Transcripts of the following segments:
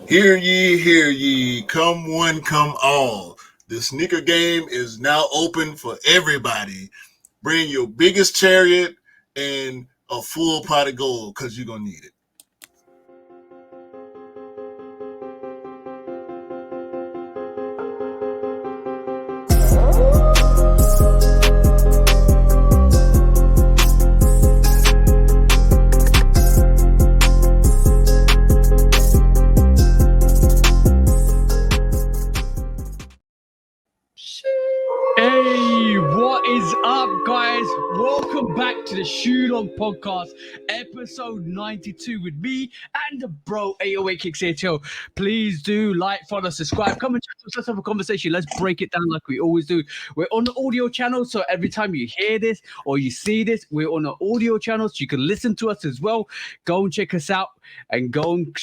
Hear ye, come one, come all. The sneaker game is now open for everybody. Bring your biggest chariot and a full pot of gold because you're going to need it. Hey, what is up, guys? Welcome back to the Shoe Log Podcast, episode 92 with me and the bro 808 Kicks ATL. Please do like, follow, subscribe, come and chat to us. Let's have a conversation. Let's break it down like we always do. We're on the audio channel, so every time you hear this or you see this, we're on the audio channel, so you can listen to us as well. Go and check us out and go and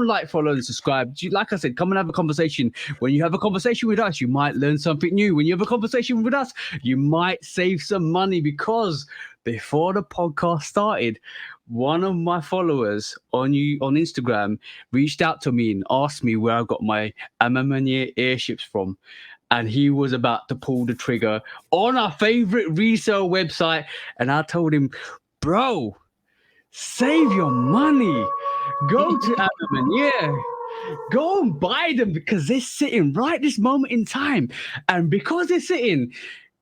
like, follow, and subscribe. Like I said, come and have a conversation. When you have a conversation with us, you might learn something new. When you have a conversation with us, you might save some money, because before the podcast started, one of my followers on Instagram reached out to me and asked me where I got my Mania airships from. And he was about to pull the trigger on our favorite resale website. And I told him, bro, save your money. Go to Mania. Go and buy them, because they're sitting right this moment in time. And because they're sitting,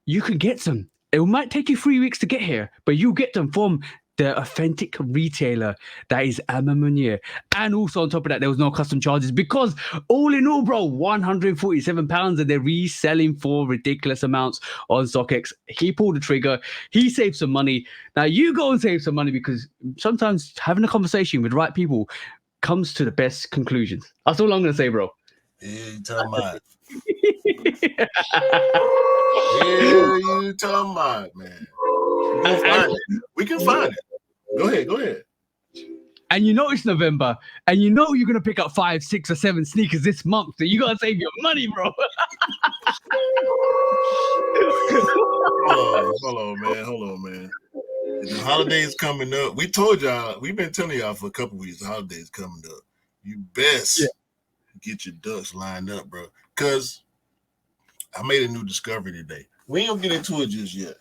you can get them. It might take you 3 weeks to get here, but you get them from the authentic retailer that is Mania. And also on top of that, there was no custom charges, because all in all, bro, £147, and they're reselling for ridiculous amounts on StockX. He pulled the trigger. He saved some money. Now you go and save some money, because sometimes having a conversation with the right people comes to the best conclusions. That's all I'm going to say, bro. Yeah, you talking about. Yeah, you talking about, man. We can find it. Go ahead. And you know it's November, and you know you're going to pick up 5, 6, or 7 sneakers this month, so you got to save your money, bro. Hold on, man. The holidays coming up. We told y'all, we've been telling y'all for a couple weeks, the holidays coming up. You best get your ducks lined up, bro. Because I made a new discovery today. We ain't gonna get into it just yet,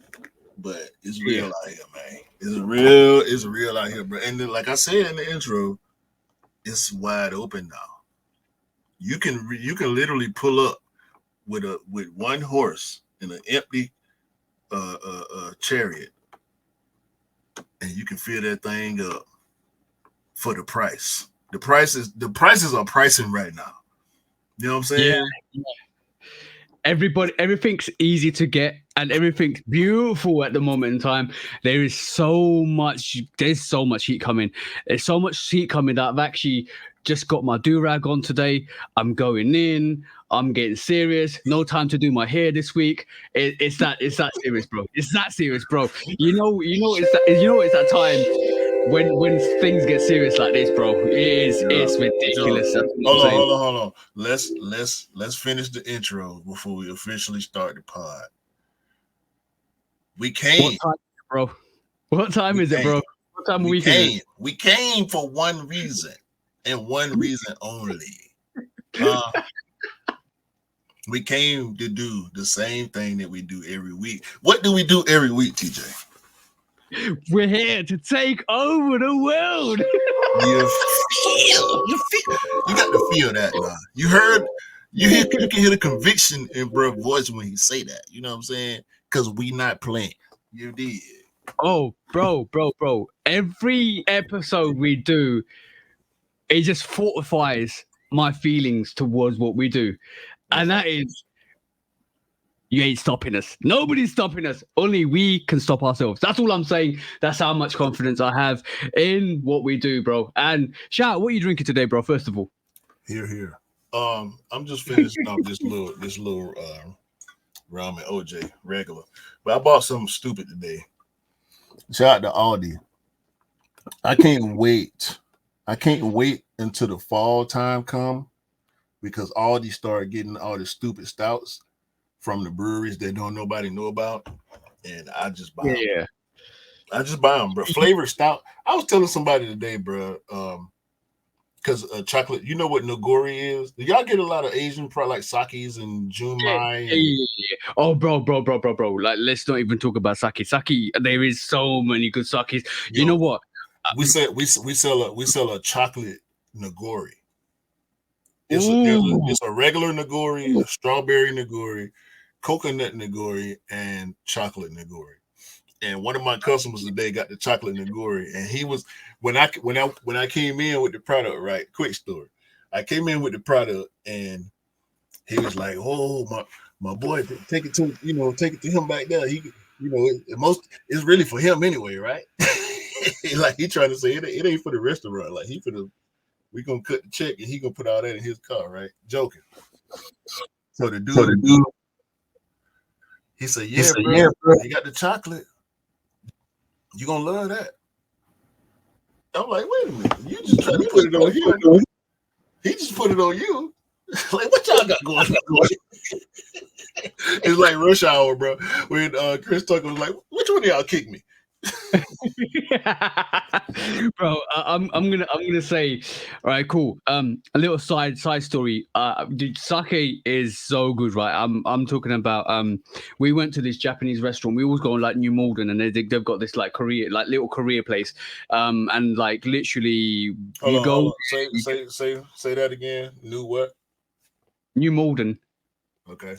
but it's real out here, man. It's real out here, bro. And then, like I said in the intro, it's wide open now. You can literally pull up with one horse in an empty chariot, and you can fill that thing up for the price. The prices are pricing right now. You know what I'm saying? Yeah. Everything's easy to get, and everything's beautiful at the moment in time. There's so much heat coming. There's so much heat coming that I've actually just got my do-rag on today. I'm going in. I'm getting serious. No time to do my hair this week. It's that serious, bro. It's that serious, bro. You know it's that time when things get serious like this, bro. It's ridiculous. Hold on. Let's finish the intro before we officially start the pod. We came. What time, bro? What time is it, bro? What time of week is it? We came for one reason, and one reason only. We came to do the same thing that we do every week. What do we do every week, TJ? We're here to take over the world. You got to feel that now. You can hear the conviction in bro's voice when he say that. You know what I'm saying? Because we not playing. You did. Oh, bro. Every episode we do, it just fortifies my feelings towards what we do. And that is, you ain't stopping us. Nobody's stopping us. Only we can stop ourselves. That's all I'm saying. That's how much confidence I have in what we do, bro. And Shout, what are you drinking today, bro? First of all, here. I'm just finishing off this little ramen OJ regular, but I bought something stupid today. Shout out to Aldi. I can't wait until the fall time come, because Aldi start getting all the stupid stouts from the breweries that don't nobody know about, and I just buy them. Yeah. I just buy them, bro. Flavor stout. I was telling somebody today, bro, because chocolate. You know what nigori is? Do y'all get a lot of Asian like sakis and junmai? Yeah. Oh, bro. Like, let's not even talk about sake. Sake. There is so many good sakes. You know what? We sell a chocolate nigori. It's a regular nigori, a strawberry nigori, coconut nigori, and chocolate nigori. And one of my customers today got the chocolate nigori, and he was when I came in with the product. Right, quick story. I came in with the product, and he was like, "Oh, my boy, take it to him back there. He, it's really for him anyway, right?" Like he trying to say it ain't for the restaurant. Like we gonna cut the check and he gonna put all that in his car, right? Joking. So the dude, he said, "Yeah, bro, you got the chocolate. You gonna love that." I'm like, "Wait a minute, you just trying to put it on him. He just put it on you. Like, what y'all got going on?" It's like Rush Hour, bro. When Chris Tucker was like, "Which one of y'all kicked me?" Bro, I'm gonna say, all right, cool. A little side story. Dude, sake is so good, right? I'm talking about we went to this Japanese restaurant. We always go on like New Malden, and they've got this like little Korea place. And like literally Hold on. Say that again. New what? New Malden. Okay.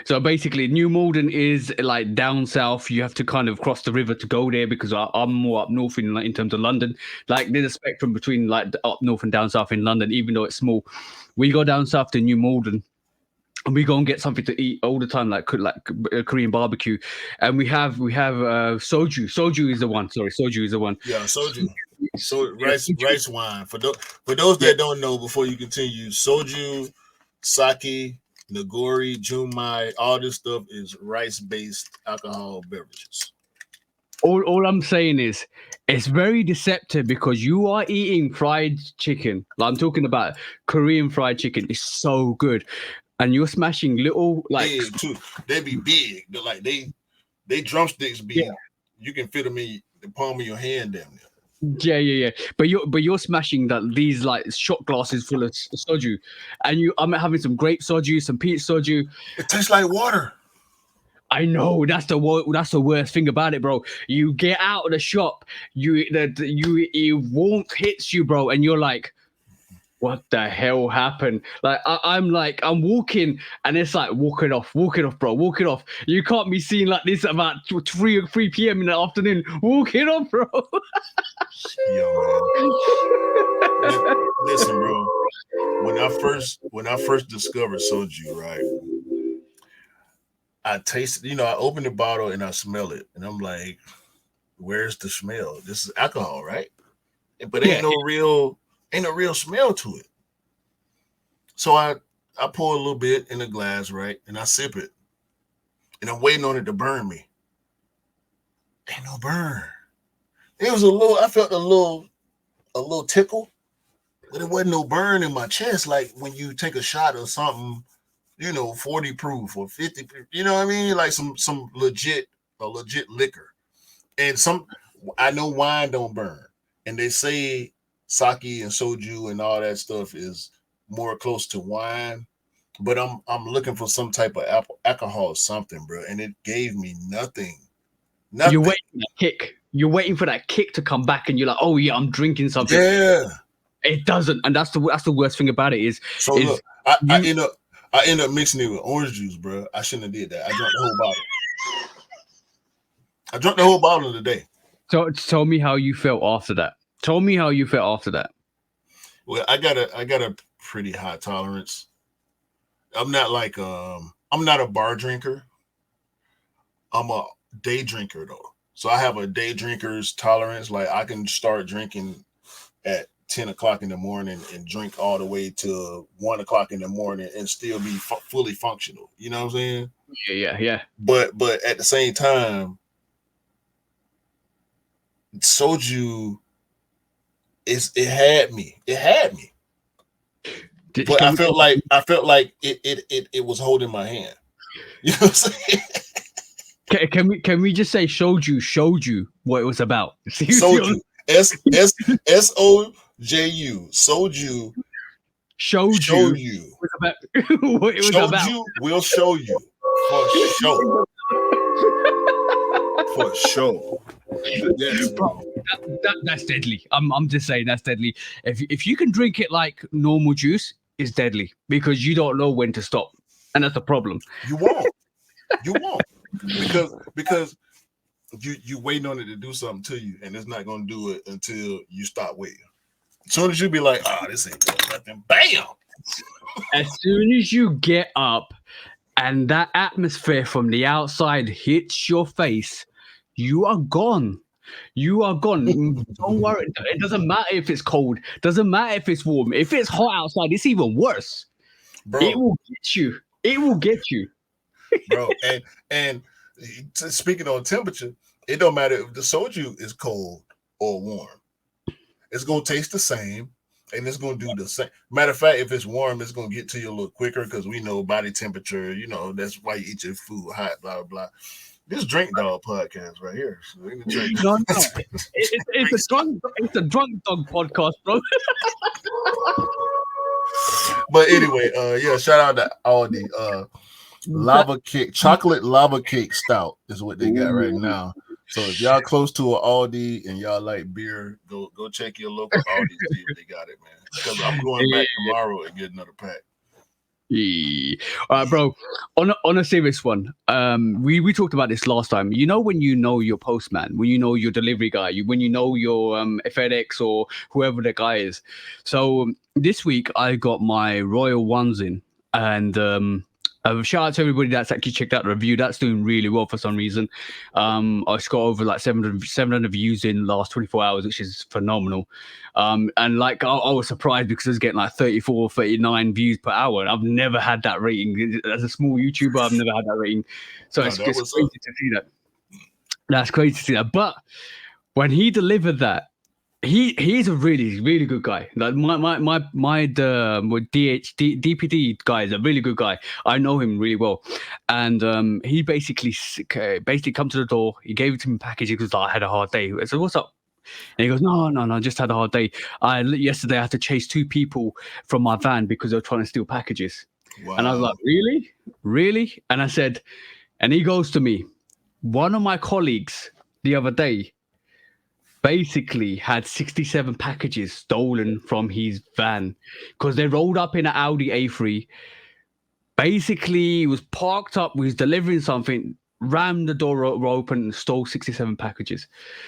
So basically, New Malden is like down south. You have to kind of cross the river to go there because I'm more up north in terms of London. Like there's a spectrum between like up north and down south in London, even though it's small. We go down south to New Malden, and we go and get something to eat all the time, like Korean barbecue. And we have soju. Soju is the one. Sorry, soju is the one. Yeah, soju. So rice wine. For those that don't know, before you continue, soju, sake, nigori, junmai, all this stuff is rice-based alcohol beverages. All I'm saying is it's very deceptive because you are eating fried chicken. Like I'm talking about Korean fried chicken. It's so good. And you're smashing little like big too. They be big. They're like they drumsticks be. Yeah. You can fit them in the palm of your hand down there. Yeah. But you're smashing these like shot glasses full of soju, and I'm having some grape soju, some peach soju. It tastes like water. I know that's the worst thing about it, bro. You get out of the shop, it warmth hits you, bro, and you're like, what the hell happened? Like I'm walking, and it's like walk it off, bro, walk it off. You can't be seen like this about 3 p.m. in the afternoon. Walk it off, bro. Yo, man. Listen, bro. When I first discovered soju, right? I tasted, I open the bottle and I smell it, and I'm like, "Where's the smell? This is alcohol, right?" But ain't no real smell to it. So I pour a little bit in a glass, right? And I sip it. And I'm waiting on it to burn me. Ain't no burn. It was I felt a little tickle, but it wasn't no burn in my chest. Like when you take a shot of something, 40 proof or 50 proof, you know what I mean? Like some legit liquor. And I know wine don't burn. And they say sake and soju and all that stuff is more close to wine, but I'm looking for some type of alcohol or something, bro, and it gave me nothing. You're waiting for that kick. You're waiting for that kick to come back, and you're like, "Oh yeah, I'm drinking something." Yeah, it doesn't, and that's the worst thing about it is. So look, I end up mixing it with orange juice, bro. I shouldn't have did that. I drank the whole bottle. I drank the whole bottle today. So tell me how you felt after that. Well, I got a pretty high tolerance. I'm not like I'm not a bar drinker. I'm a day drinker though. So I have a day drinker's tolerance. Like I can start drinking at 10 o'clock in the morning and drink all the way to 1 o'clock in the morning and still be fully functional. You know what I'm saying? Yeah. But at the same time, soju it had me. But I felt like it was holding my hand. You know what I'm saying? Can we just say showed you what it was about? Soju. S-O J-U, sold you, showed show you. you. What it was Showed about. you, will show you. For sure. For sure. Yes, bro. That's deadly. I'm just saying that's deadly. If you can drink it like normal juice, it's deadly because you don't know when to stop, and that's the problem. You won't. You won't. Because you waiting on it to do something to you, and it's not gonna do it until you stop waiting. As soon as you be like, this ain't doing nothing, bam. As soon as you get up and that atmosphere from the outside hits your face, you are gone. You are gone. Don't worry. It doesn't matter if it's cold. Doesn't matter if it's warm. If it's hot outside, it's even worse. Bro. It will get you. It will get you. Bro, and speaking on temperature, it don't matter if the soju is cold or warm. It's gonna taste the same, and it's gonna do the same. Matter of fact, if it's warm, it's gonna get to you a little quicker because we know body temperature. You know that's why you eat your food hot. Blah blah blah. This Drink Dog podcast right here. So no. It's a drunk dog podcast, bro. But anyway, shout out to Aldi. Lava cake, chocolate lava cake stout is what they got right now. So if y'all close to an Aldi and y'all like beer, go check your local Aldi, see if they got it, man. Because I'm going back tomorrow and get another pack. Yeah. All right, bro. On a serious one, we talked about this last time. You know when you know your postman, when you know your delivery guy, when you know your FedEx or whoever the guy is. So this week I got my Royal Ones in, and shout out to everybody that's actually checked out the review. That's doing really well for some reason. I got over like 700 views in the last 24 hours, which is phenomenal. And like I was surprised because I was getting like 34, 39 views per hour. And I've never had that rating. As a small YouTuber, I've never had that rating. So it's crazy to see that. That's crazy to see that. But when he delivered that, he's a really, really good guy. Like my DPD guy is a really good guy. I know him really well, and he basically come to the door. He gave it to me in package because I had a hard day. I said, "What's up?" And he goes, "No, just had a hard day. Yesterday I had to chase 2 people from my van because they were trying to steal packages." Wow. And I was like, really? And I said, and he goes to me, one of my colleagues the other day basically had 67 packages stolen from his van because they rolled up in an Audi A3. Basically, he was parked up, was delivering something, rammed the door open and stole 67 packages.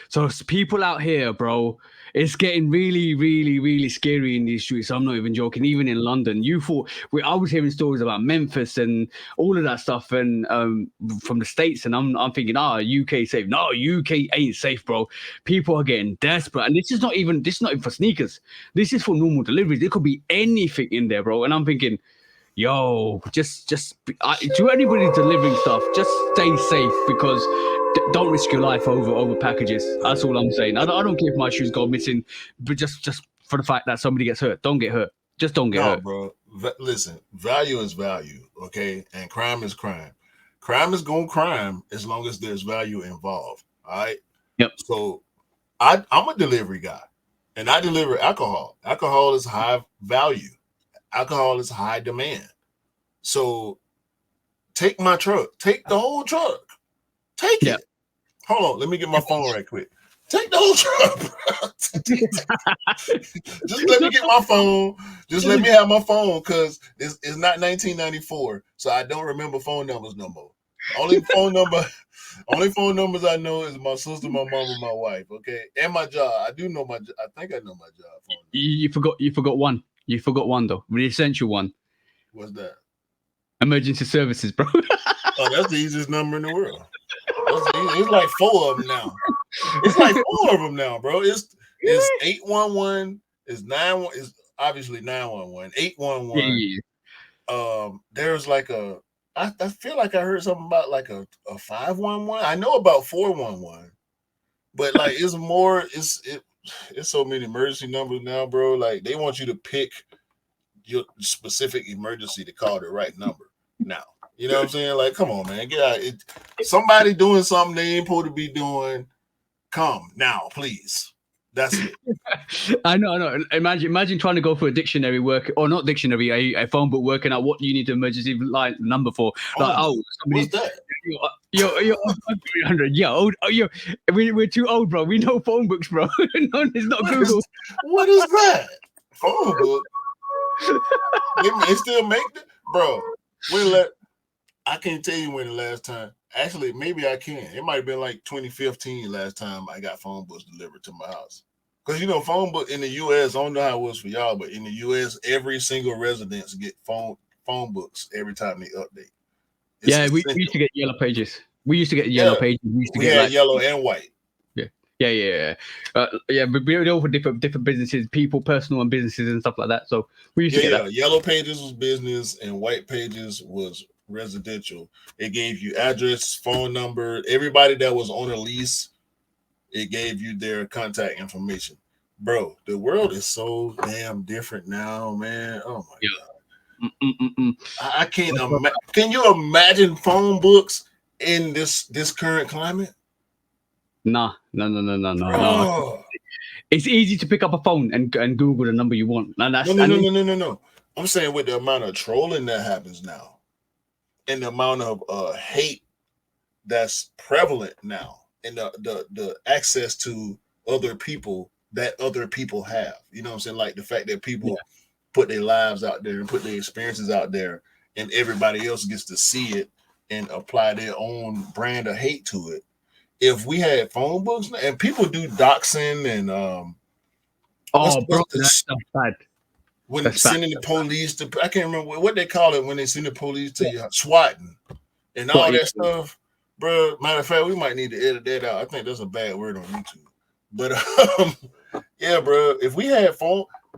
So people out here, bro, it's getting really, really, really scary in these streets. I'm not even joking. Even in London, I was hearing stories about Memphis and all of that stuff, and from the States, and I'm thinking, UK safe. No, UK ain't safe, bro. People are getting desperate, and this is not even for sneakers. This is for normal deliveries. There could be anything in there, bro. And I'm thinking, yo, just to anybody delivering stuff, just stay safe because don't risk your life over packages. That's all I'm saying. I don't care if my shoes go missing, but just for the fact that somebody gets hurt, don't get hurt. Just don't get hurt, bro. Listen, value is value, okay, and crime is crime. Crime is gonna crime as long as there's value involved. All right. Yep. So I'm a delivery guy, and I deliver alcohol. Alcohol is high value. Alcohol is high demand. So take my truck. Take the whole truck. Take it. Hold on. Let me get my phone right quick. Take the whole truck, bro. Just let me get my phone. Just let me have my phone because it's not 1994. So I don't remember phone numbers no more. Only phone numbers I know is my sister, my mom, and my wife. Okay. And my job. I think I know my job phone. You forgot one. You forgot one though, the essential one. What's that? Emergency services, bro. Oh, that's the easiest number in the world. It's like 4 of them now. It's like 4 of them now, bro. It's 811. It's 91. It's obviously 911. 811. Yeah. There's like I feel like I heard something about like a 511. I know about 411, but like it's more. It's so many emergency numbers now, bro. Like they want you to pick your specific emergency to call the right number now. You know what I'm saying? Like, come on, man, get out. Somebody doing something they ain't supposed to be doing. Come now, please. That's it. I know. Imagine trying to go for a dictionary work, or not dictionary, a phone book, working out what you need the emergency line number for. Like, somebody, what's that? Yo, 300. Yo, we're too old, bro. We know phone books, bro. No, it's not Google. What is that? Phone book? They still make it, bro. I can't tell you when the last time. Actually, maybe I can. It might have been like 2015 last time I got phone books delivered to my house. Because, phone book in the U.S., I don't know how it was for y'all, but in the U.S., every single residence get phone books every time they update. We used to get yellow pages. We used to get yellow pages. We had yellow and white. Yeah. But we were all for different businesses, people, personal and businesses and stuff like that. So we used to get that. Yellow pages was business and white pages was residential. It gave you address, phone number, everybody that was on a lease. It gave you their contact information. Bro, the world is so damn different now, man. Oh my God. I can't imagine. Can you imagine phone books in this current climate? No. It's easy to pick up a phone and Google the number you want. No. I'm saying with the amount of trolling that happens now and the amount of hate that's prevalent now and the access to other people that other people have. You know what I'm saying? Like the fact that people put their lives out there and put their experiences out there and everybody else gets to see it and apply their own brand of hate to it. If we had phone books and people do doxing and that's bad. When sending the police to, I can't remember what they call it when they send the police to you, swatting and all that stuff, bro. Matter of fact, we might need to edit that out. I think that's a bad word on YouTube. But yeah, bro. If we had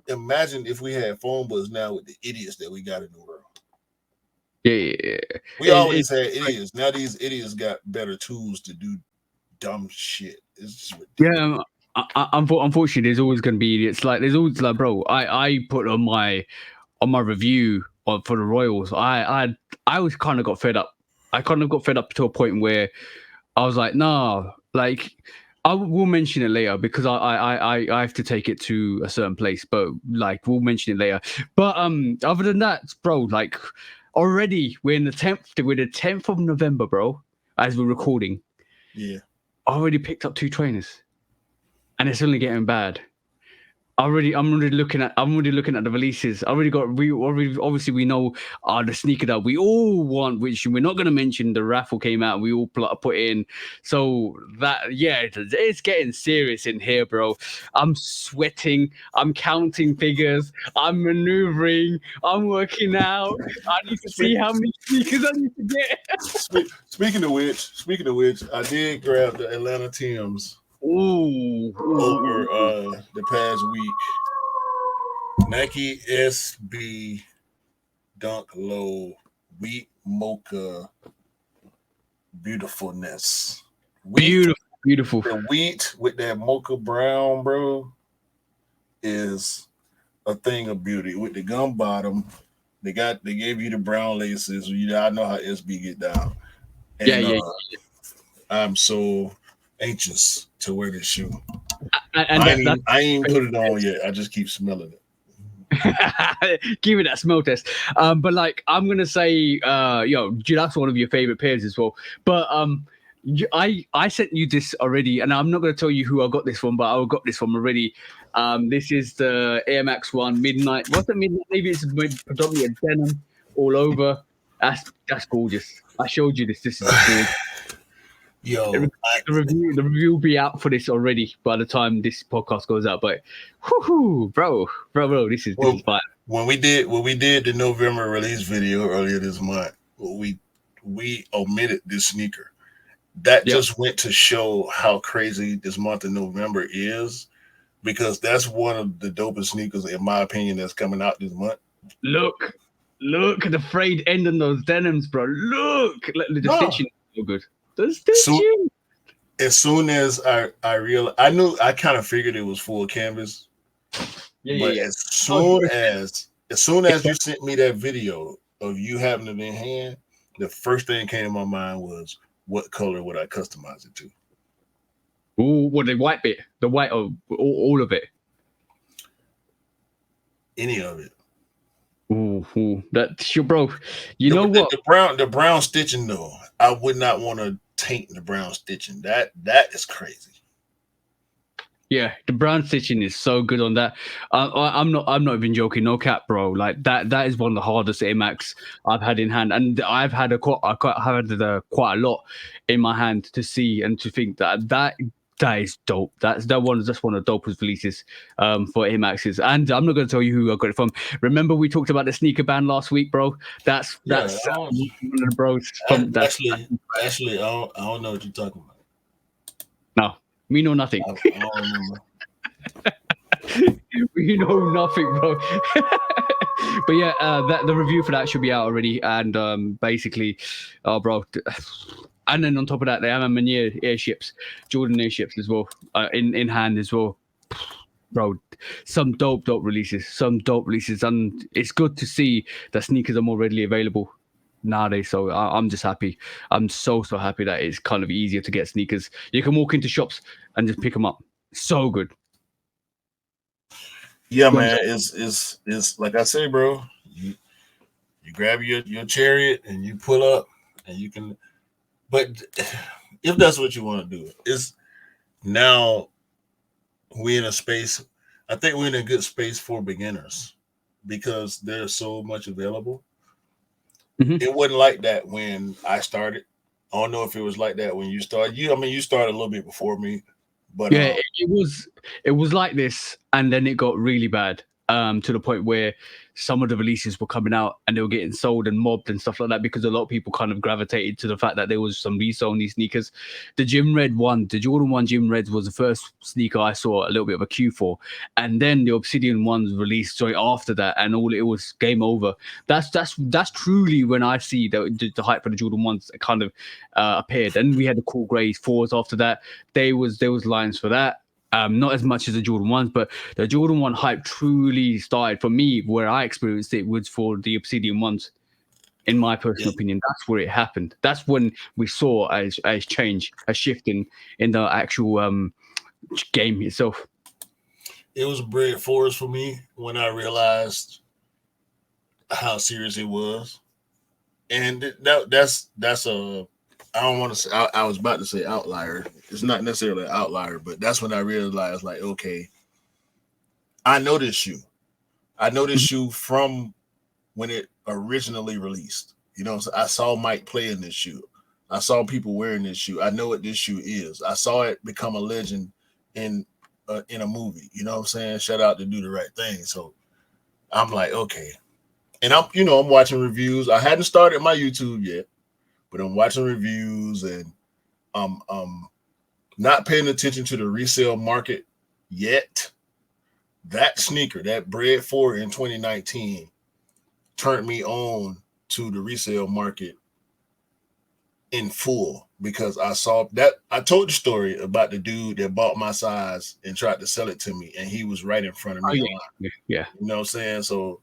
imagine if we had phone books now with the idiots that we got in the world. Yeah. We always had idiots. Now these idiots got better tools to do dumb shit. It's just ridiculous. Unfortunately, there's always going to be idiots. Like there's always bro. I put on my review for the Royals. I was kind of got fed up. I kind of got fed up to a point where I was like, nah. Like I will mention it later because I have to take it to a certain place. But like we'll mention it later. But other than that, bro, like already we're the 10th of November, bro. As we're recording. Yeah. I already picked up 2 trainers. And it's only getting bad. I'm already looking at the releases. Obviously we know the sneaker that we all want, which we're not going to mention. The raffle came out and we all put in. So that it's getting serious in here, bro. I'm sweating. I'm counting figures. I'm maneuvering. I'm working out. I need to see how many sneakers I need to get. Speaking of which, I did grab the Atlanta Tims. Over the past week. Nike SB Dunk Low Wheat Mocha Beautifulness. Beautiful. The wheat with that mocha brown, bro, is a thing of beauty. With the gum bottom, they gave you the brown laces. I know how SB get down. And, I'm so anxious to wear this shoe. I ain't put it on yet. I just keep smelling it. Give me that smell test. But like I'm gonna say, that's one of your favorite pairs as well. But I sent you this already, and I'm not gonna tell you who I got this from, but I got this from already. This is the Air Max 1 Midnight. What's the Midnight? Maybe it's predominantly a denim all over. That's gorgeous. I showed you this. This is gorgeous. Yo, the review will be out for this already by the time this podcast goes out. But bro, this is fine. When we did the November release video earlier this month, we omitted this sneaker. That just went to show how crazy this month of November is, because that's one of the dopest sneakers, in my opinion, that's coming out this month. Look at the frayed end on those denims, bro. Look, the stitching is so good. As soon as I realized, I kind of figured it was full canvas. As soon as you sent me that video of you having it in hand, the first thing came to my mind was, what color would I customize it to? Ooh, what the white bit, the white of all of it. Any of it. Ooh, that's your bro. You know what? The brown stitching though, I would not want to taint the brown stitching. That is crazy. Yeah, the brown stitching is so good on that. I'm not even joking. No cap, bro. Like that is one of the hardest Air Max I've had in hand, and I've had quite a lot in my hand to see and to think that is dope. That's one of the dopest releases for Air Maxes. And I'm not going to tell you who I got it from. Remember we talked about the sneaker band last week, bro? That's one of the bros from that. Actually, I don't know what you're talking about. No, me know nothing. I don't remember. We know nothing, bro. But yeah, the review for that should be out already, and basically, bro. And then on top of that, they have Mania airships, Jordan airships as well, in hand as well. Bro, some dope releases, and it's good to see that sneakers are more readily available nowadays. So I'm just happy. I'm so happy that it's kind of easier to get sneakers. You can walk into shops and just pick them up. So good. Yeah, man. It's like I say, bro. You grab your chariot and you pull up, and you can. But if that's what you want to do, is now we're in a space. I think we're in a good space for beginners because there's so much available. Mm-hmm. It wasn't like that when I started. I don't know if it was like that when you started. You started a little bit before me, but yeah, it was like this, and then it got really bad. To the point where some of the releases were coming out and they were getting sold and mobbed and stuff like that because a lot of people kind of gravitated to the fact that there was some resale on these sneakers. The Jordan 1 Gym Reds was the first sneaker I saw a little bit of a queue for, and then the Obsidian ones released after that, and all it was game over. That's truly when I see the hype for the Jordan 1s kind of appeared. And we had the cool grey 4s after that. There was lines for that. Not as much as the Jordan 1s, but the Jordan 1 hype truly started for me. Where I experienced it was for the Obsidian 1s. In my personal opinion, that's where it happened. That's when we saw a change, a shift in the actual game itself. It was Bread Forest for me when I realized how serious it was, and that's a. I don't want to say. I was about to say outlier. It's not necessarily an outlier, but that's when I realized, like, okay, I know this shoe. I know this shoe from when it originally released. You know, so I saw Mike play in this shoe. I saw people wearing this shoe. I know what this shoe is. I saw it become a legend in a movie. You know what I'm saying? Shout out to Do the Right Thing. So I'm like, okay, and I'm watching reviews. I hadn't started my YouTube yet. But I'm watching reviews and not paying attention to the resale market yet. That sneaker, that Bread 4 in 2019, turned me on to the resale market in full because I saw that. I told the story about the dude that bought my size and tried to sell it to me, and he was right in front of me. Yeah. You know what I'm saying? So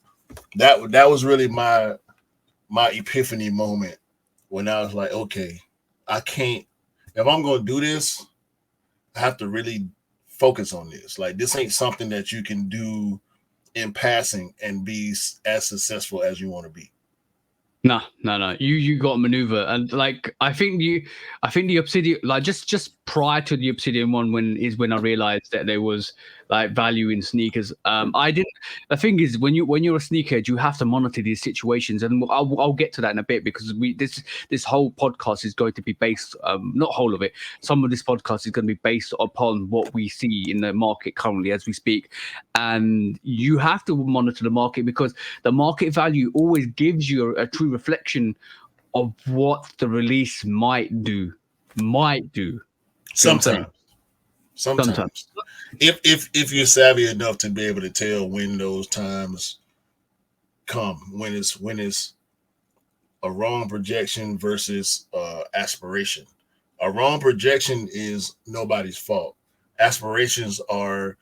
that was really my epiphany moment. When I was like, okay, I can't, if I'm going to do this, I have to really focus on this. Like, this ain't something that you can do in passing and be as successful as you want to be. No. You got to maneuver, and like I think the Obsidian, like just prior to the Obsidian one, when I realized that there was like value in sneakers. The thing is, when you're a sneakerhead, you have to monitor these situations, and I'll get to that in a bit because this whole podcast is going to be based, not whole of it. Some of this podcast is going to be based upon what we see in the market currently as we speak, and you have to monitor the market because the market value always gives you a true reflection of what the release might do. Sometimes. If you're savvy enough to be able to tell when those times come, when it's a wrong projection versus aspiration. A wrong projection is nobody's fault. Aspirations are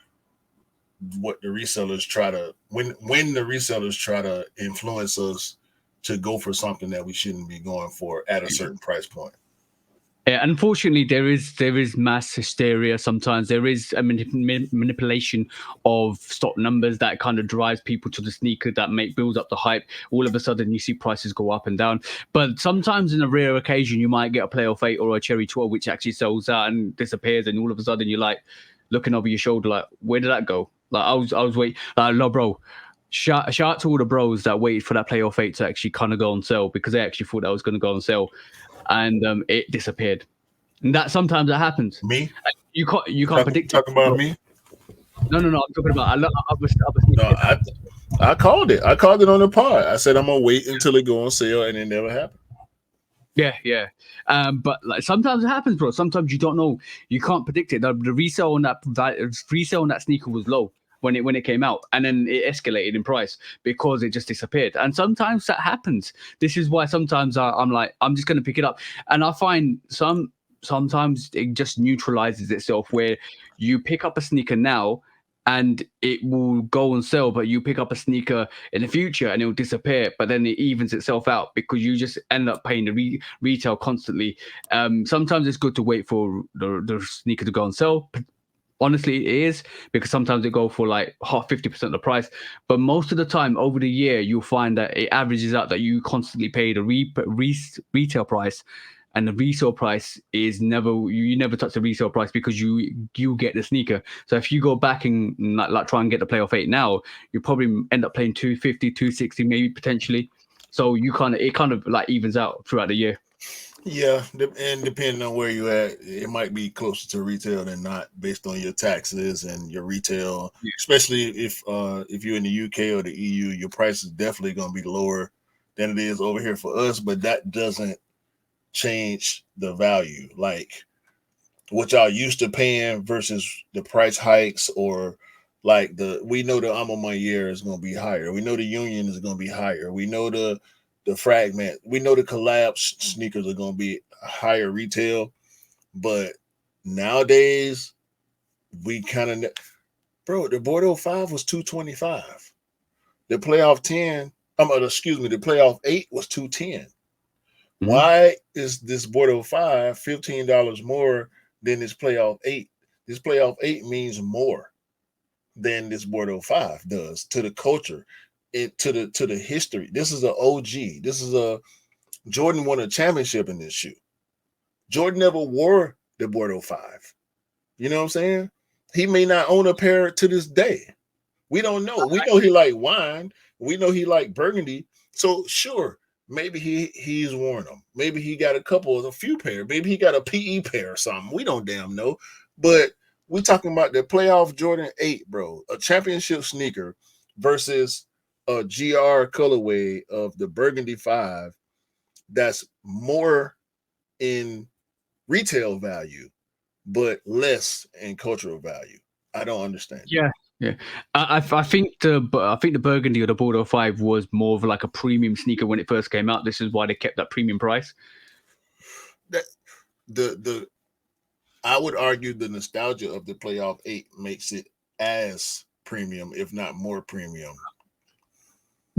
what the resellers try to when the resellers try to influence us to go for something that we shouldn't be going for at a certain price point. Yeah, unfortunately, there is mass hysteria. Sometimes there is a manipulation of stock numbers that kind of drives people to the sneaker that builds up the hype. All of a sudden, you see prices go up and down. But sometimes, in a rare occasion, you might get a playoff 8 or a cherry 12, which actually sells out and disappears, and all of a sudden, you're like looking over your shoulder, like, where did that go? Like I was waiting, no, bro. Shout out to all the bros that waited for that playoff 8 to actually kind of go on sale, because they actually thought that was going to go on sale, and it disappeared. And that sometimes that happens. Me? You can't predict. Talking about me? No. I'm talking about other No, I called it. I called it on the pod. I said I'm gonna wait until it go on sale, and it never happened. Yeah. But like sometimes it happens, bro. Sometimes you don't know. You can't predict it. The resale on that sneaker was low when it came out, and then it escalated in price because it just disappeared. And sometimes that happens. This is why sometimes I'm like, I'm just gonna pick it up, and I find sometimes it just neutralizes itself, where you pick up a sneaker now and it will go on sale, but you pick up a sneaker in the future and it will disappear, but then it evens itself out because you just end up paying the retail constantly. Sometimes it's good to wait for the sneaker to go on sale. Honestly, it is, because sometimes it go for like 50% of the price, but most of the time over the year you'll find that it averages out that you constantly pay the retail price, and the resale price is you never touch the resale price because you get the sneaker. So if you go back and like try and get the playoff 8 now, you probably end up paying 250, 260, maybe potentially. So it kind of like evens out throughout the year. Yeah, and depending on where you at, it might be closer to retail than not, based on your taxes and your retail. Yeah. Especially if you're in the UK or the EU, your price is definitely going to be lower than it is over here for us. But that doesn't change the value, like what y'all used to paying versus the price hikes, or like we know the Mania is going to be higher. We know the Union is going to be higher. We know the Fragment. We know the collapse sneakers are going to be higher retail. But nowadays, we kind of, bro, the Bordeaux 5 was $225. The playoff 10, the playoff 8 was $210. Mm-hmm. Why is this Bordeaux 5 $15 more than this playoff 8? This playoff 8 means more than this Bordeaux 5 does to the culture, to the history. This is an OG. This is Jordan won a championship in this shoe. Jordan never wore the Bordeaux 5. You know what I'm saying? He may not own a pair to this day. We don't know. We know he liked wine. We know he liked burgundy. So sure, maybe he's worn them. Maybe he got a few pair. Maybe he got a PE pair or something. We don't damn know. But we're talking about the playoff Jordan 8, bro. A championship sneaker versus a GR colorway of the Burgundy 5 that's more in retail value, but less in cultural value. I don't understand. Yeah. I think the Burgundy or the Bordeaux 5 was more of like a premium sneaker when it first came out. This is why they kept that premium price. I would argue the nostalgia of the playoff 8 makes it as premium, if not more premium.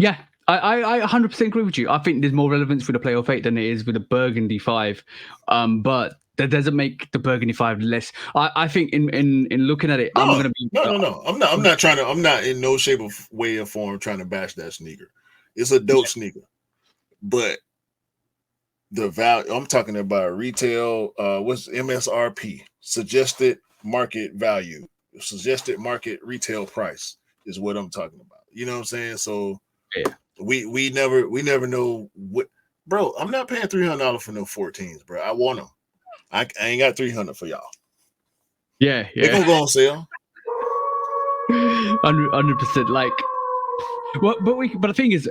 Yeah, I 100% agree with you. I think there's more relevance with the playoff 8 than it is with the Burgundy 5. But that doesn't make the Burgundy 5 less. I think in looking at it, no, I'm gonna be no. I'm not in no shape of way or form trying to bash that sneaker. It's a dope sneaker, but the value I'm talking about retail. What's MSRP? Suggested market value, suggested market retail price is what I'm talking about. You know what I'm saying? So yeah, we never know what, bro. I'm not paying $300 for no 14s, bro. I want them. I ain't got $300 for y'all. Yeah. They gonna go on sale. 100%. Like, well, but the thing is,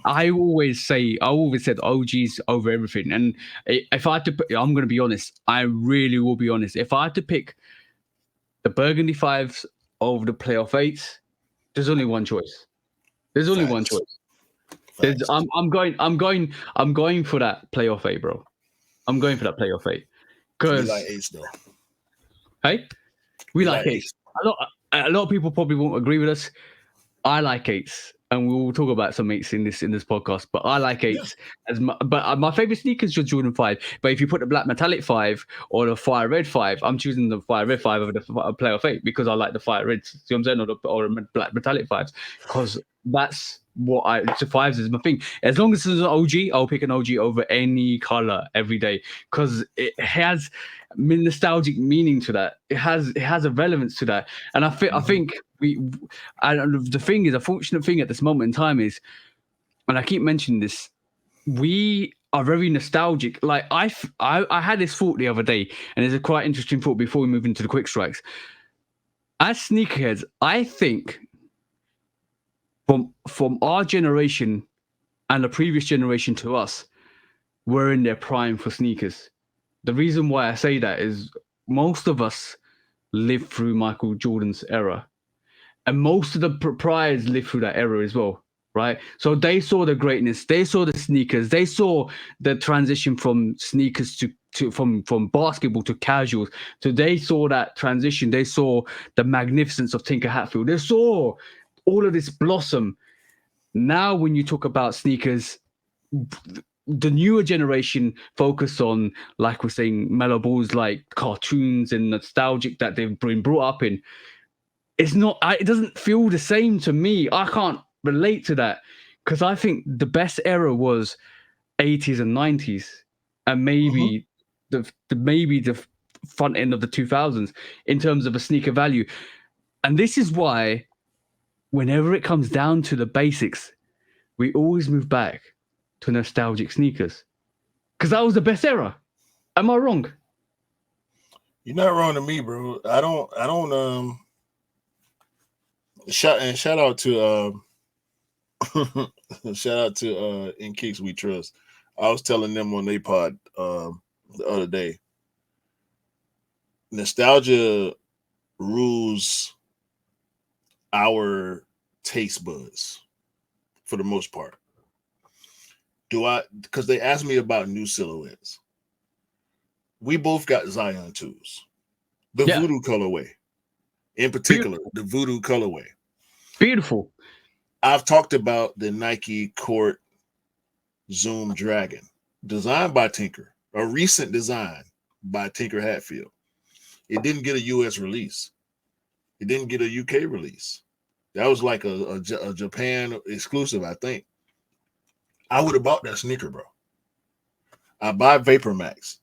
I always said OGs over everything. And if I had to, I'm gonna be honest. I really will be honest. If I had to pick the Burgundy 5s over the playoff 8s, there's only one choice. There's only one choice. I'm going for that playoff 8, bro. I'm going for that playoff 8. We like 8s though. Hey, we like 8s. A lot of people probably won't agree with us. I like 8s, and we'll talk about some 8s in this podcast. But I like 8s as my favorite sneakers are Jordan 5. But if you put the black metallic 5 or the fire red 5, I'm choosing the fire red 5 over the playoff 8 because I like the fire reds. See what I'm saying? Or the black metallic 5, because that's what the 5s is my thing. As long as it's an OG, I'll pick an OG over any color every day because it has nostalgic meaning to that. It has a relevance to that, and I think the thing is, a fortunate thing at this moment in time is, and I keep mentioning this, we are very nostalgic. Like I had this thought the other day, and it's a quite interesting thought before we move into the quick strikes. As sneakerheads, I think from our generation and the previous generation to us, we're in their prime for sneakers. The reason why I say that is most of us lived through Michael Jordan's era, and most of the proprietors lived through that era as well, right? So they saw the greatness, they saw the sneakers, they saw the transition from sneakers from basketball to casuals. So they saw that transition, they saw the magnificence of Tinker Hatfield, they saw all of this blossom. Now, when you talk about sneakers, the newer generation focus on, like we're saying, mellow balls, like cartoons and nostalgic that they've been brought up in. It's not. It doesn't feel the same to me. I can't relate to that because I think the best era was 80s and 90s, and maybe the front end of the 2000s in terms of a sneaker value. And this is why, whenever it comes down to the basics, we always move back to nostalgic sneakers because that was the best era. Am I wrong? You're not wrong to me, bro. I don't shout out to shout out to In Kicks We Trust. I was telling them on their pod the other day, nostalgia rules our taste buds for the most part. Because they asked me about new silhouettes. We both got Zion 2s. The Voodoo colorway. In particular, the Voodoo colorway. Beautiful. I've talked about the Nike Court Zoom Dragon, designed by Tinker, a recent design by Tinker Hatfield. It didn't get a US release. It didn't get a UK release. That was like a Japan exclusive, I think. I would have bought that sneaker, bro. I buy Vapor Max.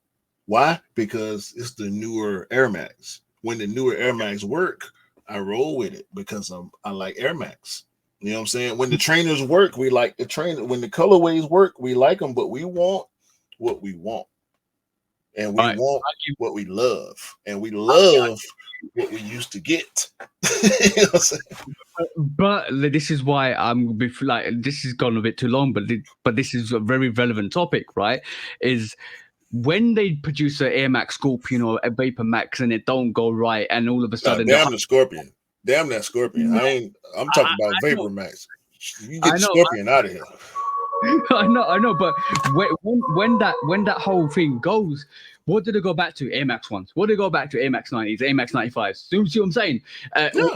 Why? Because it's the newer Air Max. When the newer Air Max work, I roll with it because I like Air Max. You know what I'm saying? When the trainers work, we like the trainer. When the colorways work, we like them, but we want what we want. And we want what we love. And we love what we used to get. You know what I'm saying? But this is why this has gone a bit too long, but this is a very relevant topic, right? Is when they produce an Air Max Scorpion or a Vapor Max and it don't go right, and all of a sudden, damn the Scorpion, damn that Scorpion. I'm talking about Vapor Max. You get the Scorpion out of here. I know, but when that whole thing goes, what did it go back to? Air Max ones. What did it go back to? Air Max 90s, Air Max 95s. Do you see what I'm saying?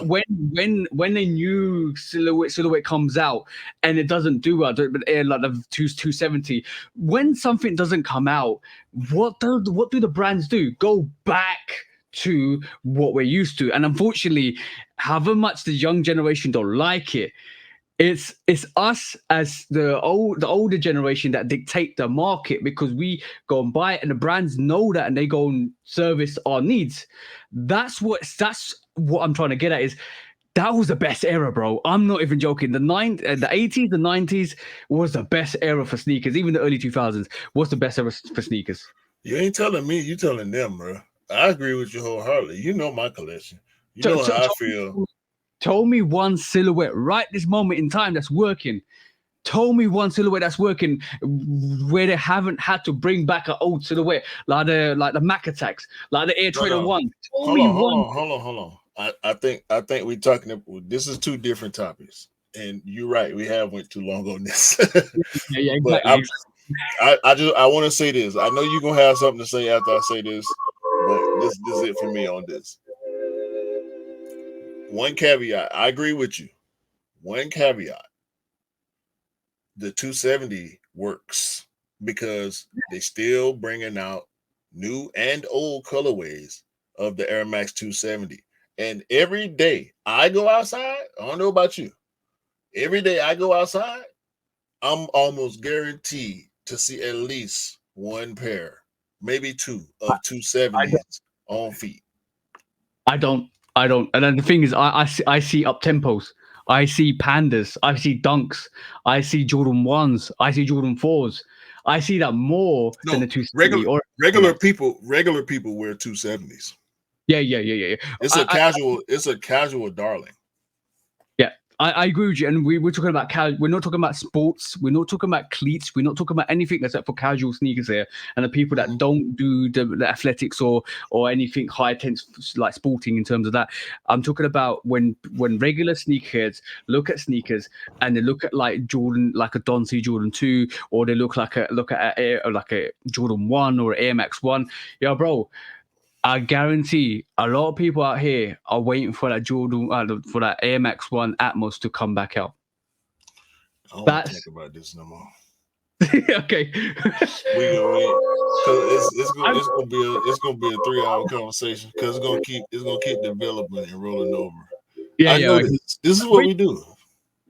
When a new silhouette comes out and it doesn't do well, but like the 270, when something doesn't come out, what do the brands do? Go back to what we're used to. And unfortunately, however much the young generation don't like it, it's us as the older generation that dictate the market, because we go and buy it and the brands know that and they go and service our needs. That's what I'm trying to get at, is that was the best era, bro. I'm not even joking. The 80s, the 90s was the best era for sneakers. Even the early 2000s was the best era for sneakers. You ain't telling me, you telling them, bro. I agree with you wholeheartedly. You know my collection. You know how I feel. Tell me one silhouette right this moment in time that's working. Tell me one silhouette that's working where they haven't had to bring back an old silhouette, like the Mac Attacks, like the Air Trader 1. Hold on. I think we're talking about, this is two different topics, and you're right. We have went too long on this. Yeah, exactly. But I want to say this. I know you're gonna have something to say after I say this, but this is it for me on this. One caveat, I agree with you one caveat. The 270 works because they still bringing out new and old colorways of the Air Max 270. And every day I go outside, I don't know about you. Every day I go outside, I'm almost guaranteed to see at least one pair, maybe two of 270s on feet. I don't. And then the thing is, I see up tempos. I see pandas. I see dunks. I see Jordan 1s. I see Jordan 4s. I see that more than the 270. Regular people wear 270s. Yeah. It's a casual darling. Yeah, I agree with you. And we're talking about we're not talking about sports. We're not talking about cleats. We're not talking about anything except for casual sneakers here. And the people that don't do the athletics or anything high intense like sporting in terms of that. I'm talking about when regular sneakerheads look at sneakers and they look at like Jordan, like a Don C Jordan 2, or they look at a Jordan 1 or Air Max 1. Yeah, bro. I guarantee a lot of people out here are waiting for that Jordan, for that Air Max 1 Atmos to come back out. I don't want to talk about this no more. Okay. We go in because it's gonna be a 3-hour conversation because it's gonna keep developing and rolling over. Yeah, I know this is what we do.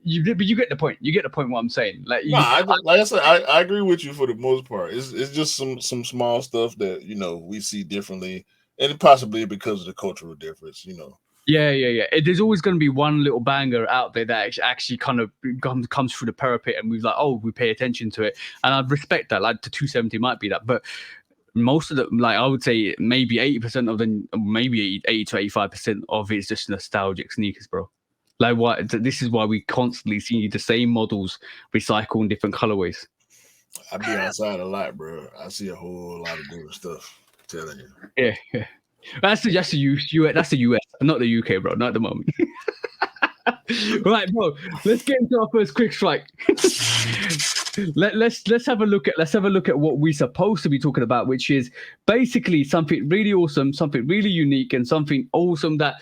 But you get the point. You get the point. What I'm saying, like, like I said, I agree with you for the most part. It's just some small stuff that we see differently. And possibly because of the cultural difference, Yeah. There's always going to be one little banger out there that actually kind of comes through the parapet, and we're like, oh, we pay attention to it, and I respect that. Like the 270 might be that, but most of the, like, I would say maybe 80% of the, maybe 80 to 85% of it is just nostalgic sneakers, bro. Like, what? This is why we constantly see the same models recycle in different colorways. I be outside a lot, bro. I see a whole lot of different stuff. Telling you. Yeah. That's the US. That's the US, not the UK, bro. Not at the moment. Right, bro. Let's get into our first quick strike. let's have a look at what we're supposed to be talking about, which is basically something really awesome, something really unique, and something awesome that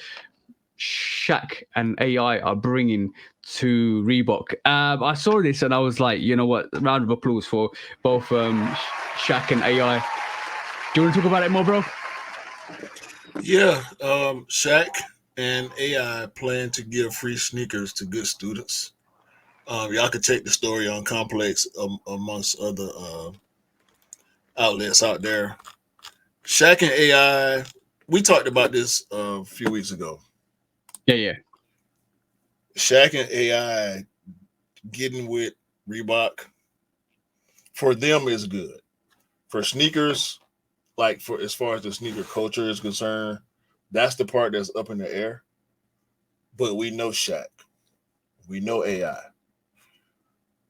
Shaq and AI are bringing to Reebok. I saw this and I was like, you know what? Round of applause for both Shaq and AI. Do you want to talk about it more, bro? Yeah, Shaq and AI plan to give free sneakers to good students. Y'all could check the story on Complex amongst other outlets out there. Shaq and AI, we talked about this a few weeks ago. Yeah. Shaq and AI getting with Reebok, for them is good. For sneakers, like for as far as the sneaker culture is concerned, that's the part that's up in the air. But we know Shaq. We know AI.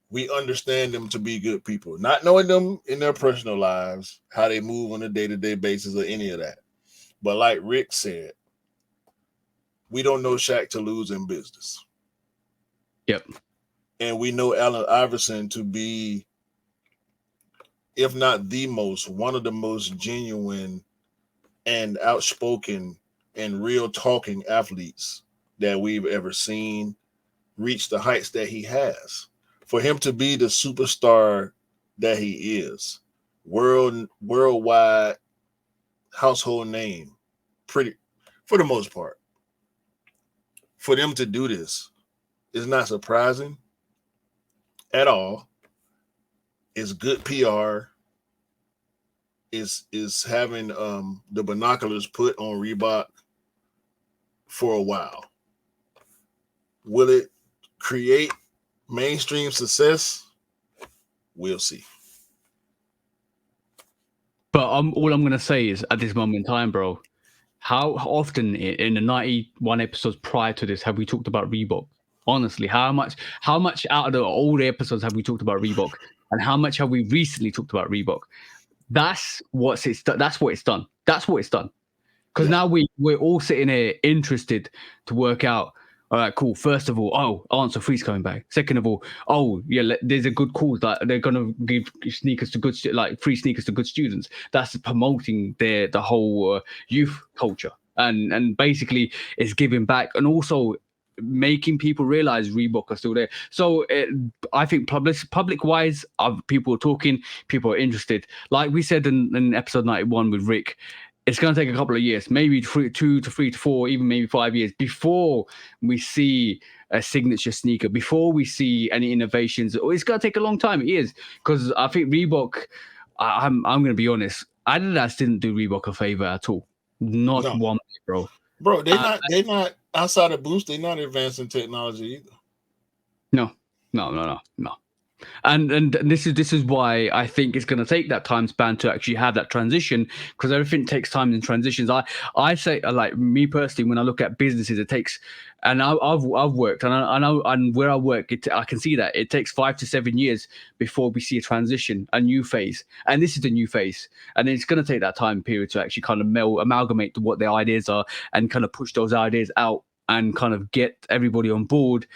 We understand them to be good people. Not knowing them in their personal lives, how they move on a day-to-day basis or any of that. But like Rick said, we don't know Shaq to lose in business. Yep. And we know Allen Iverson to be, if not the most, one of the most genuine and outspoken and real talking athletes that we've ever seen reach the heights that he has. For him to be the superstar that he is, worldwide household name, pretty for the most part. For them to do this is not surprising at all. It's good PR. Is having the binoculars put on Reebok for a while. Will it create mainstream success? We'll see. But all I'm going to say is, at this moment in time, bro, how often in the 91 episodes prior to this have we talked about Reebok? Honestly, how much out of the old episodes have we talked about Reebok, and how much have we recently talked about Reebok? That's what it's done. That's what it's done. Because now we're all sitting here interested to work out. All right, cool. First of all, Answer 3's coming back. Second of all, there's a good cause that they're gonna give sneakers to good, like free sneakers to good students. That's promoting the whole youth culture, and basically it's giving back. And also, making people realize Reebok are still there. So I think public wise, people are talking, people are interested. Like we said in episode 91 with Rick, it's going to take a couple of years, maybe 2 to 3 to 4, even maybe 5 years before we see a signature sneaker, before we see any innovations. It's going to take a long time. It is, because I think Reebok, I'm going to be honest, Adidas didn't do Reebok a favor at all. Not one, bro. Bro, they not outside of Boost. They're not advancing technology either. No. And this is why I think it's going to take that time span to actually have that transition, because everything takes time in transitions. I say, like, me personally, when I look at businesses, it takes, and I've worked, and I know, and where I work, I can see that it takes 5 to 7 years before we see a transition, a new phase, and this is the new phase, and it's going to take that time period to actually kind of amalgamate what their ideas are and kind of push those ideas out and kind of get everybody on board,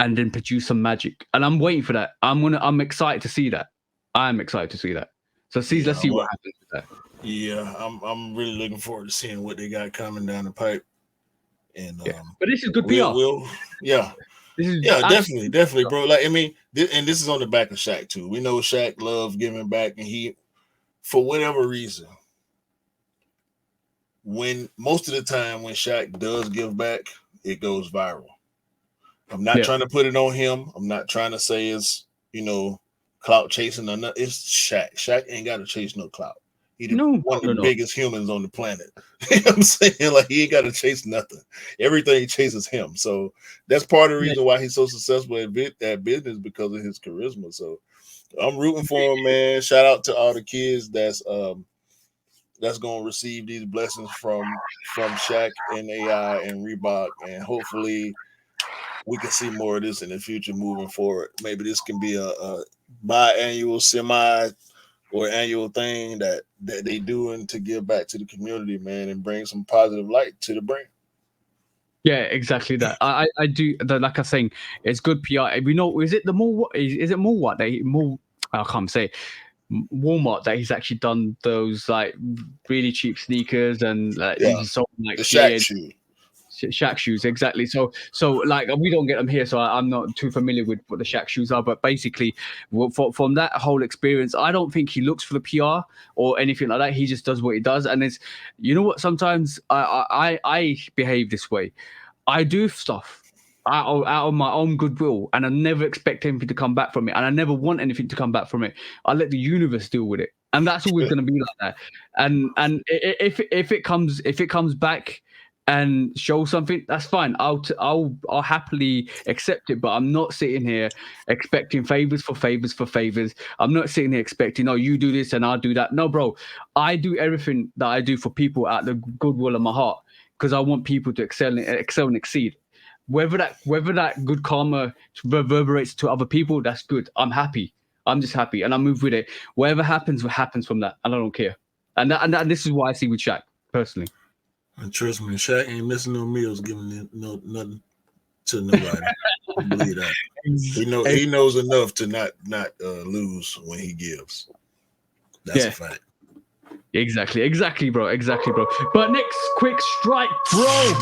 and then produce some magic. And I'm waiting for that. I'm excited to see that. I'm excited to see that. So let's see what happens with that. Yeah, I'm really looking forward to seeing what they got coming down the pipe. And but this is good PR. Definitely, bro. Like, I mean, and this is on the back of Shaq too. We know Shaq loves giving back, and he, for whatever reason, when most of the time when Shaq does give back, it goes viral. I'm not trying to put it on him. I'm not trying to say it's, clout chasing or nothing. It's Shaq. Shaq ain't got to chase no clout. He's one of the biggest humans on the planet. You know what I'm saying? Like, he ain't got to chase nothing. Everything chases him. So that's part of the reason why he's so successful at business, because of his charisma. So I'm rooting for him, man. Shout out to all the kids that's gonna receive these blessings from Shaq and AI and Reebok, and hopefully we can see more of this in the future moving forward. Maybe this can be a biannual, semi or annual thing that they doing to give back to the community, man, and bring some positive light to the brand. Yeah, exactly that. I do. Like I was saying, it's good PR. We know. Is it I can't say. Walmart that he's actually done those like really cheap sneakers and he's sold like the Shaq shoes. Shaq shoes, exactly. So like, we don't get them here, so I'm not too familiar with what the Shaq shoes are. But basically, from that whole experience, I don't think he looks for the PR or anything like that. He just does what he does, and it's, you know what? Sometimes I behave this way. I do stuff out of my own goodwill, and I never expect anything to come back from it, and I never want anything to come back from it. I let the universe deal with it, and that's always going to be like that. And if it comes back and show something, that's fine. I'll happily accept it. But I'm not sitting here expecting favors for favors. I'm not sitting here expecting, oh, you do this and I'll do that. No, bro. I do everything that I do for people out of the goodwill of my heart, because I want people to excel and exceed. Whether that good karma reverberates to other people, that's good. I'm happy. I'm just happy, and I move with it. Whatever happens, what happens from that, and I don't care. And this is what I see with Shaq personally. And trust me, Shaq ain't missing no meals, giving nothing to nobody. I believe that. He knows enough to not lose when he gives. That's a fact. Exactly, bro. But next, quick strike, bro.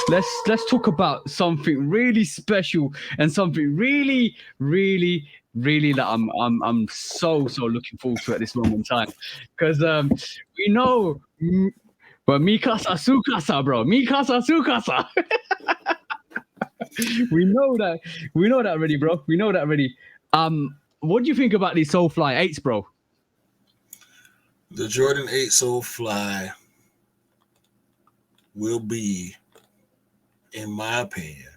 Let's talk about something really special and something really, really, really that I'm so looking forward to at this moment in time, because we know. But Mikasa Sukasa, bro. Mikasa Sukasa. We know that already, bro. We know that already. What do you think about these Solefly 8s, bro? The Jordan 8 Solefly will be, in my opinion,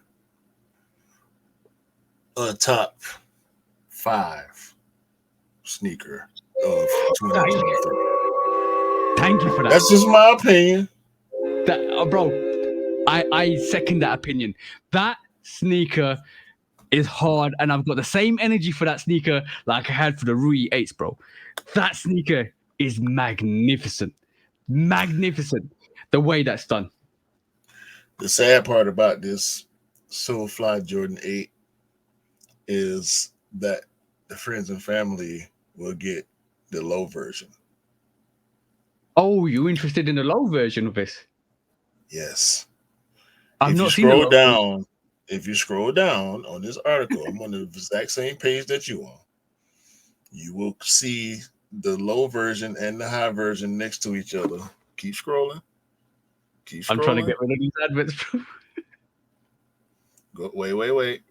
a top 5 sneaker of 2023. Thank you for that. That's just my opinion. Bro, I second that opinion. That sneaker is hard, and I've got the same energy for that sneaker like I had for the Rui 8s, bro. That sneaker is magnificent. The way that's done. The sad part about this Solefly Jordan 8 is that the friends and family will get the low version. Oh, you interested in the low version of this? Yes. I've not seen scroll down if you scroll down on this article, I'm on the exact same page that you on. You will see the low version and the high version next to each other. Keep scrolling. Keep scrolling. I'm trying to get rid of these adverts. Go, wait.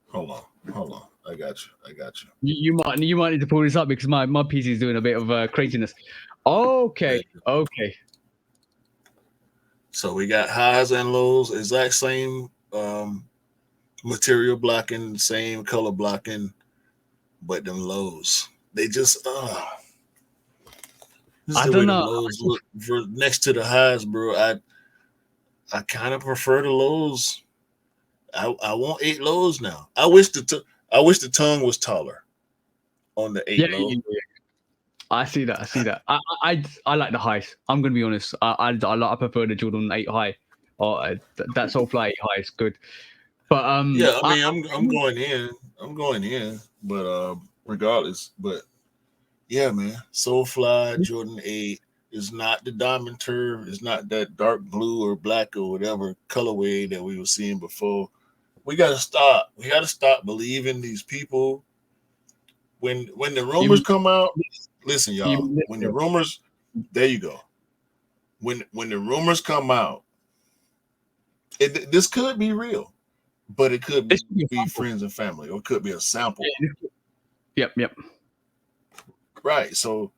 Hold on. I got you. You might need to pull this up because my PC is doing a bit of craziness. Okay. So we got highs and lows, exact same material blocking, same color blocking, but them lows, they just this is I the don't way know. the lows look next to the highs, bro. I kind of prefer the lows. I want 8 lows now. I wish the tongue was taller on the 8 low. Yeah. I see that. I like the highs. I'm gonna be honest. I prefer the Jordan 8 high. Or that Solefly 8 high is good. But yeah, I mean I'm going in, but regardless, but yeah, man, Solefly Jordan 8 is not the diamond turf. It's not that dark blue or black or whatever colorway that we were seeing before. We gotta stop. We gotta stop believing these people. When the rumors come out, listen, y'all. When the rumors, there you go. When the rumors come out, this could be real, but it could be friends and family, or it could be a sample. Yep. Right. So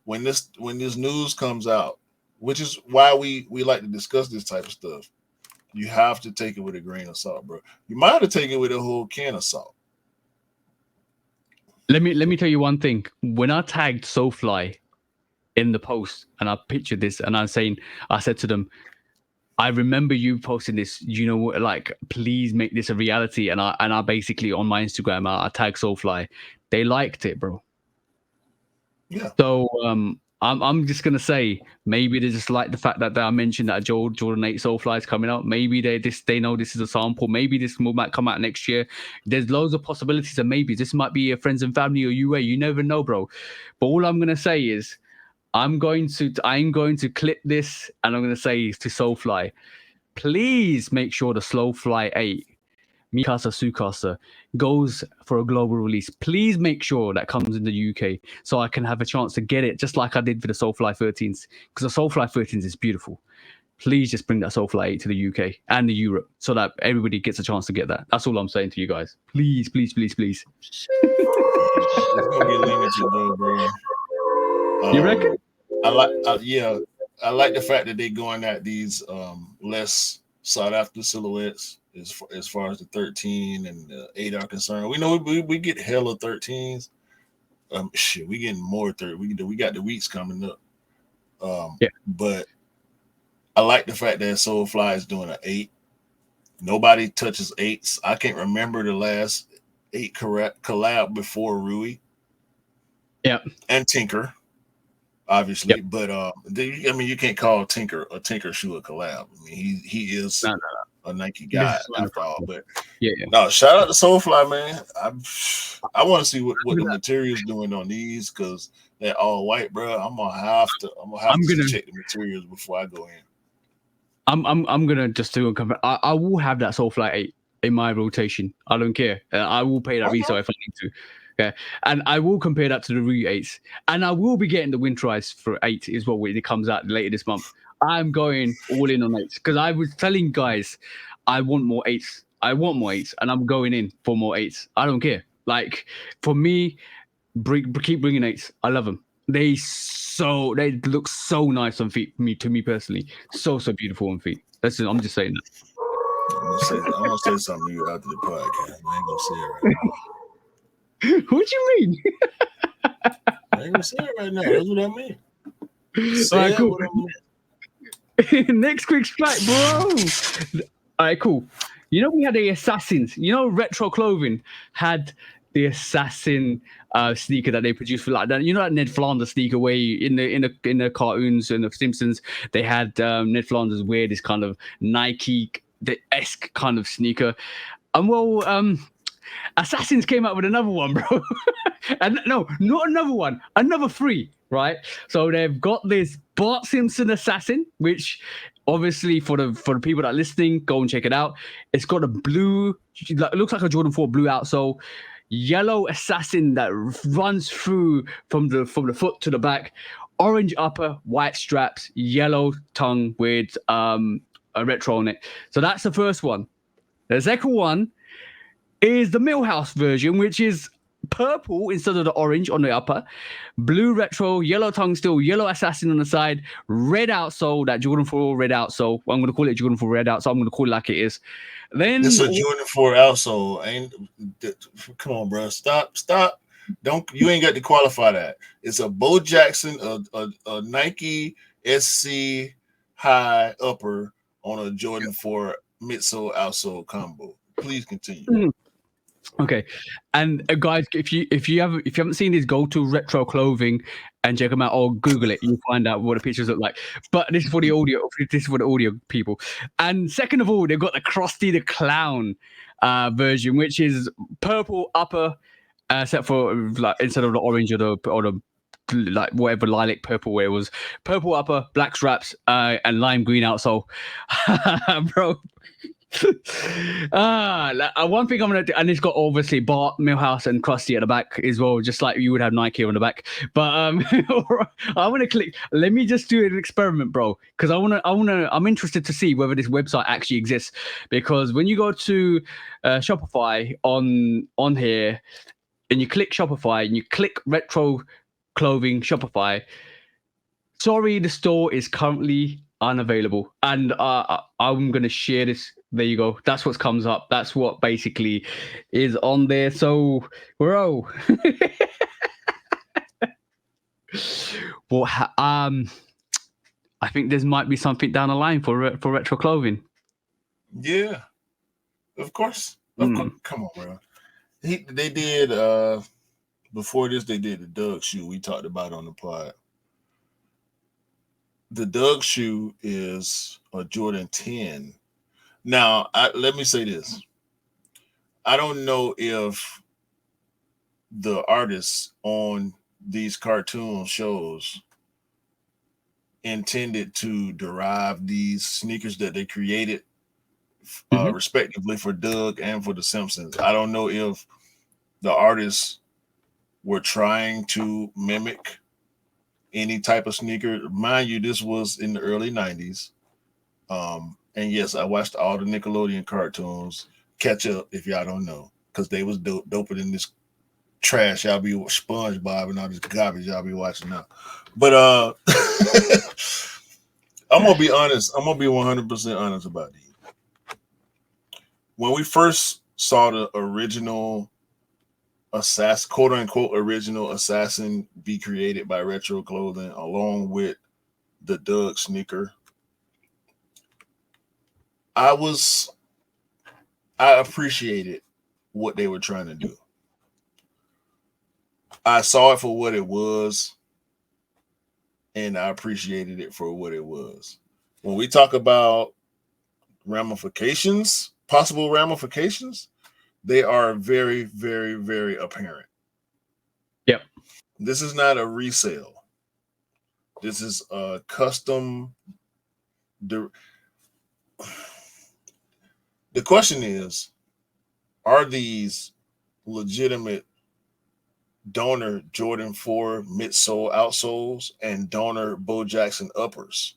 when this news comes out, which is why we like to discuss this type of stuff, you have to take it with a grain of salt, bro. You might have to take it with a whole can of salt. Let me tell you one thing. When I tagged Solefly in the post and I pictured this and I said to them, I remember you posting this, you know, like, please make this a reality. And I basically on my Instagram, I tagged Solefly. They liked it, bro. Yeah. So I'm just gonna say maybe they just like the fact that I mentioned that Jordan 8 Solefly is coming out. Maybe they know this is a sample. Maybe this might come out next year. There's loads of possibilities, and maybe this might be a friends and family or UA. You never know, bro. But all I'm gonna say is I'm going to clip this and I'm gonna say to Solefly, please make sure the Solefly 8 Mikasa Tsukasa goes for a global release. Please make sure that comes in the UK so I can have a chance to get it, just like I did for the Solefly 13s, because the Solefly 13s is beautiful. Please just bring that Solefly 8 to the UK and the Europe so that everybody gets a chance to get that. That's all I'm saying to you guys. Please. It's gonna be limited though, bro. You reckon? I like the fact that they're going at these less sought after silhouettes. As far as the 13 and the 8 are concerned, we know we get hella 13s. We getting more 30. We got the weeks coming up. But I like the fact that Solefly is doing an 8. Nobody touches 8s. I can't remember the last 8 collab before Rui. Yeah, and Tinker, obviously. Yep. But you can't call Tinker shoe a collab. I mean, he is. No. A Nike guy after all, but no, shout out to Solefly, man. I want to see what the material's doing on these, because they're all white, bro. I'm gonna have to check the materials before I go in. I'm gonna just do a compare. I will have that Solefly 8 in my rotation. I don't care. I will pay that resale if I need to. Yeah, and I will compare that to the Rui 8s, and I will be getting the Winterize for 8 as well when it comes out later this month. I'm going all in on 8s because I was telling guys I want more 8s. And I'm going in for more 8s. I don't care. Like, for me, keep bringing 8s. I love them. They look so nice on feet. To me personally, so beautiful on feet. I'm just saying that. I'm gonna say something to you after the podcast. I ain't gonna say it right now. What you mean? I ain't gonna say it right now. That's what I mean. All right, cool. Next quick strike, bro. All right, cool. You know, we had the Assassins. You know, Retro Clothing had the Assassin sneaker that they produced for like that. You know that Ned Flanders sneaker where in the cartoons and the Simpsons they had Ned Flanders wear this kind of Nike-esque kind of sneaker. And Assassins came out with another one, bro. And no, not another one, another 3, right? So they've got this Bart Simpson Assassin, which obviously for the people that are listening, go and check it out. It's got a blue, it looks like a Jordan 4 blue outsole, yellow assassin that runs through from the foot to the back, orange upper, white straps, yellow tongue with a retro on it. So that's the first one. The second one is the MILHOUSE version, which is purple instead of the orange on the upper, blue retro, yellow tongue still, yellow assassin on the side, red outsole, that Jordan 4 red outsole. I'm going to call it Jordan 4 red outsole. I'm going to call it like it is. Then it's a Jordan 4 outsole. Come on, bro. Stop. You ain't got to qualify that. It's a Bo Jackson, a Nike SC high upper on a Jordan 4 midsole outsole combo. Please continue. Okay, and guys, if you haven't seen his, go to Retro Clothing and check them out, or Google it. You'll find out what the pictures look like. But this is for the audio. This is for the audio people. And second of all, they've got the KRUSTY the Clown version, which is purple upper, except for like instead of the orange or the like whatever lilac purple it was, purple upper, black straps, and lime green outsole. Bro. One thing I'm gonna do, and it's got obviously BART, MILHOUSE, and KRUSTY at the back as well, just like you would have Nike on the back. But I want to click. Let me just do an experiment, bro, because I'm interested to see whether this website actually exists. Because when you go to Shopify on here, and you click Shopify and you click Retro Clothing Shopify, sorry, the store is currently unavailable, and I'm gonna share this. There you go. That's what comes up. That's what basically is on there. So, bro, well, I think there might be something down the line for Retro Clothing. Yeah, of course. Come on, bro. They did before this. They did the Doug shoe we talked about on the pod. The Doug shoe is a Jordan 10. Now, let me say this. I don't know if the artists on these cartoon shows intended to derive these sneakers that they created respectively for Doug and for the Simpsons. I don't know if the artists were trying to mimic any type of sneaker. Mind you, this was in the early 90s. And yes, I watched all the Nickelodeon cartoons. Catch up if y'all don't know, because they was doper than this trash y'all be SpongeBob and all this garbage y'all be watching now. But I'm gonna be honest. I'm gonna be 100% honest about these. When we first saw the original assassin, quote unquote original assassin, be created by Retro Clothing along with the Doug sneaker, I appreciated what they were trying to do. I saw it for what it was, and I appreciated it for what it was. When we talk about ramifications, possible ramifications, they are very, very, very apparent. Yep. This is not a resale. This is a custom. The question is, are these legitimate donor Jordan 4 midsole outsoles and donor Bo Jackson uppers?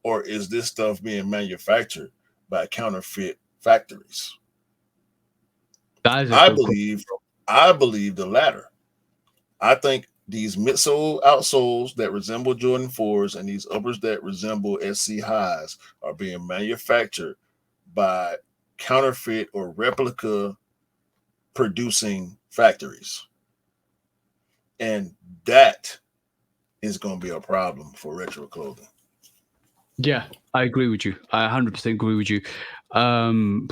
Or is this stuff being manufactured by counterfeit factories? I believe the latter. I think these midsole outsoles that resemble Jordan 4s and these uppers that resemble SC highs are being manufactured by counterfeit or replica producing factories. And that is going to be a problem for Retro Clothing. Yeah, I agree with you. I 100% agree with you. I'm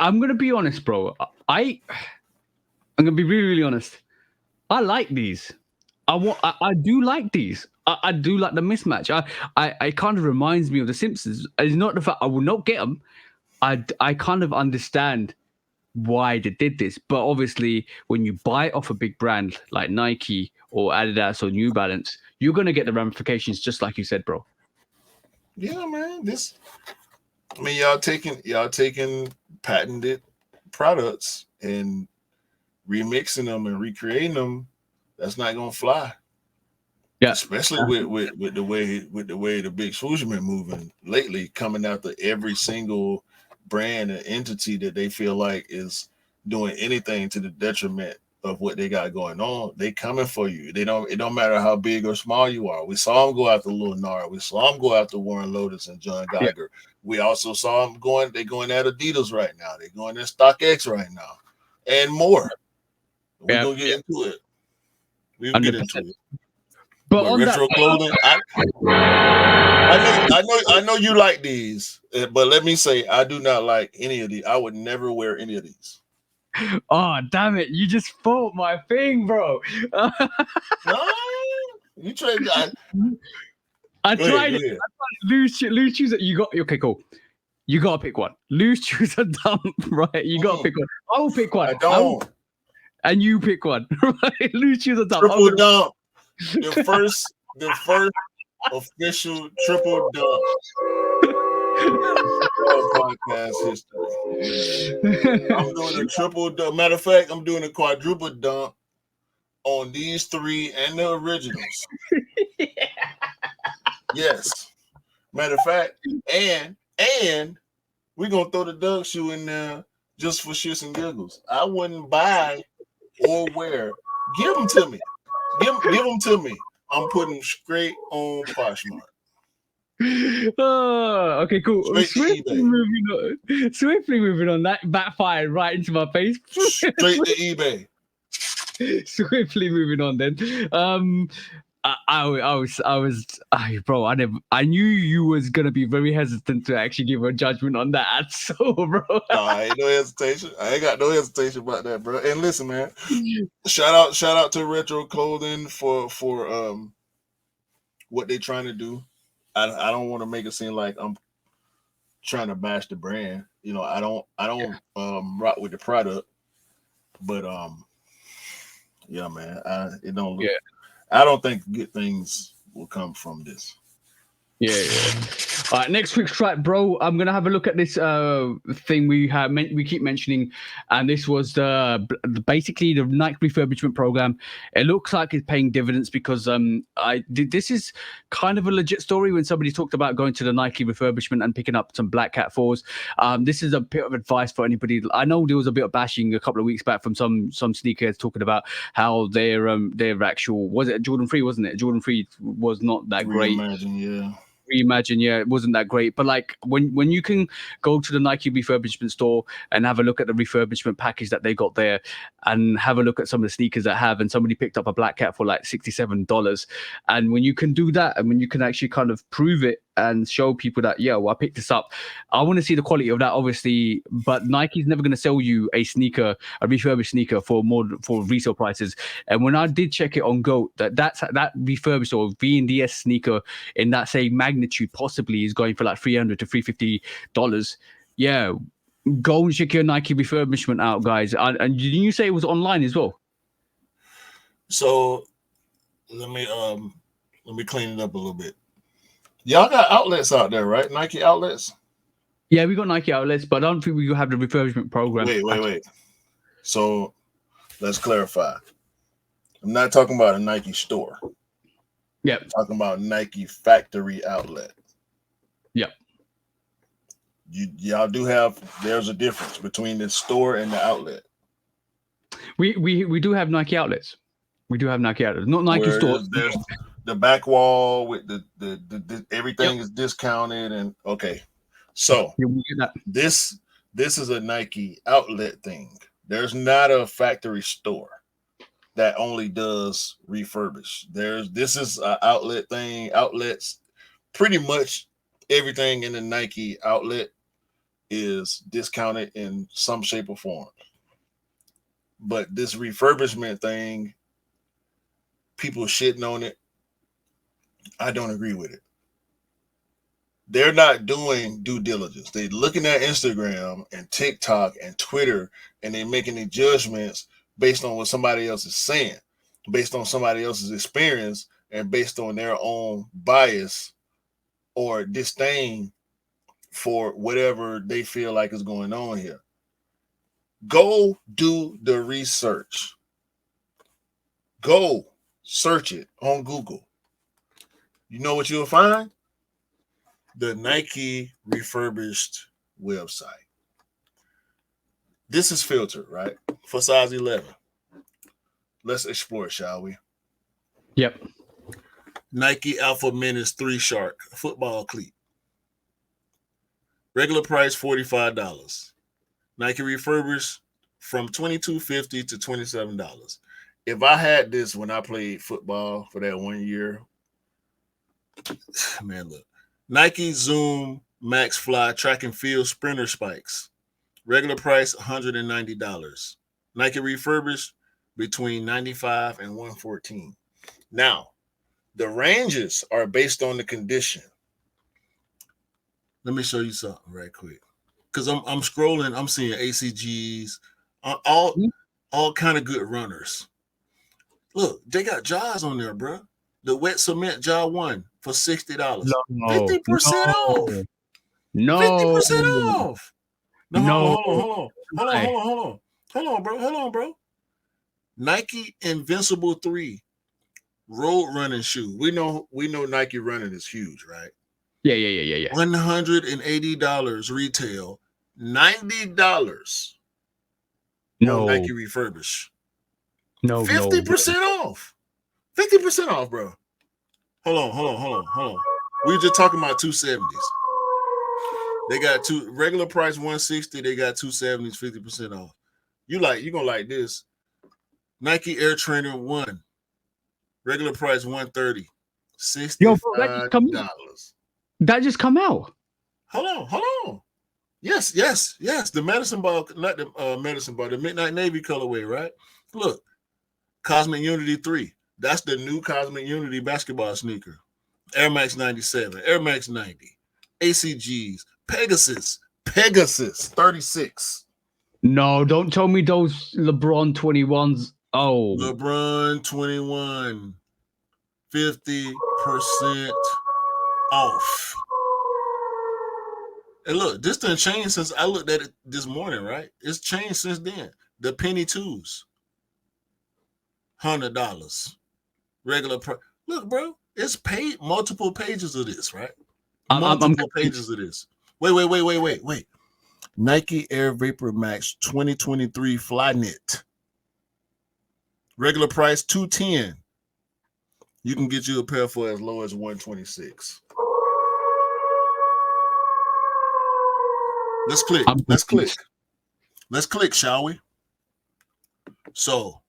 going to be honest, bro. I'm going to be really, really honest. I like these. I do like these. I do like the mismatch. I kind of reminds me of the Simpsons. It's not the fact I will not get them. I kind of understand why they did this, but obviously when you buy off a big brand like Nike or Adidas or New Balance, you're going to get the ramifications just like you said, bro. Yeah, man. Y'all taking patented products and remixing them and recreating them. That's not gonna fly. Yeah. Especially with the way the big swoosh been moving lately, coming after every single brand and entity that they feel like is doing anything to the detriment of what they got going on. They coming for you. It don't matter how big or small you are. We saw them go after Lil Nar. We saw them go after Warren Lotus and John Yeah. Geiger. We also saw them going at Adidas right now. They're going at StockX right now, and more. We're gonna get into it. We'll get into it. But on retro that clothing, I know you like these, but let me say I do not like any of these. I would never wear any of these. Oh, damn it. You just fought my thing, bro. No, you tried. I tried it. Loose shoes that you got. Okay, cool. You got to pick one. Loose shoes are dumb, right? You got to pick one. I will pick one. I don't. And you pick one, right? Loose shoes are dumb. Triple dump. The first official triple dump podcast history. I'm doing a triple dump. Matter of fact, I'm doing a quadruple dump on these three and the originals. Yes. Matter of fact, and we're gonna throw the Doug shoe in there just for shits and giggles. I wouldn't buy or wear. Give them to me. Give them to me. I'm putting them straight on Poshmark. Oh, okay, cool. Swiftly moving on. That backfired right into my face. Straight to eBay. Swiftly moving on then. Bro, I knew you was gonna be very hesitant to actually give a judgment on that. So, bro, no, I ain't no hesitation. I ain't got no hesitation about that, bro. And listen, man, shout out to Retro Clothing for what they trying to do. I don't want to make it seem like I'm trying to bash the brand. You know, I don't rock with the product, but yeah, man, it don't look. Yeah. I don't think good things will come from this. Yeah. All right, next quick strike, bro. I'm gonna have a look at this thing we keep mentioning, and this was basically the Nike refurbishment program. It looks like it's paying dividends because this is kind of a legit story. When somebody talked about going to the Nike refurbishment and picking up some Black Cat 4s, this is a bit of advice for anybody. I know there was a bit of bashing a couple of weeks back from some sneakerheads talking about how their actual, was it Jordan 3, wasn't it? Jordan 3 was not that great. Reimagine, yeah, it wasn't that great. But like when you can go to the Nike refurbishment store and have a look at the refurbishment package that they got there, and have a look at some of the sneakers that have, and somebody picked up a Black Cat for like $67, and when you can do that, and when you can actually kind of prove it and show people that, yeah, well, I picked this up, I want to see the quality of that, obviously. But Nike's never going to sell you a refurbished sneaker for resale prices. And when I did check it on GOAT, that refurbished or VNDS sneaker in that same magnitude possibly is going for like $300 to $350. Yeah, go and check your Nike refurbishment out, guys. And didn't you say it was online as well? So let me clean it up a little bit. Y'all got outlets out there, right? Nike outlets? Yeah, we got Nike outlets, but I don't think we have the refurbishment program. Wait. So let's clarify. I'm not talking about a Nike store. Yeah. I'm talking about Nike factory outlet. Yeah. Y'all do there's a difference between the store and the outlet. We do have Nike outlets. We do have Nike outlets, not Nike stores. There's the back wall with the everything is discounted, and okay. So this is a Nike outlet thing. There's not a factory store that only does refurbish. This is an outlet thing. Outlets, pretty much everything in the Nike outlet is discounted in some shape or form. But this refurbishment thing, people shitting on it, I don't agree with it. They're not doing due diligence. They're looking at Instagram and TikTok and Twitter, and they're making the judgments based on what somebody else is saying, based on somebody else's experience, and based on their own bias or disdain for whatever they feel like is going on here. Go do the research. Go search it on Google. You know what you'll find? The Nike refurbished website. This is filtered, right? For size 11. Let's explore it, shall we? Yep. Nike Alpha Menace 3 Shark football cleat. Regular price $45. Nike refurbished from $22.50 to $27. If I had this when I played football for that 1 year, man, look. Nike Zoom Max Fly Track and Field Sprinter Spikes. Regular price $190. Nike refurbished between $95 and $114. Now, the ranges are based on the condition. Let me show you something right quick. Because I'm scrolling, I'm seeing ACGs, all kind of good runners. Look, they got Jaws on there, bro. The wet cement Jaw 1 for $60. 50% off. No. 50% off. No. Hold on, bro. Nike Invincible 3 road running shoe. We know Nike running is huge, right? Yeah. $180 retail, $90. No. Nike refurbish. No. 50% off. 50% off, bro. Hold on. We were just talking about 270s. They got regular price 160. They got 270s, 50% off. You gonna like this. Nike Air Trainer 1. Regular price 130. $65. Yo, bro, that just come out. Hold on. Yes. The medicine ball, not the medicine ball, the Midnight Navy colorway, right? Look, Cosmic Unity 3. That's the new Cosmic Unity basketball sneaker. Air Max 97, Air Max 90, ACGs, Pegasus 36. No, don't tell me those LeBron 21s. Oh, LeBron 21, 50% off. And look, this done changed since I looked at it this morning, right? It's changed since then. The Penny 2s, $100. Regular price. Look, bro, it's paid multiple pages of this, right? Multiple pages of this. Wait. Nike Air Vapor Max 2023 Flyknit. Regular price $210. You can get you a pair for as low as $126. Let's click, shall we? So,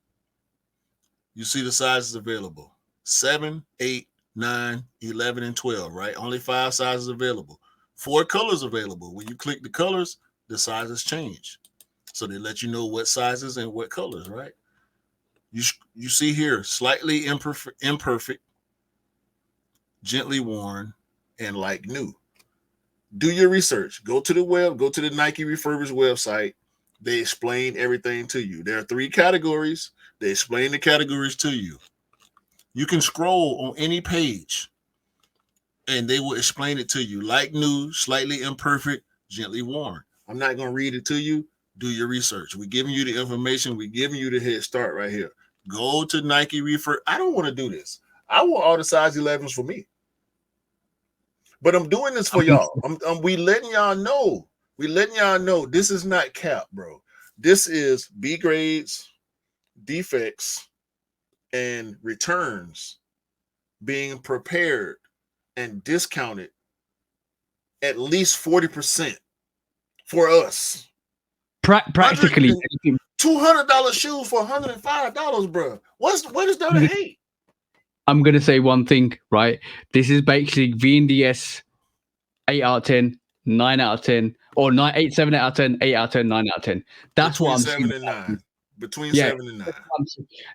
you see the sizes available. 7, 8, 9, 11, and 12, right? Only 5 sizes available. 4 colors available. When you click the colors, the sizes change. So they let you know what sizes and what colors, right? You see here, slightly imperfect, gently worn, and like new. Do your research. Go to the Nike refurbished website. They explain everything to you. There are 3 categories. They explain the categories to you. You can scroll on any page and they will explain it to you. Like new, slightly imperfect, gently worn. I'm not going to read it to you. Do your research. We're giving you the information. We're giving you the head start right here. Go to Nike Refurb. I don't want to do this. I want all the size 11s for me. But I'm doing this for y'all. We letting y'all know. We letting y'all know this is not cap, bro. This is B grades, defects, and returns being prepared and discounted at least 40% for us. Practically $200 shoes for $105, bro. What is there to hate? I'm gonna say one thing, right? This is basically VNDS 8 out of 10, 9 out of 10, or 8, 7 out of 10, 8 out of 10, 9 out of 10. That's what I'm saying. Between 7 and 9.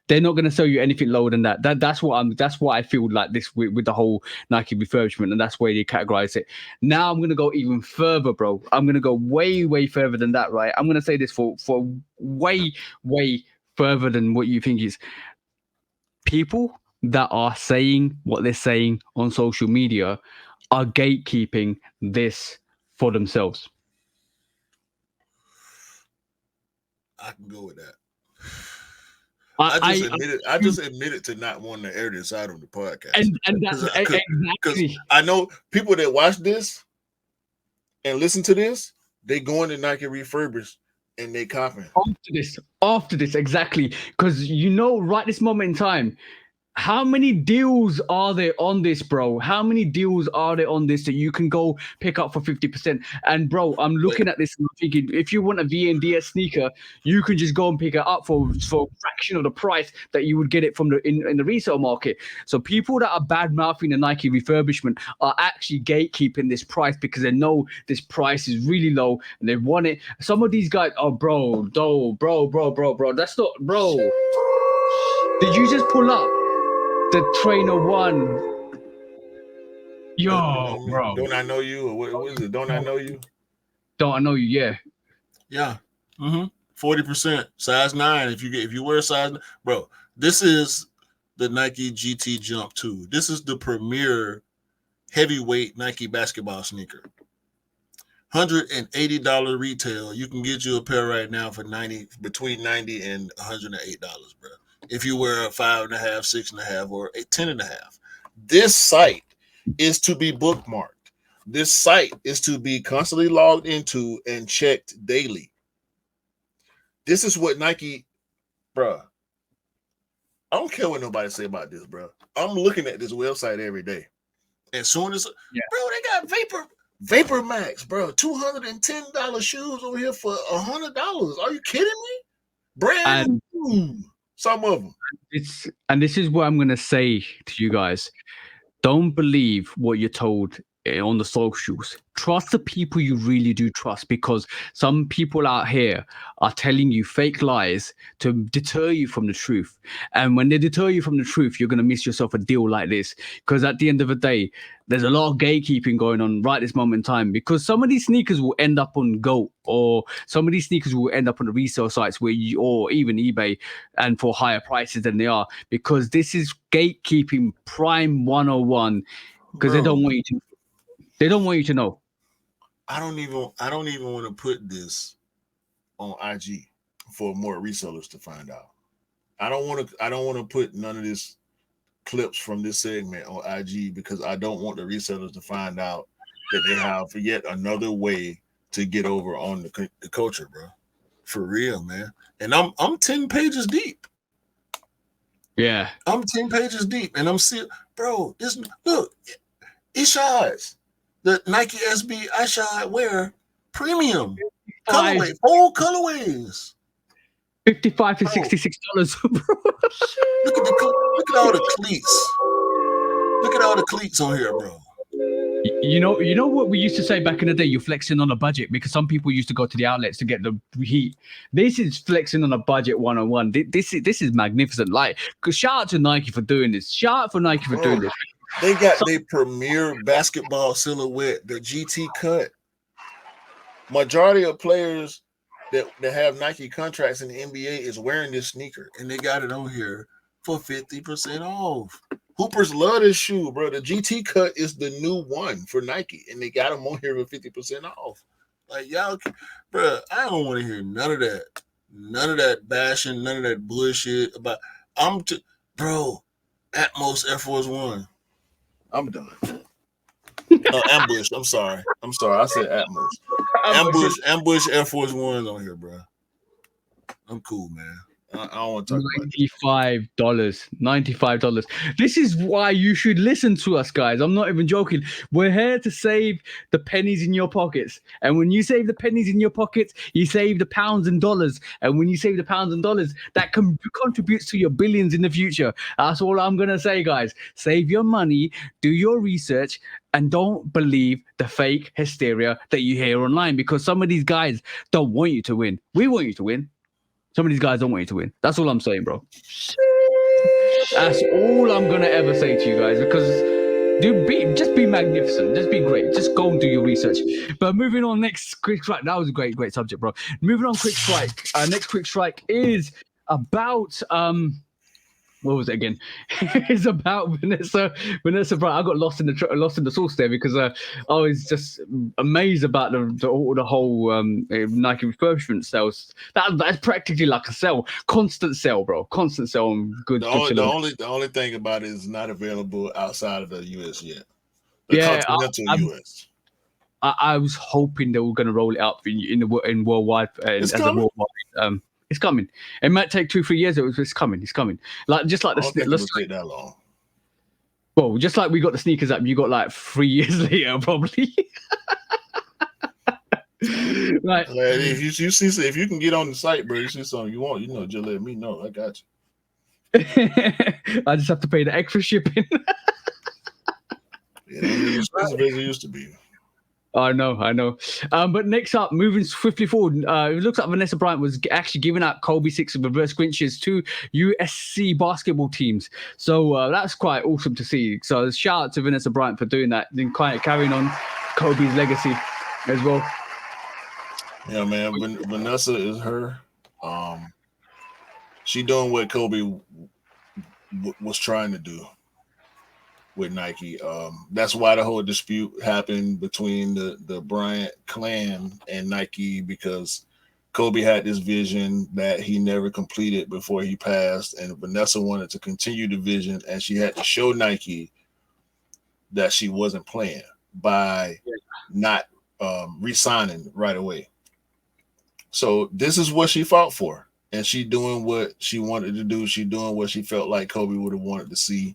They're not going to sell you anything lower than that. That's what I feel like this with the whole Nike refurbishment, and that's where they categorize it. Now I'm going to go even further, bro. I'm going to go way further than that, right? I'm going to say this for way further than what you think is. People that are saying what they're saying on social media are gatekeeping this for themselves? I can go with that. I just admitted to not wanting to air this out on the podcast. And that's exactly. I know people that watch this and listen to this, they going to Nike Refurbish and they copying. After this, exactly. Because right this moment in time, how many deals are there on this, bro? How many deals are there on this that you can go pick up for 50%? And bro, I'm looking at this and I'm thinking, if you want a VNDS sneaker, you can just go and pick it up for a fraction of the price that you would get it from in the resale market. So people that are bad mouthing the Nike refurbishment are actually gatekeeping this price because they know this price is really low and they want it. Some of these guys, bro, that's not, bro. Did you just pull up the Trainer 1? Yo, bro. Don't I know you? Or what is it? Don't I know you? Don't I know you? Yeah. Yeah. 40%, size 9. If you wear a size, bro, this is the Nike GT Jump 2. This is the premier heavyweight Nike basketball sneaker. $180 retail. You can get you a pair right now for between $90 and $108, bro. If you wear a 5.5, 6.5, or a 10.5. This site is to be bookmarked. This site is to be constantly logged into and checked daily. This is what Nike, bro. I don't care what nobody say about this, bro. I'm looking at this website every day. As soon as, bro, they got Vapor Max, bro. $210 shoes over here for $100. Are you kidding me? Brand new. Some of them. This is what I'm going to say to you guys. Don't believe what you're told on the socials. Trust the people you really do trust, because some people out here are telling you fake lies to deter you from the truth. And when they deter you from the truth, you're going to miss yourself a deal like this. Because at the end of the day, there's a lot of gatekeeping going on right this moment in time, because some of these sneakers will end up on GOAT, or some of these sneakers will end up on the resale sites or even eBay, and for higher prices than they are, because this is gatekeeping prime 101, because they don't want you to. They don't want you to know. I don't even want to put this on IG for more resellers to find out. I don't want to put none of this clips from this segment on IG, because I don't want the resellers to find out that they have yet another way to get over on the culture, bro. For real, man. And I'm 10 pages deep. Yeah. I'm 10 pages deep, and I'm still, bro, look, Ishad's. The Nike SB iShot Wear Premium colorway, all colorways. $55 to $66, bro. Look at all the cleats. Look at all the cleats on here, bro. You know what we used to say back in the day? You're flexing on a budget, because some people used to go to the outlets to get the heat. This is flexing on a budget 101. This is magnificent. Like, shout out to Nike for doing this. Shout out for Nike for doing this. They got their premier basketball silhouette, the GT cut. Majority of players that have Nike contracts in the NBA is wearing this sneaker, and they got it on here for 50% off. Hoopers love this shoe, bro. The GT cut is the new one for Nike, and they got them on here for 50% off. Like, y'all, bro, I don't want to hear none of that bashing, none of that bullshit about. Bro, Atmos Air Force One. I'm done. Ambush. I'm sorry. I said Atmos. Ambush Air Force Ones on here, bro. I'm cool, man. I don't want to talk about $95. This is why you should listen to us, guys. I'm not even joking. We're here to save the pennies in your pockets. And when you save the pennies in your pockets, you save the pounds and dollars. And when you save the pounds and dollars, that contributes to your billions in the future. That's all I'm going to say, guys. Save your money, do your research, and don't believe the fake hysteria that you hear online, because some of these guys don't want you to win. We want you to win. Some of these guys don't want you to win. That's all I'm saying, bro. That's all I'm going to ever say to you guys, because just be magnificent. Just be great. Just go and do your research. But moving on, next quick strike. That was a great subject, bro. Moving on, quick strike. Next quick strike is about what was it again? It's about Vanessa Bryant. I got lost in the sauce there because I was just amazed about the whole Nike refurbishment sales. That's practically like a sale, constant sale, bro, constant sale on good. The only thing about it is not available outside of the US yet. The continental US. I was hoping they were going to roll it up in worldwide as a worldwide. It's coming. It might take 2-3 years. It's coming. It's coming. Like just like I don't think it'll take that long. Well, just like we got the sneakers app, you got like 3 years later, probably. Like if you see, if you can get on the site, bro, you see something you want, just let me know. I got you. I just have to pay the extra shipping. Yeah, it's expensive as it used to be. I know. But next up, moving swiftly forward, it looks like Vanessa Bryant was actually giving out Kobe 6 reverse Grinches to USC basketball teams. So that's quite awesome to see. So shout out to Vanessa Bryant for doing that, then carrying on Kobe's legacy as well. Yeah, man. Vanessa is her. She doing what Kobe was trying to do with Nike. That's why the whole dispute happened between the Bryant clan and Nike, because Kobe had this vision that he never completed before he passed, and Vanessa wanted to continue the vision, and she had to show Nike that she wasn't playing by not re-signing right away. So this is what she fought for, and she doing what she wanted to do. She doing what she felt like Kobe would have wanted to see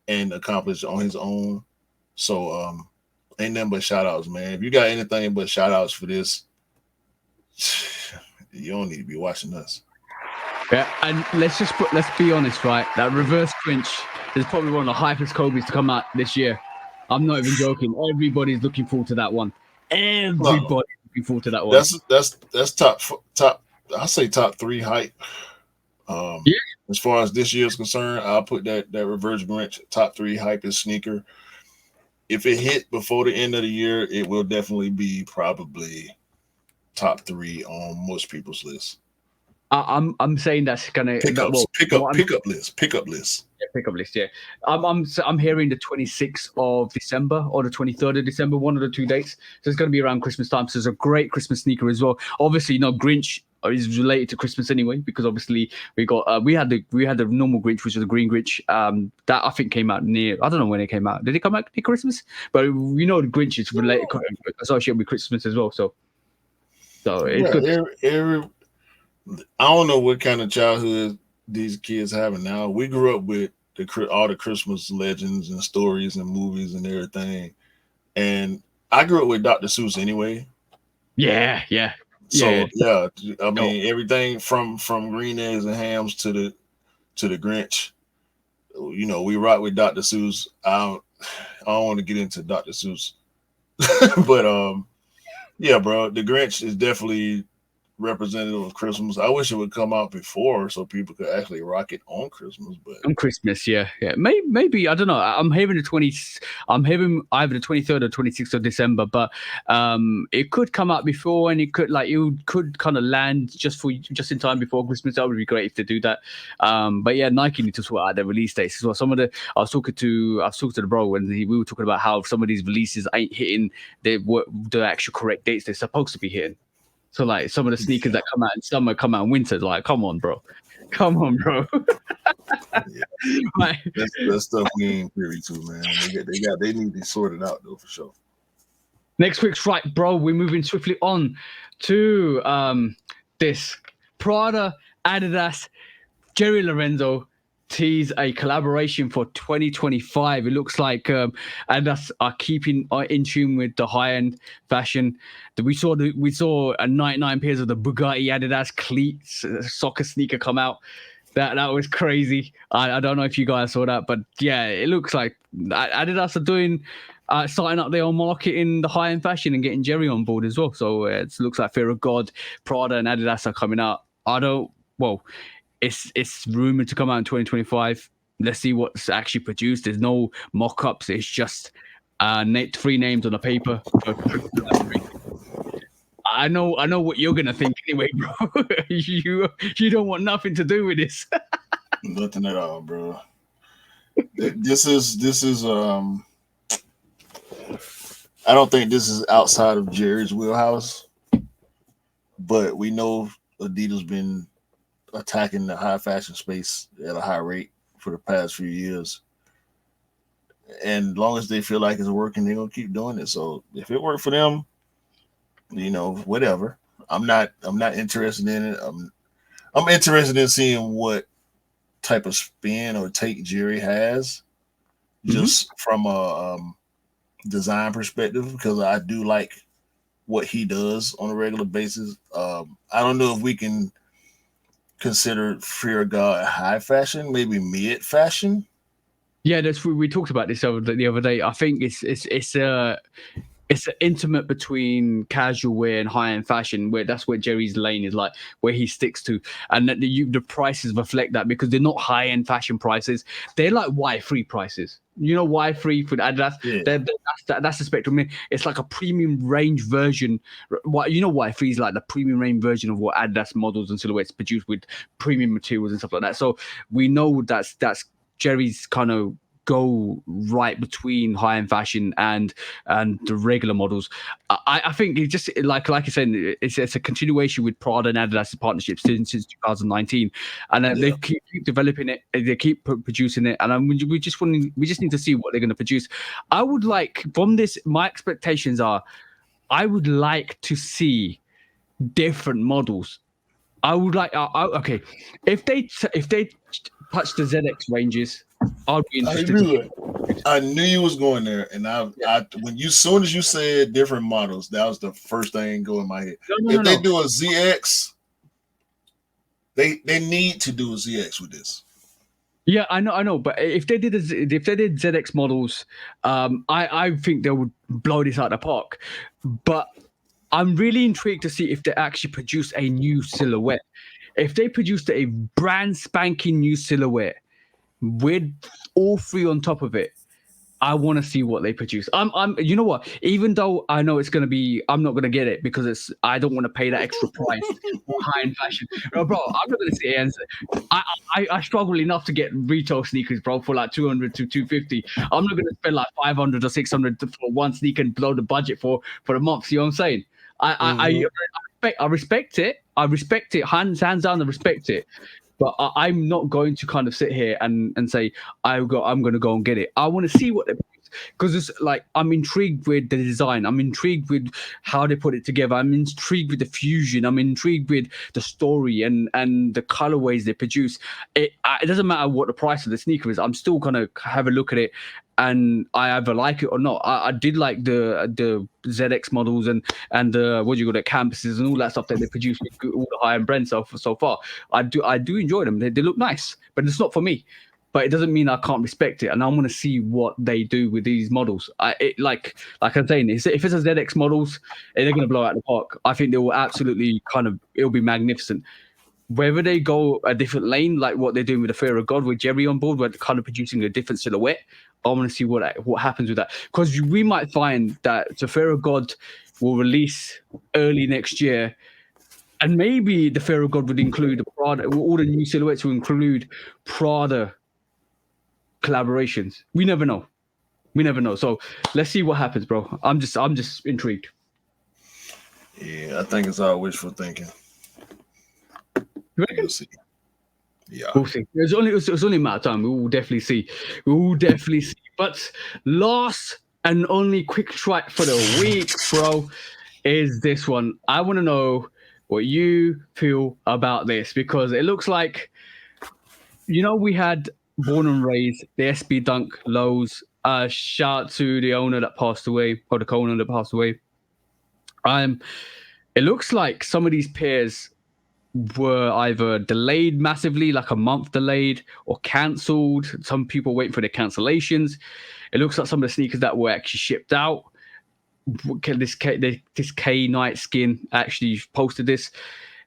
and accomplish on his own. So ain't nothing but shout outs, man. If you got anything but shout outs for this, you don't need to be watching us. Yeah, and let's be honest, right? That reverse Grinch is probably one of the hypest Kobe's to come out this year. I'm not even joking. Everybody's looking forward to that one. Everybody's looking forward to that one. That's top. I say top 3 hype. As far as this year is concerned, I'll put that reverse Grinch top 3 hypest sneaker. If it hit before the end of the year, it will definitely be probably top 3 on most people's list. I'm saying that's gonna pickup list. Yeah, pickup list. Yeah, I'm hearing the 26th of December or the 23rd of December, one of the 2 dates. So it's gonna be around Christmas time. So it's a great Christmas sneaker as well. Obviously, Grinch is related to Christmas anyway, because obviously we had the normal Grinch, which was the green Grinch. That I think came out I don't know when it came out. Did it come out near Christmas? But the Grinch is related, associated with Christmas as well. So it's good. I don't know what kind of childhood these kids having now. We grew up with all the Christmas legends and stories and movies and everything, and I grew up with Dr. Seuss anyway. Yeah. So I mean everything from Green Eggs and Hams to the Grinch. We rock with Dr. Seuss. I don't want to get into Dr. Seuss, but yeah, bro, the Grinch is definitely representative of Christmas. I wish it would come out before so people could actually rock it on Christmas. But on Christmas, yeah. Maybe I don't know. I'm hearing either the 23rd or 26th of December, but it could come out before, and it could kind of land just in time before Christmas. That would be great if they do that. But yeah, Nike need to sort out their release dates as well. I was talking to the bro, and we were talking about how some of these releases ain't hitting the actual correct dates they're supposed to be hitting. So like some of the sneakers that come out in summer come out in winter. Like, come on, bro. Yeah. Right. That's stuff we ain't privy to, man. They need to sort it out though, for sure. Next week's right, bro. We're moving swiftly on to this Prada, ADIDAS, Jerry Lorenzo tease a collaboration for 2025. It looks like Adidas are keeping in tune with the high-end fashion. We saw 99 pairs of the Bugatti Adidas cleats soccer sneaker come out. That was crazy. I don't know if you guys saw that, but yeah, it looks like Adidas are doing starting up their own market in the high-end fashion and getting Jerry on board as well. So it looks like Fear of God, Prada, and Adidas are coming out. It's rumored to come out in 2025. Let's see what's actually produced. There's no mock-ups. It's just 3 names on a paper. I know what you're gonna think anyway, bro. You don't want nothing to do with this. Nothing at all, bro. This is I don't think this is outside of Jerry's wheelhouse, but we know Adidas been attacking the high fashion space at a high rate for the past few years. And as long as they feel like it's working, they're gonna keep doing it. So if it worked for them, whatever. I'm not interested in it. I'm interested in seeing what type of spin or take Jerry has, just from a design perspective, because I do like what he does on a regular basis. I don't know if we can consider Fear of God high fashion, maybe mid fashion. Yeah, we talked about this the other day. I think it's an intimate between casual wear and high end fashion, where that's where Jerry's lane is, like where he sticks to, and that the prices reflect that, because they're not high end fashion prices. They're like Y3 prices. Y3 for Adidas. Yeah. That's the spectrum. It's like a premium range version. Y3 is like the premium range version of what Adidas models and silhouettes produce with premium materials and stuff like that. So we know that's Jerry's kind of go right between high end fashion and the regular models. I think it just like I said, it's a continuation with Prada and Adidas partnerships since 2019, and they keep developing it, they keep producing it, and we just need to see what they're going to produce. I would like from this, my expectations are, I would like to see different models. I would like okay, if they touch the ZX ranges, I'd be interested. I knew you was going there, and soon as you said different models, that was the first thing go in my head. If they do a ZX, they need to do a ZX with this. Yeah, I know, but if they did ZX models, I think they would blow this out of the park. But I'm really intrigued to see if they actually produce a new silhouette. If they produced a brand spanking new silhouette with all three on top of it, I want to see what they produce. You know what? Even though I know it's gonna be, I'm not gonna get it because I don't want to pay that extra price for high end fashion, bro. I'm not gonna sit here and say, I struggle enough to get retail sneakers, bro, for like 200 to 250. I'm not gonna spend like 500 or 600 for one sneaker and blow the budget for the month. You know what I'm saying? I respect it. I respect it. Hands down, I respect it. But I'm not going to kind of sit here and say I'm going to go and get it. I want to see what they produce, because it's like I'm intrigued with the design. I'm intrigued with how they put it together. I'm intrigued with the fusion. I'm intrigued with the story and the colorways they produce. It doesn't matter what the price of the sneaker is. I'm still gonna have a look at it, and I either like it or not. I did like the ZX models and the campuses and all that stuff that they produce with all the high end brands so far. I do enjoy them. They look nice, but it's not for me. But it doesn't mean I can't respect it, and I want to see what they do with these models. Like I'm saying, if it's a ZX models, they're going to blow out the park. I think they will absolutely it'll be magnificent. Whether they go a different lane, like what they're doing with the Fear of God with Jerry on board, where they're kind of producing a different silhouette, I want to see what happens with that, because we might find that the Fear of God will release early next year, and maybe the Fear of God would include Prada. All the new silhouettes will include Prada collaborations. We never know. So let's see what happens, bro. I'm just intrigued. Yeah, I think it's all wishful thinking. We'll see. Yeah, we'll see. It's only a matter of time. We will definitely see. But last and only quick track for the week, bro, is this one. I want to know what you feel about this, because it looks like, we had Born and Raised, the SB Dunk lows. Shout out to the owner that passed away, or the co-owner that passed away. It looks like some of these pairs were either delayed massively, like a month delayed, or cancelled. Some people waiting for their cancellations. It looks like some of the sneakers that were actually shipped out. This K Night Skin actually posted this.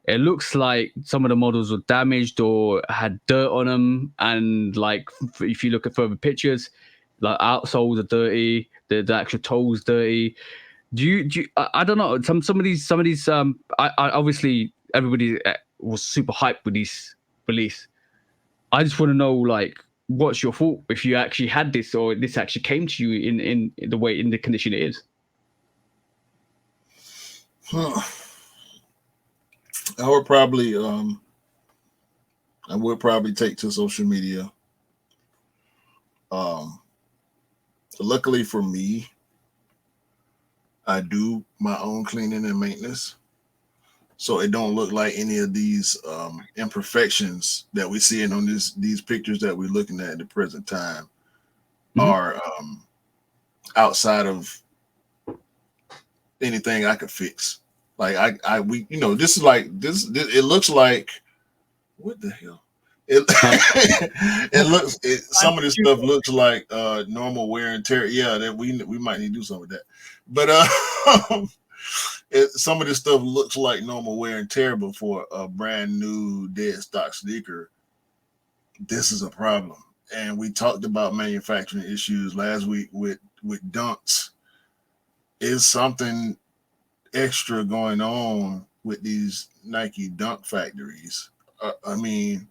It looks like some of the models were damaged or had dirt on them, and like if you look at further pictures, like outsoles are dirty, the actual toes dirty. Do you? I don't know. Some of these. I obviously everybody was super hyped with this release. I just want to know, like, what's your thought if you actually had this, or this actually came to you in the way, in the condition it is. I would probably take to social media. Luckily for me, I do my own cleaning and maintenance, so it don't look like any of these imperfections that we're seeing on these pictures that we're looking at the present time are outside of anything I could fix. Like we this is like this it looks like, what the hell? Some of this stuff looks like normal wear and tear. Yeah, that we might need to do something with that. But some of this stuff looks like normal wear and tear, but for a brand new dead stock sneaker, this is a problem. And we talked about manufacturing issues last week with dunks. Is something extra going on with these Nike dunk factories? I mean,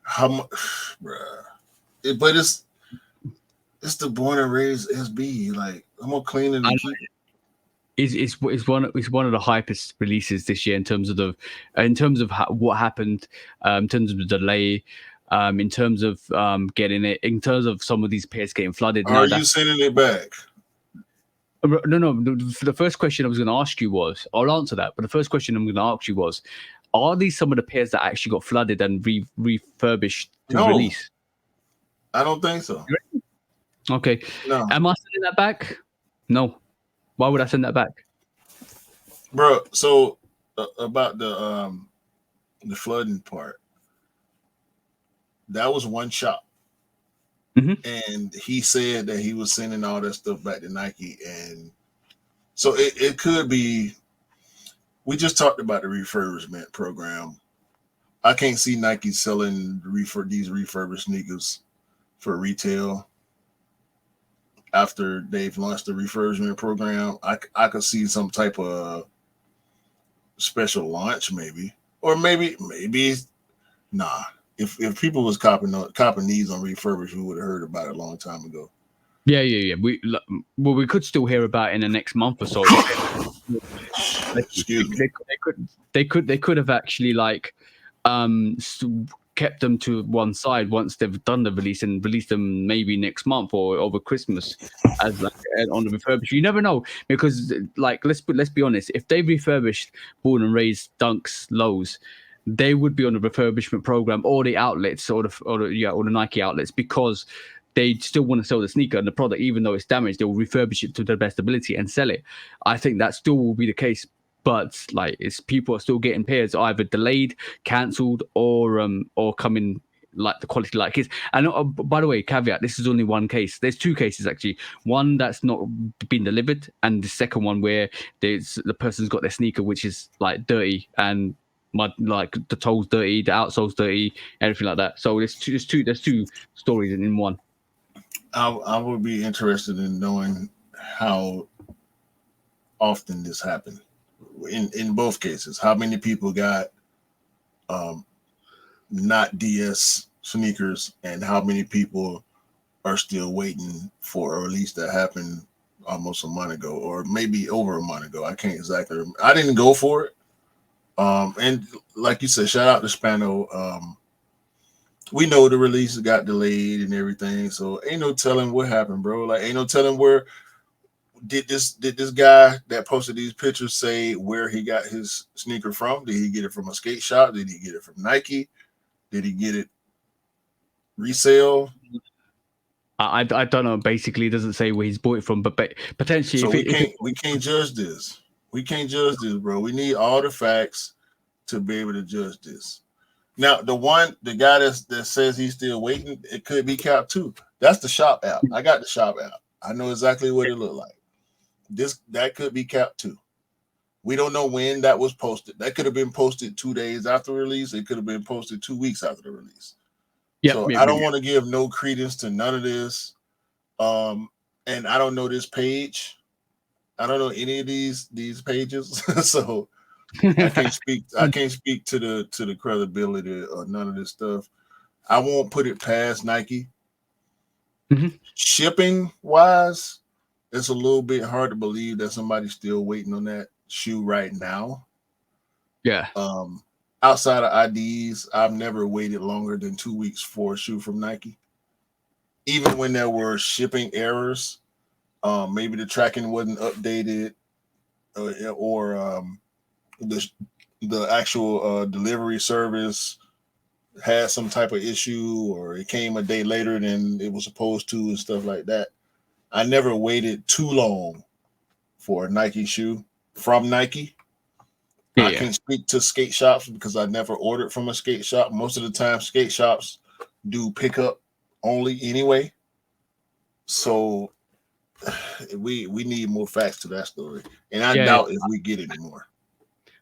how much, bruh? But it's the born and raised SB. Like, I'm gonna clean it and keep it. It's one of the hypest releases this year in terms of what happened, in terms of the delay, in terms of getting it, in terms of some of these pairs getting flooded. Are you sending it back? No. The first question I was going to ask you was, I'll answer that, but the first question I'm going to ask you was, are these some of the pairs that actually got flooded and refurbished to release? I don't think so. Okay. No. Am I sending that back? No. Why would I send that back, bro? So about the flooding part, that was one shop. And he said that he was sending all that stuff back to Nike, and so it could be. We just talked about the refurbishment program. I can't see Nike selling these refurbished sneakers for retail after they've launched the refurbishment program. I could see some type of special launch, maybe, or maybe nah. If people was copping these on refurbished, we would have heard about it a long time ago. Yeah. We could still hear about it in the next month or so. Excuse me. They could have actually like kept them to one side once they've done the release and released them maybe next month or over Christmas as like on the refurbished. You never know, because like let's be honest, if they refurbished born and raised dunks lows, they would be on the refurbishment program or the outlets or the Nike outlets, because they still want to sell the sneaker and the product, even though it's damaged, they will refurbish it to their best ability and sell it. I think that still will be the case, but like people are still getting pairs either delayed, cancelled, or coming like the quality like it is. And by the way, caveat: this is only one case. There's two cases actually. One that's not been delivered, and the second one where the person's got their sneaker which is like dirty and like the toe's dirty, the outsole's dirty, everything like that. So there's two stories in one. I would be interested in knowing how often this happened in both cases. How many people got not DS sneakers, and how many people are still waiting for a release that happened almost a month ago, or maybe over a month ago. I can't exactly remember. I didn't go for it. And like you said, shout out to Spano. We know the release got delayed and everything, so ain't no telling what happened, bro. Like, ain't no telling where did this guy that posted these pictures say where he got his sneaker from? Did he get it from a skate shop? Did he get it from Nike? Did he get it resale? I don't know. Basically, it doesn't say where he's bought it from, but potentially. So we can't judge this. We can't judge this, bro. We need all the facts to be able to judge this. Now, the guy that says he's still waiting, it could be Cap too. That's the shop app. I got the shop app. I know exactly what it looked like. That could be Cap too. We don't know when that was posted. That could have been posted 2 days after release. It could have been posted 2 weeks after the release. I don't want to give no credence to none of this. And I don't know this page. I don't know any of these pages. So I can't speak. I can't speak to the credibility or none of this stuff. I won't put it past Nike. Mhm. Shipping wise, it's a little bit hard to believe that somebody's still waiting on that shoe right now. Yeah. Outside of IDs, I've never waited longer than 2 weeks for a shoe from Nike. Even when there were shipping errors, maybe the tracking wasn't updated, or the actual delivery service had some type of issue, or it came a day later than it was supposed to, and stuff like that. I never waited too long for a Nike shoe from Nike. Yeah, I can speak to skate shops because I never ordered from a skate shop. Most of the time, skate shops do pickup only anyway. So we need more facts to that story, and I doubt if we get any more.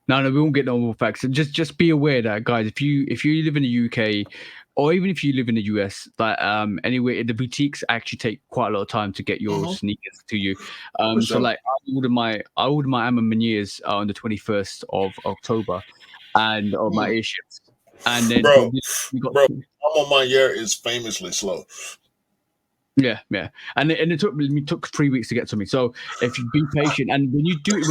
No, we won't get no more facts. Just be aware that, guys, if you live in the UK, or even if you live in the US, that anyway, the boutiques actually take quite a lot of time to get your sneakers to you. Sure. So like I ordered my Manias on the 21st of October, and on my airships, and then bro, we got. I'm on my year is famously slow. Yeah, and it took 3 weeks to get to me. So if you be patient, and when you ship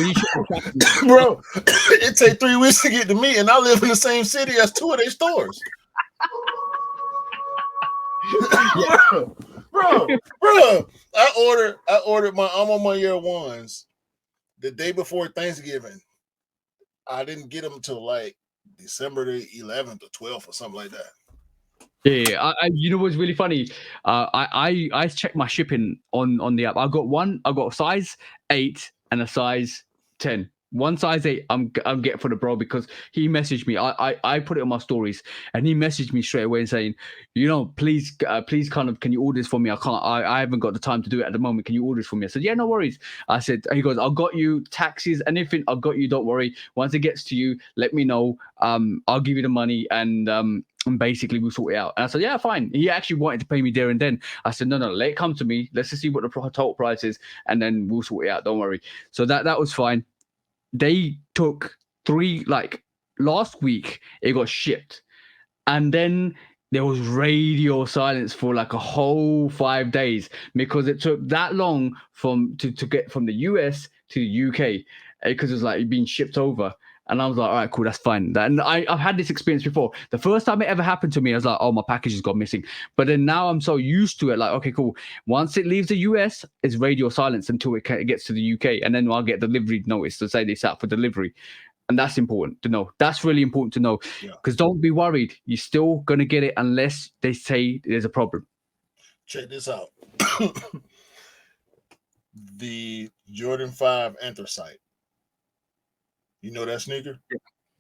bro, it take 3 weeks to get to me, and I live in the same city as 2 of their stores. bro, I ordered my I'm on my year ones the day before Thanksgiving. I didn't get them until like December the 11th or 12th or something like that. Yeah. You know what's really funny? I checked my shipping on the app. I got a size 8 and a size 10. One size 8 I'm getting for the bro, because he messaged me. I put it on my stories, and he messaged me straight away and saying, please kind of, can you order this for me? I haven't got the time to do it at the moment. Can you order this for me? I said, yeah, no worries. I said, he goes, I've got you taxes, anything, I've got you, don't worry. Once it gets to you, let me know. I'll give you the money, and basically we'll sort it out. And I said, yeah, fine. He actually wanted to pay me there and then. I said, no, let it come to me. Let's just see what the total price is, and then we'll sort it out. Don't worry. So that was fine. They took 3, like last week it got shipped, and then there was radio silence for like a whole 5 days, because it took that long to get from the US to the UK, because it was like being shipped over. And I was like, all right, cool, that's fine. And I've had this experience before. The first time it ever happened to me, I was like, oh, my package has gone missing. But then now I'm so used to it, like, okay, cool. Once it leaves the US, it's radio silence until it gets to the UK. And then I'll get delivery notice to say it's out for delivery. And that's important to know. That's really important to know. Because don't be worried. You're still going to get it unless they say there's a problem. Check this out. The Jordan 5 Anthracite. You know that sneaker?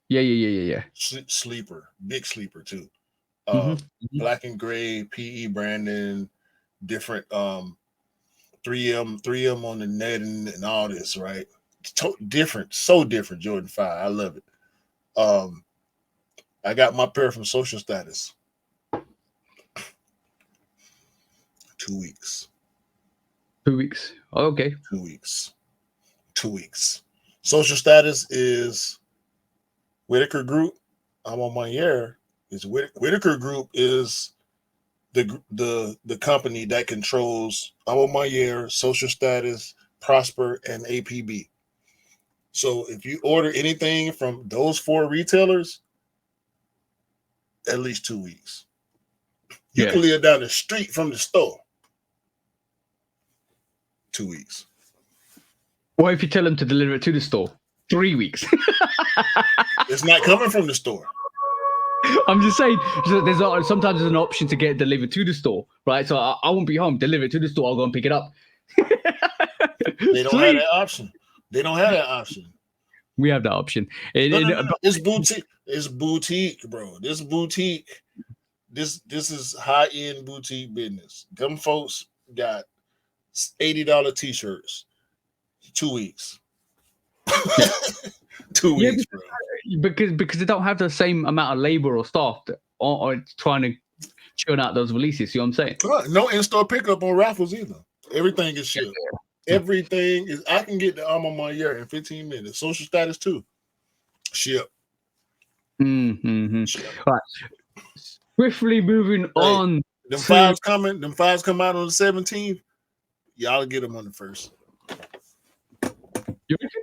Yeah. Sleeper. Big sleeper, too. Black and gray, PE branding, different 3M on the net and all this, right? Different, so different. Jordan 5. I love it. I got my pair from Social Status. 2 weeks. 2 weeks. Oh, okay. 2 weeks. 2 weeks. Social Status is Whitaker Group. I'm on my year. Is Whitaker Group is the company that controls I'm on my year, Social Status, Prosper, and APB. So if you order anything from those 4 retailers, at least 2 weeks. You can live down the street from the store. 2 weeks. What if you tell them to deliver it to the store? 3 weeks. It's not coming from the store. I'm just saying, sometimes there's an option to get it delivered to the store, right? So I won't be home. Deliver it to the store. I'll go and pick it up. They don't have that option. They don't have that option. We have that option. It's boutique. It's boutique, bro. This boutique. This is high-end boutique business. Them folks got $80 t-shirts. 2 weeks. 2 weeks, bro. Because they don't have the same amount of labor or staff that are trying to churn out those releases. See what I'm saying? No in-store pickup on raffles either. Everything is shipped. Everything is. I can get the I'm on my year in 15 minutes. Social Status too. Ship. Mm-hmm. Right. Swiftly moving on. Them fives coming. Them fives come out on the 17th. Y'all get them on the 1st. You reckon?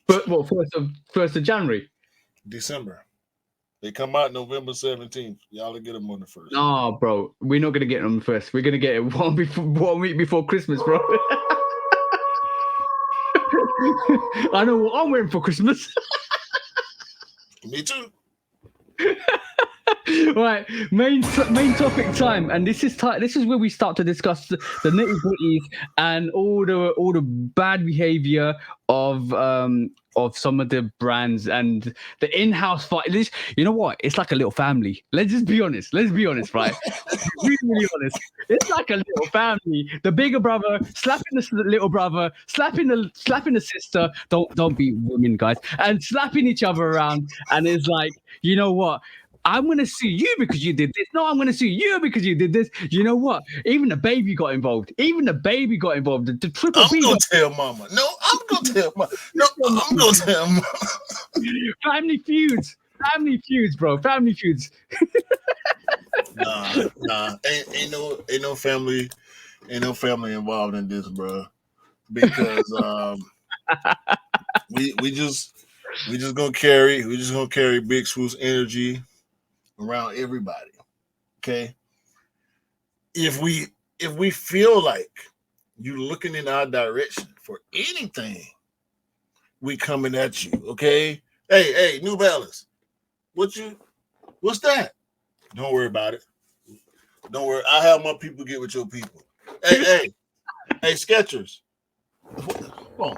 But well, 1st of January. December. They come out November 17th. Y'all get them on the 1st. No, bro. We're not gonna get them first. We're gonna get it 1 week before Christmas, bro. I know what I'm wearing for Christmas. Me too. Right, main topic time, and this is where we start to discuss the nitty-gritties and all the bad behavior of some of the brands and the in-house fight. You know what? It's like a little family. Let's just be honest. Let's be honest, right? really honest. It's like a little family. The bigger brother slapping the little brother, slapping the sister. Don't be women, guys, and slapping each other around. And it's like, you know what? I'm going to sue you because you did this. No, I'm going to sue you because you did this. You know what? Even the baby got involved. The triple B. I'm going to tell mama. No, I'm going to tell mama. No, I'm going to tell mama. Family feuds, bro. Family feuds. Nah. Ain't no family involved in this, bro. Because we just gonna carry Big Swoop's energy around everybody. Okay. If we feel like you looking in our direction for anything, we coming at you. Okay. Hey, New Balance. What's that? Don't worry about it. Don't worry. I'll have my people get with your people. Hey, Skechers. Hold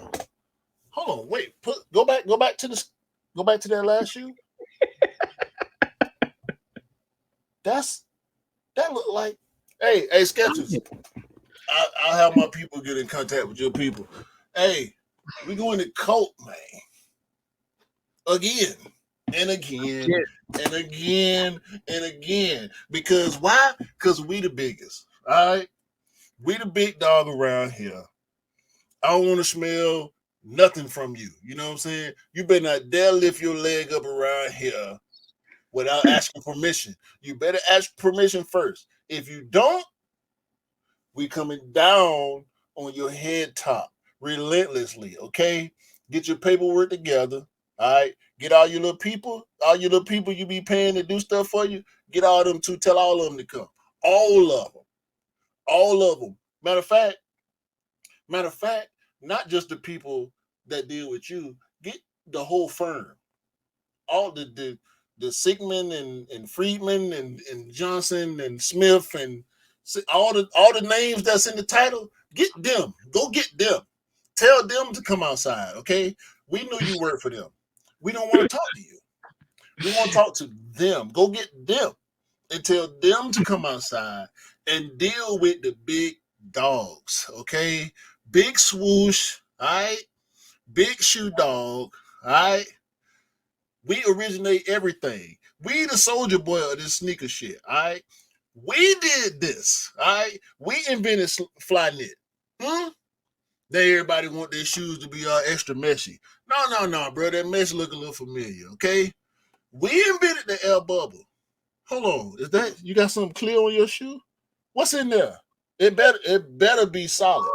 on. Wait. Go back to that last shoe. That look like. Hey, Skechers. I'll have my people get in contact with your people. Hey, we going to cult, man. Again and again and again and again. Because why? Because we the biggest. All right. We the big dog around here. I don't want to smell nothing from you. You know what I'm saying? You better not dare lift your leg up around here without asking permission. You better ask permission first. If you don't, we coming down on your head top relentlessly, okay? Get your paperwork together, all right? Get all your little people you be paying to do stuff for you, get all them to tell all of them to come. All of them. Matter of fact, not just the people that deal with you, get the whole firm. All the Sigmund and Friedman and Johnson and Smith and all the names that's in the title, get them. Go get them. Tell them to come outside, okay? We knew you worked for them. We don't want to talk to you. We want to talk to them. Go get them and tell them to come outside and deal with the big dogs, okay? Big Swoosh, all right? Big Shoe Dog, all right? We originate everything. We the soldier boy of this sneaker shit, all right? We did this, all right? We invented Flyknit. Then everybody want their shoes to be all extra messy. No, bro. That mesh look a little familiar, okay? We invented the air bubble. Hold on. Is that you got something clear on your shoe? What's in there? It better be solid.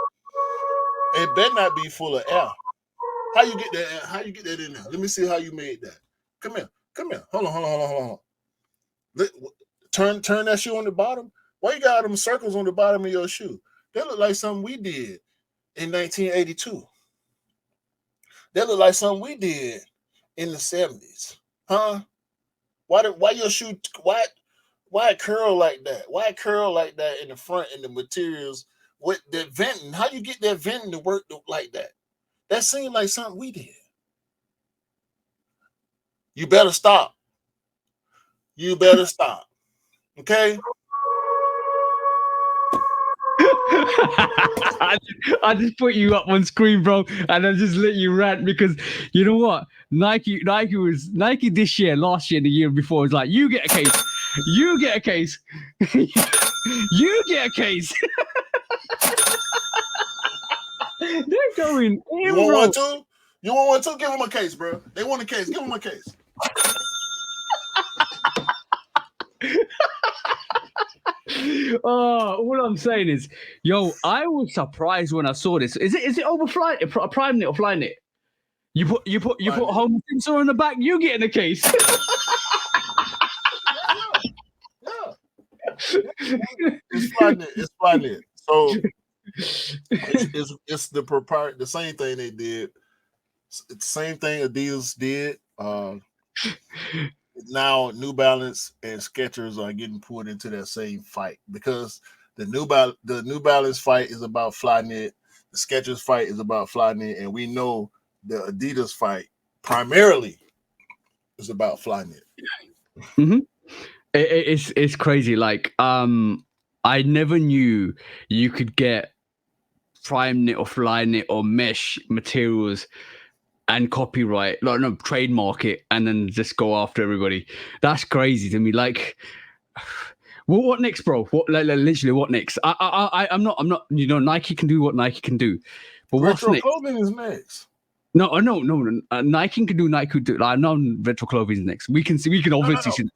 It better not be full of air. How you get that? How you get that in there? Let me see how you made that. Come here. Hold on. Turn that shoe on the bottom. Why you got them circles on the bottom of your shoe? That look like something we did in 1982. That look like something we did in the 70s. Huh? Why your shoe, why it curl like that? Why it curl like that in the front and the materials with the venting? How you get that venting to work like that? That seemed like something we did. You better stop. Okay? I just put you up on screen, bro, and I just let you rant because you know what? Nike this year, last year, the year before was like, you get a case. You get a case. They're going in, you want one too? You want one too? Give them a case, bro. They want a case. Give them a case. All I'm saying is, yo, I was surprised when I saw this. Is it over Prime Knit or Fly Knit? You put Homer Simpson on the back, you get in the case. Yeah. It's Fly Knit. It's Fly Knit. So it's the same thing they did. It's the same thing Adidas did. Now New Balance and Skechers are getting pulled into that same fight because the New Balance fight is about Fly Knit, the Skechers fight is about Fly Knit, and we know the Adidas fight primarily is about Fly Knit. Mm-hmm. It's crazy. Like I never knew you could get Prime Knit or Fly Knit or mesh materials and copyright, like no, trademark it, and then just go after everybody. That's crazy to me. Like, what next, bro? What literally what next? I'm not. You know, Nike can do what Nike can do, but what's next? Retro clothing is next. No. Nike can do Nike could do. I know retro clothing is next. We can obviously see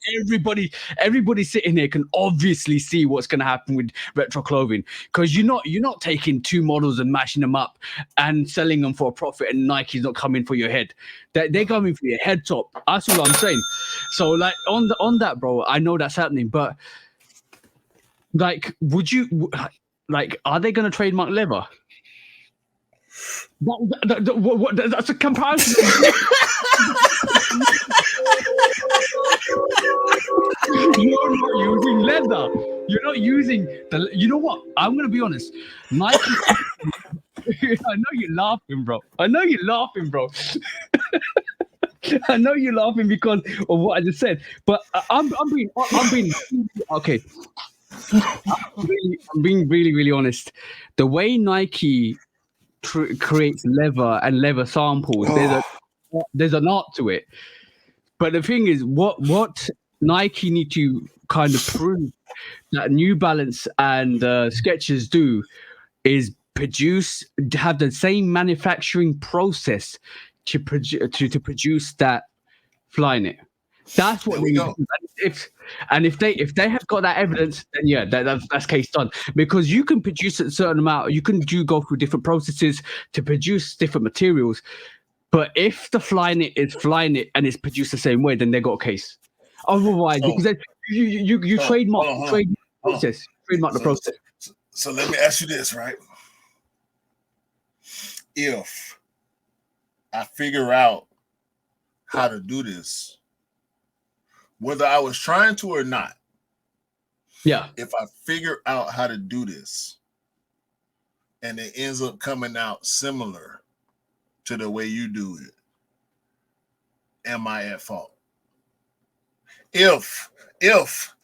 everybody sitting here can obviously see what's going to happen with retro clothing because you're not taking two models and mashing them up and selling them for a profit, and Nike's not coming for your head. They're coming for your head top. That's all I'm saying. So like on that, bro, I know that's happening, but like, would you like? Are they going to trademark leather? That's a comparison. You're not using leather. You're not using the. You know what? I'm gonna be honest. Nike. I know you're laughing, bro. I know you're laughing because of what I just said. But I'm being okay. I'm being really honest. The way Nike creates leather and leather samples, there's an art to it. But the thing is, what Nike need to kind of prove that New Balance and Skechers do is have the same manufacturing process to produce that Fly Knit. That's what we do. If they have got that evidence, then yeah, that's case done. Because you can produce a certain amount, you can go through different processes to produce different materials. But if the Fly Knit is Fly Knit and it's produced the same way, then they got a case. Otherwise, because then you trademark the process. Trademark the process. So let me ask you this, right? If I figure out how to do this, whether I was trying to or not, yeah. If I figure out how to do this and it ends up coming out similar to the way you do it, am I at fault? If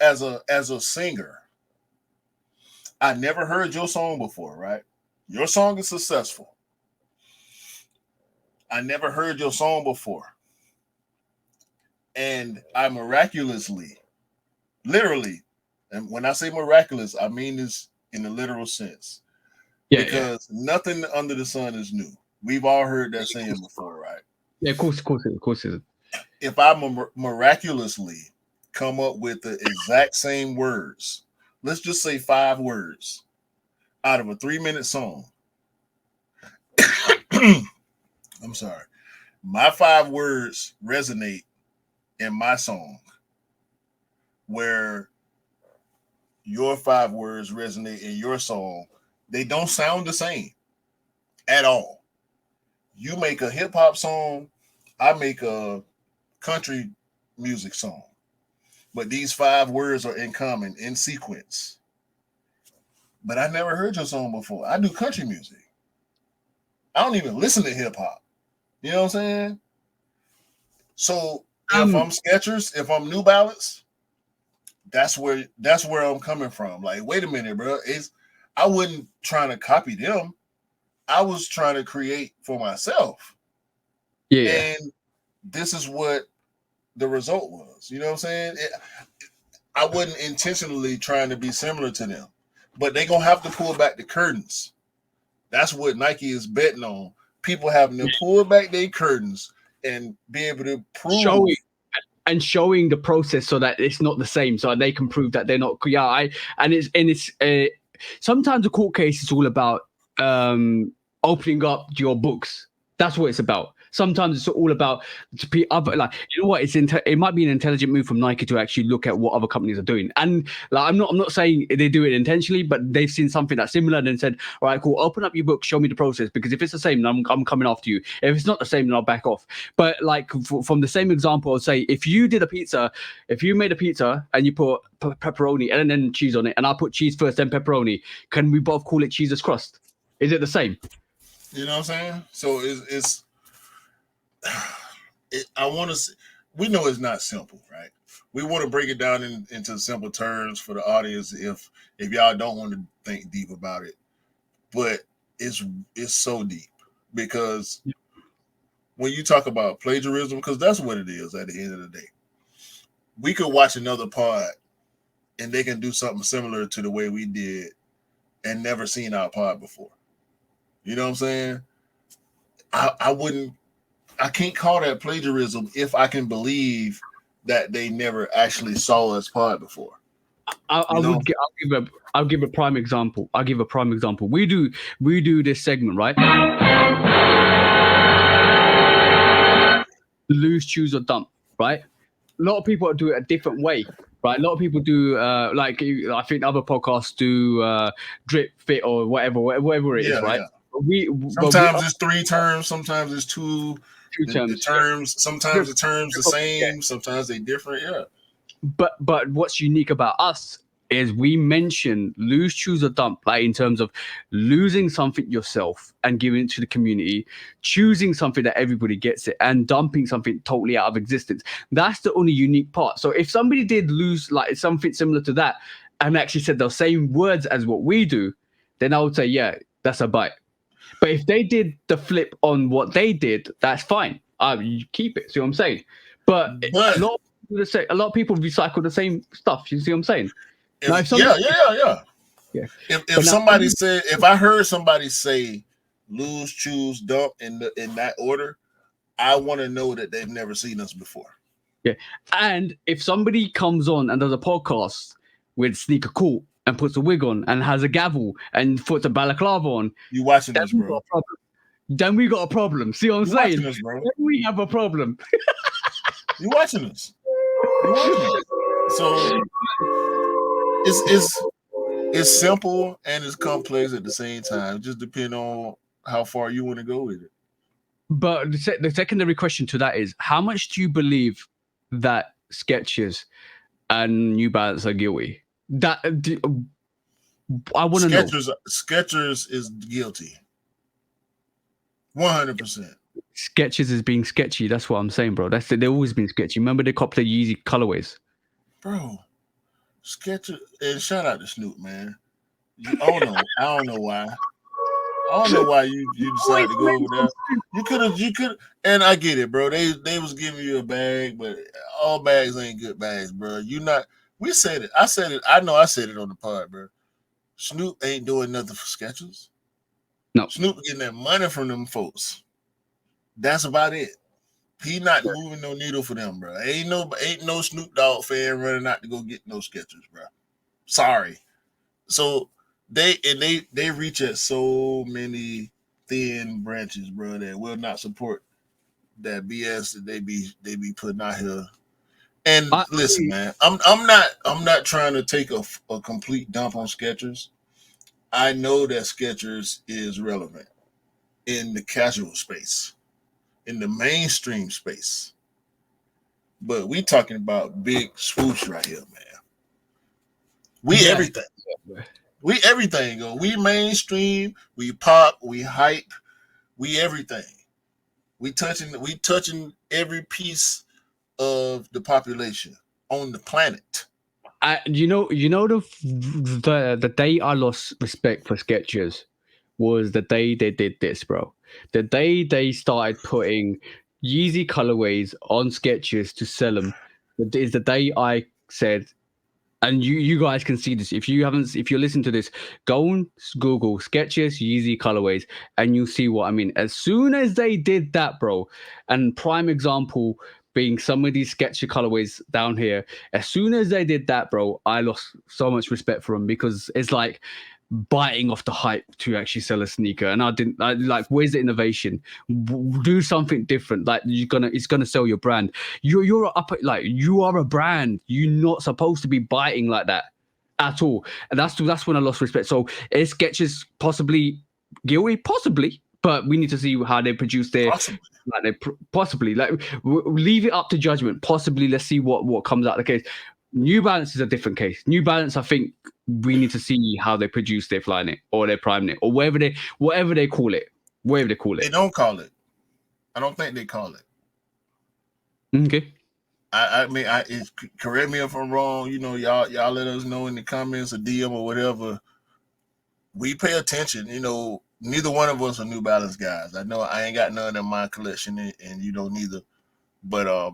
as a singer, I never heard your song before, right? Your song is successful. I never heard your song before. And I miraculously, literally, and when I say miraculous, I mean this in the literal sense. Yeah, because nothing under the sun is new. We've all heard that saying before, right? Yeah, of course it is. If I miraculously come up with the exact same words, let's just say 5 words out of a 3-minute song. I'm sorry. My 5 words resonate in my song, where your 5 words resonate in your song. They don't sound the same at all. You make a hip hop song, I make a country music song, but these 5 words are in common in sequence. But I never heard your song before. I do country music. I don't even listen to hip hop. You know what I'm saying? So if I'm Skechers, if I'm New Balance, that's where I'm coming from. Like, wait a minute, bro. I wasn't trying to copy them. I was trying to create for myself. Yeah. And this is what the result was. You know what I'm saying? I wasn't intentionally trying to be similar to them, but they're going to have to pull back the curtains. That's what Nike is betting on. people having to pull back their curtains and be able to prove showing the process so that it's not the same, so they can prove that they're not. It's sometimes the court case is all about opening up your books. That's what it's about. Sometimes it's all about other, like, you know what? It might be an intelligent move from Nike to actually look at what other companies are doing. And like, I'm not saying they do it intentionally, but they've seen something that's similar and then said, all right, cool, open up your book, show me the process. Because if it's the same, then I'm coming after you. If it's not the same, then I'll back off. But like from the same example, I'll say, if you made a pizza and you put pepperoni and then cheese on it, and I put cheese first, then pepperoni, can we both call it cheeseless crust? Is it the same? You know what I'm saying? So I want to. We know it's not simple, right? We want to break it down into simple terms for the audience. If y'all don't want to think deep about it, but it's so deep because when you talk about plagiarism, because that's what it is at the end of the day. We could watch another pod and they can do something similar to the way we did and never seen our pod before. You know what I'm saying? I can't call that plagiarism if I can believe that they never actually saw us pod before. I'll give a prime example. We do this segment, right? Lose, choose, or dump, right? A lot of people do it a different way, right? A lot of people do like I think other podcasts do drip, fit, or whatever it is, right? Yeah. Sometimes it's 3 terms, sometimes it's two terms. The terms, sometimes the terms the same, sometimes they different. Yeah. But what's unique about us is we mention lose, choose, or dump, like in terms of losing something yourself and giving it to the community, choosing something that everybody gets it, and dumping something totally out of existence. That's the only unique part. So if somebody did lose like something similar to that and actually said the same words as what we do, then I would say, yeah, that's a bite. But if they did the flip on what they did, that's fine. You keep it. See what I'm saying? But a lot of people recycle the same stuff. You see what I'm saying? If somebody said, if I heard somebody say lose, choose, dump in that order, I want to know that they've never seen us before. Yeah. And if somebody comes on and does a podcast with Sneaker Cool and puts a wig on and has a gavel and puts a balaclava on, you watching this, bro? Then we got a problem. See what I'm saying? Us, bro. Then we have a problem. You watching us? So it's simple and it's complex at the same time. It just depends on how far you want to go with it. But the secondary question to that is, how much do you believe that Skechers and New Balance are guilty? I want to know. Skechers is guilty. 100%. Skechers is being sketchy. That's what I'm saying, bro. They've always been sketchy. Remember they copped the Yeezy colorways, bro. Skechers, and shout out to Snoop, man. I don't know why. I don't know why you decided to go over there. You could, and I get it, bro. They was giving you a bag, but all bags ain't good bags, bro. We said it. I said it. I know I said it on the pod, bro. Snoop ain't doing nothing for Skechers. No. Snoop getting that money from them folks. That's about it. He not moving no needle for them, bro. Ain't no Snoop Dogg fan running out to go get no Skechers, bro. Sorry. So they reach at so many thin branches, bro, that will not support that BS that they be putting out here. And listen, man, I'm not trying to take a complete dump on Skechers. I know that Skechers is relevant in the casual space, in the mainstream space, but we talking about big swoosh right here, man. Everything. We everything. We mainstream. We pop. We hype. We everything. We touching every piece of the population on the planet. You know the day I lost respect for Skechers was the day they did this, bro. The day they started putting Yeezy colorways on Skechers to sell them is the day I said, And you guys can see this. If you're listening to this, go and Google Skechers Yeezy colorways, and you'll see what I mean. As soon as they did that, bro, and prime example being some of these Skechers colorways down here. As soon as they did that, bro, I lost so much respect for them, because it's like biting off the hype to actually sell a sneaker. And I like, where's the innovation? Do something different. Like, it's gonna sell your brand. You are a brand. You're not supposed to be biting like that at all. And that's when I lost respect. So is Skechers possibly guilty? Possibly. But we need to see how they produce their possibly leave it up to judgment. Possibly, let's see what comes out of the case. New Balance is a different case. New Balance, I think we need to see how they produce their Flyknit or their PrimeKnit or whatever they call it. Whatever they call it. They don't call it. I don't think they call it. Okay. I mean, correct me if I'm wrong. You know, y'all let us know in the comments or DM or whatever. We pay attention. You know, neither one of us are New Balance guys. I know I ain't got none in my collection, and you don't either. But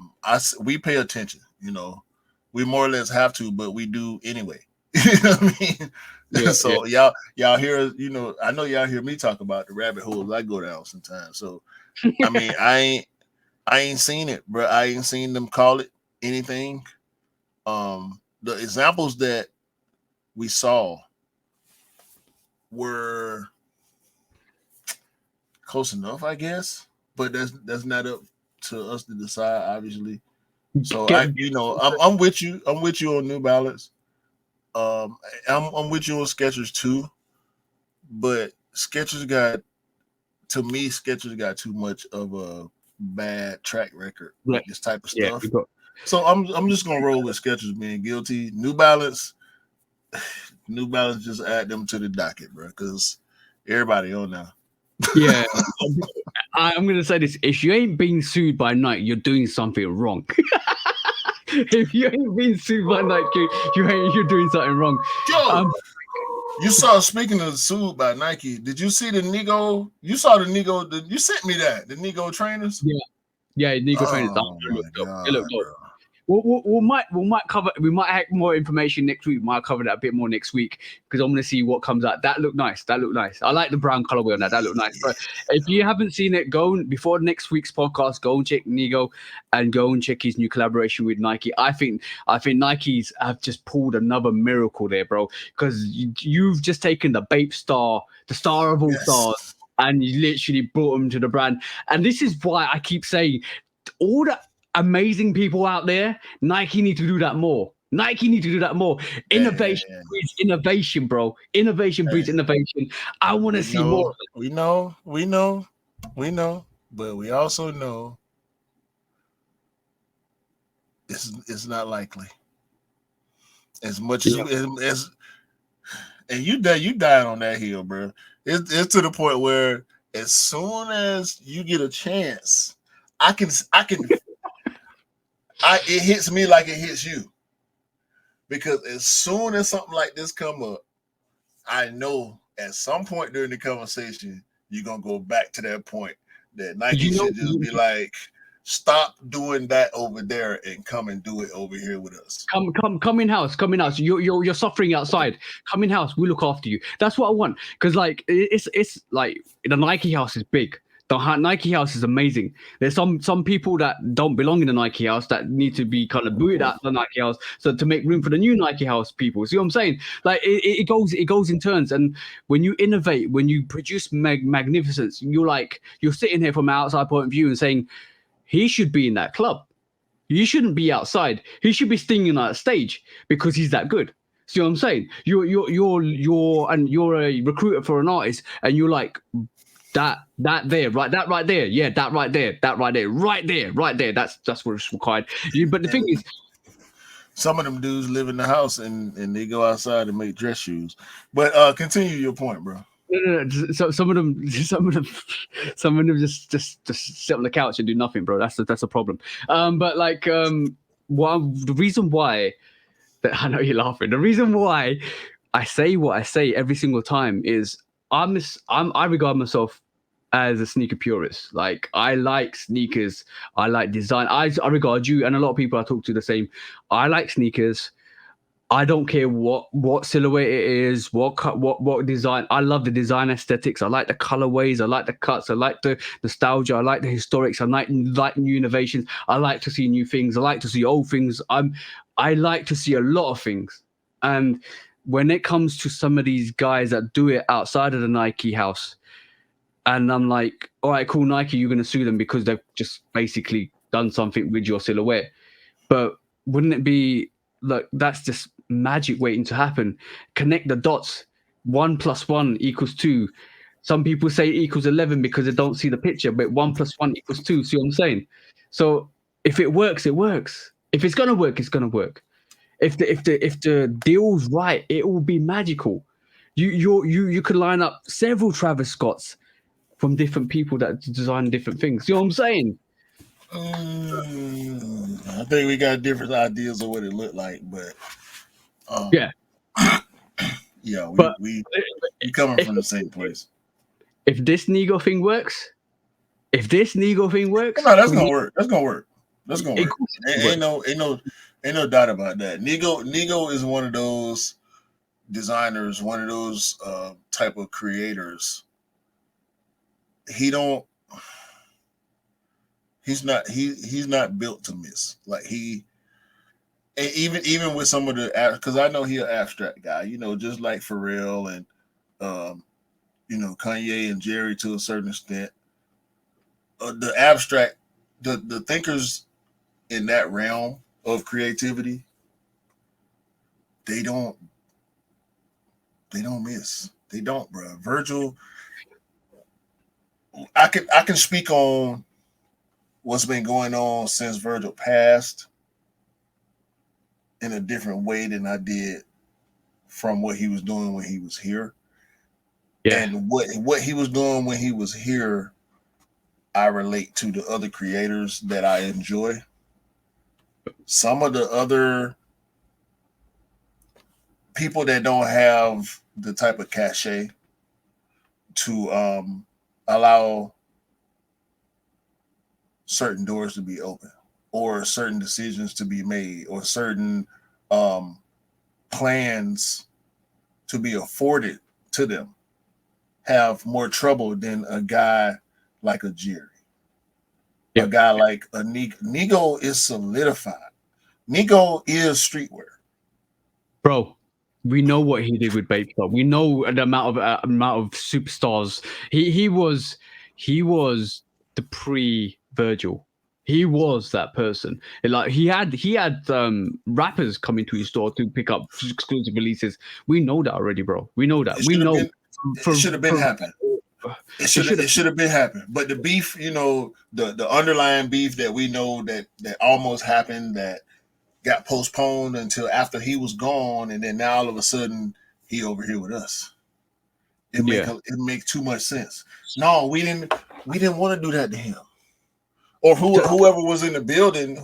we pay attention. You know, we more or less have to, but we do anyway. You know what I mean? Yeah, so yeah. y'all hear, you know, I know y'all hear me talk about the rabbit holes I go down sometimes. So I mean, I ain't seen it, bro. I ain't seen them call it anything. The examples that we saw were close enough, I guess, but that's not up to us to decide, obviously. So I'm with you. I'm with you on New Balance. I'm with you on Skechers too, but Skechers got too much of a bad track record with this type of stuff. So I'm just gonna roll with Skechers being guilty. New Balance just add them to the docket, bro, because everybody on now. Yeah, I'm gonna say this: if you ain't being sued by Nike, you're doing something wrong. If you ain't being sued by Nike, you're doing something wrong. Yo, you saw, speaking of sued by Nike, did you see the Nego? You saw the Nego? You sent me that, the Nego trainers. Yeah, Nego trainers. It looked dope. We might cover. We might have more information next week. We might cover that a bit more next week, because I'm gonna see what comes out. That looked nice. I like the brown colorway on that. That looked nice. But if you haven't seen it, go before next week's podcast. Go and check Nego, and go and check his new collaboration with Nike. I think Nikes have just pulled another miracle there, bro. Because you've just taken the Bape star, the star of all stars, and you literally brought them to the brand. And this is why I keep saying, all the amazing people out there, Nike need to do that more. Innovation breeds innovation, bro. Innovation breeds innovation. I want to see more. We know, but we also know it's not likely. As much as and you died on that hill, bro. It's to the point where as soon as you get a chance, it hits me like it hits you, because as soon as something like this come up, I know at some point during the conversation you're gonna go back to that point that Nike should just be like, stop doing that over there and come and do it over here with us. Come in house. You're suffering outside. Come in house. We look after you. That's what I want. Because like it's like the Nike house is big. The Nike house is amazing. There's some people that don't belong in the Nike house that need to be kind of booted out of the Nike house, so to make room for the new Nike house people. See what I'm saying? Like it goes in turns. And when you innovate, when you produce magnificence, you're sitting here from an outside point of view and saying, he should be in that club. You shouldn't be outside. He should be stinging on that stage because he's that good. See what I'm saying? You're a recruiter for an artist, and you're like, that right there. Yeah, that right there. That's what's required. But the thing is, some of them dudes live in the house and they go outside and make dress shoes. But continue your point, bro. No. So some of them just sit on the couch and do nothing, bro. That's a problem. But like, the reason why that I know you're laughing. The reason why I say what I say every single time is I regard myself as a sneaker purist. Like, I like sneakers. I like design. I regard you and a lot of people I talk to the same. I like sneakers. I don't care what silhouette it is, what design. I love the design aesthetics. I like the colorways. I like the cuts. I like the nostalgia. I like the historics. I like new innovations. I like to see new things. I like to see old things. I like to see a lot of things. And when it comes to some of these guys that do it outside of the Nike house, and I'm like, all right, cool, Nike, you're gonna sue them because they've just basically done something with your silhouette. But wouldn't it be like that's just magic waiting to happen? Connect the dots. 1 + 1 = 2. Some people say it equals 11 because they don't see the picture, but 1 + 1 = 2. See what I'm saying? So if it works, it works. If it's gonna work, it's gonna work. If the deal's right, it will be magical. You could line up several Travis Scotts from different people that design different things. You know what I'm saying? I think we got different ideas of what it looked like, but Yeah. yeah, But we coming from the same place. if this Nego thing works, no, that's gonna work. That's gonna work. That's gonna work. Ain't no doubt about that. Nego is one of those designers, one of those type of creators. He's not built to miss. Like even with some of the, because I know he's an abstract guy, just like Pharrell and Kanye and Jerry to a certain extent. The abstract, the thinkers in that realm of creativity, they don't miss. They don't, bro. Virgil, I can speak on what's been going on since Virgil passed in a different way than I did from what he was doing when he was here. Yeah. And what he was doing when he was here, I relate to the other creators that I enjoy. Some of the other people that don't have the type of cachet to allow certain doors to be open, or certain decisions to be made, or certain plans to be afforded to them, have more trouble than a guy like a Jerry. Yep. A guy like a Nego is solidified. Nego is streetwear. Bro, we know what he did with Bape Shop. We know the amount of superstars. He was the pre-Virgil. He was that person. Like he had rappers coming to his store to pick up exclusive releases. We know that already, bro. We know that. We know. It should have been happening. It should have been happening. But the beef, the underlying beef that we know that almost happened, that got postponed until after he was gone, and then now all of a sudden he over here with us. It make too much sense. No, we didn't want to do that to him. Or whoever was in the building,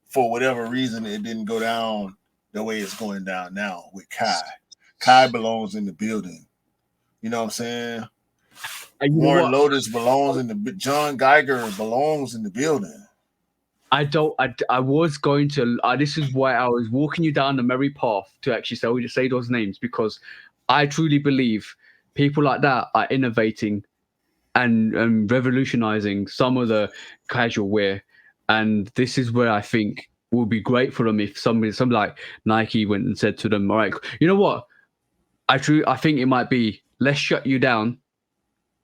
for whatever reason, it didn't go down the way it's going down now with Kai. Kai belongs in the building. You know what I'm saying? Warren Lotus belongs in the, John Geiger belongs in the building. I was going to, this is why I was walking you down the merry path to actually say those names, because I truly believe people like that are innovating and revolutionizing some of the casual wear. And this is where I think will be great for them if somebody like Nike went and said to them, all right, you know what? I think it might be, let's shut you down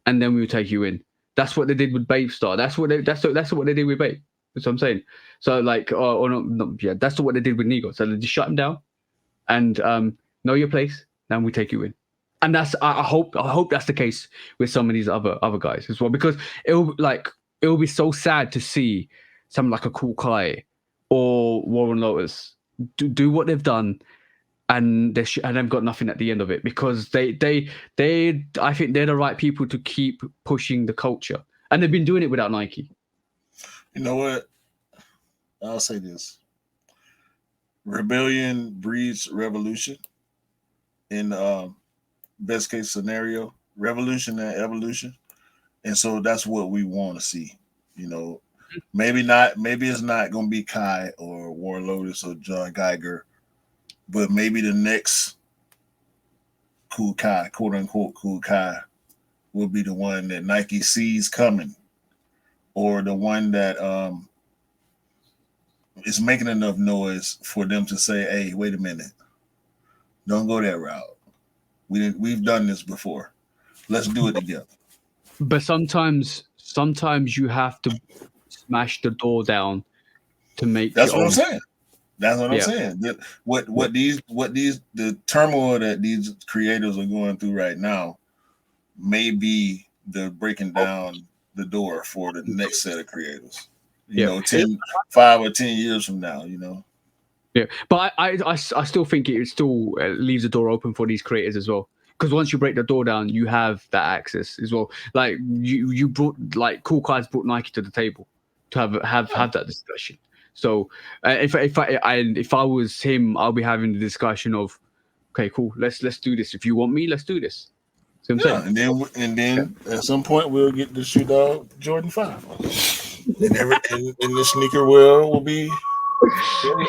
and then we'll take you in. That's what they did with Bape Star. That's what they did with Bape. That's what I'm saying. So like, that's what they did with Nego. So they just shut him down and know your place. Then we take you in. And that's I hope that's the case with some of these other guys as well, because it'll be so sad to see someone like a Cool Kai or Warren Lotus do what they've done, and they've got nothing at the end of it, because they I think they're the right people to keep pushing the culture, and they've been doing it without Nike. You know what? I'll say this: rebellion breeds revolution. In best case scenario, revolution and evolution, and so that's what we want to see. Maybe not. Maybe it's not going to be Kai or Warren Lotus or John Geiger, but maybe the next cool Kai, quote unquote cool Kai, will be the one that Nike sees coming, or the one that is making enough noise for them to say, "Hey, wait a minute, don't go that route. We've done this before. Let's do it together." But sometimes you have to smash the door down to make. That's what I'm saying. That's what I'm Yeah. saying. What the turmoil that these creators are going through right now may be the breaking down the door for the next set of creators. You know, 5 or 10 years from now, you know. Yeah, but I still think it still leaves the door open for these creators as well. Because once you break the door down, you have that access as well. Like you brought, like, Cool Guys brought Nike to the table to have that discussion. So if I was him, I'll be having the discussion of, okay, cool, let's do this. If you want me, let's do this. See what I'm saying? And then at some point we'll get the Shoe Dog Jordan 5, and the sneaker world will be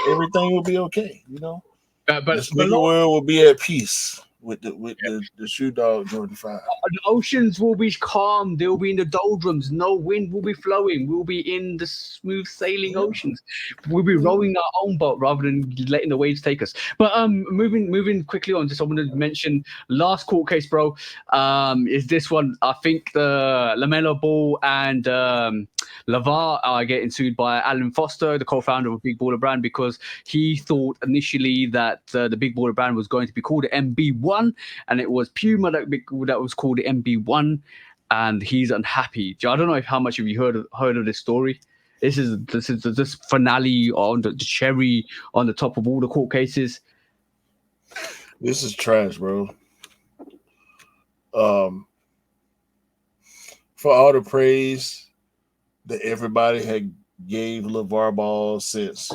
everything will be okay, you know. But the sneaker world will be at peace with the Shoe Dog Jordan 5. The oceans will be calm. They'll be in the doldrums. No wind will be flowing. We'll be in the smooth sailing oceans. We'll be rowing our own boat rather than letting the waves take us. But moving quickly on, just I wanted to mention last court case, bro. Is this one? I think the LAMELO Ball and LeVar are getting sued by Alan Foster, the co-founder of Big Baller Brand, because he thought initially that the Big Baller Brand was going to be called the MB1, and it was Puma that was called the MB1, and he's unhappy. I don't know how much have you heard of this story. This is this finale on the cherry on the top of all the court cases. This is trash, bro. For all the praise that everybody had gave LeVar Ball since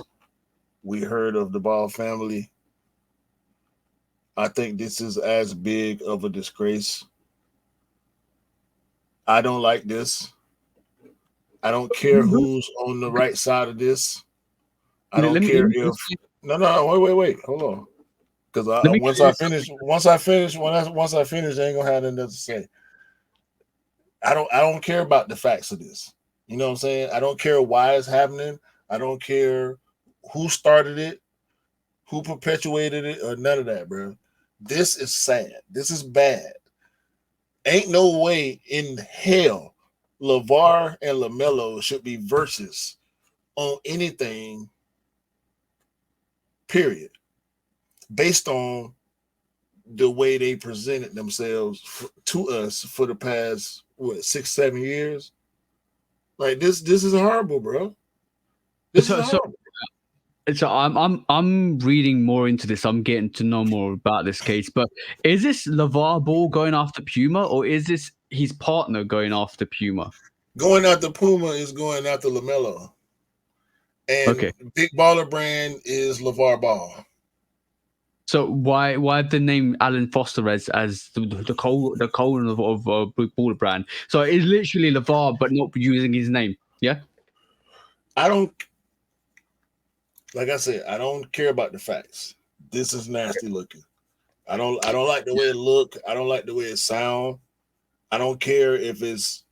we heard of the Ball family, I think this is as big of a disgrace. I don't like this. I don't care who's on the right side of this. I don't care if no, wait, hold on. Because once I finish, I ain't gonna have nothing to say. I don't care about the facts of this. You know what I'm saying? I don't care why it's happening. I don't care who started it, who perpetuated it, or none of that, bro. This is sad. This is bad. Ain't no way in hell LeVar and LaMelo should be versus on anything, period, based on the way they presented themselves to us for the past 6-7 years. Like this is horrible, bro. This is horrible. So I'm reading more into this. I'm getting to know more about this case. But is this LeVar Ball going after Puma, or is this his partner going after Puma? Going after Puma is going after LaMelo. And Big Baller Brand is LeVar Ball. So why the name Alan Foster as the colon of Big Baller Brand? So it's literally LeVar, but not using his name. Yeah. Like I said, I don't care about the facts. This is nasty looking. I don't like the way it look. I don't like the way it sound. I don't care if it's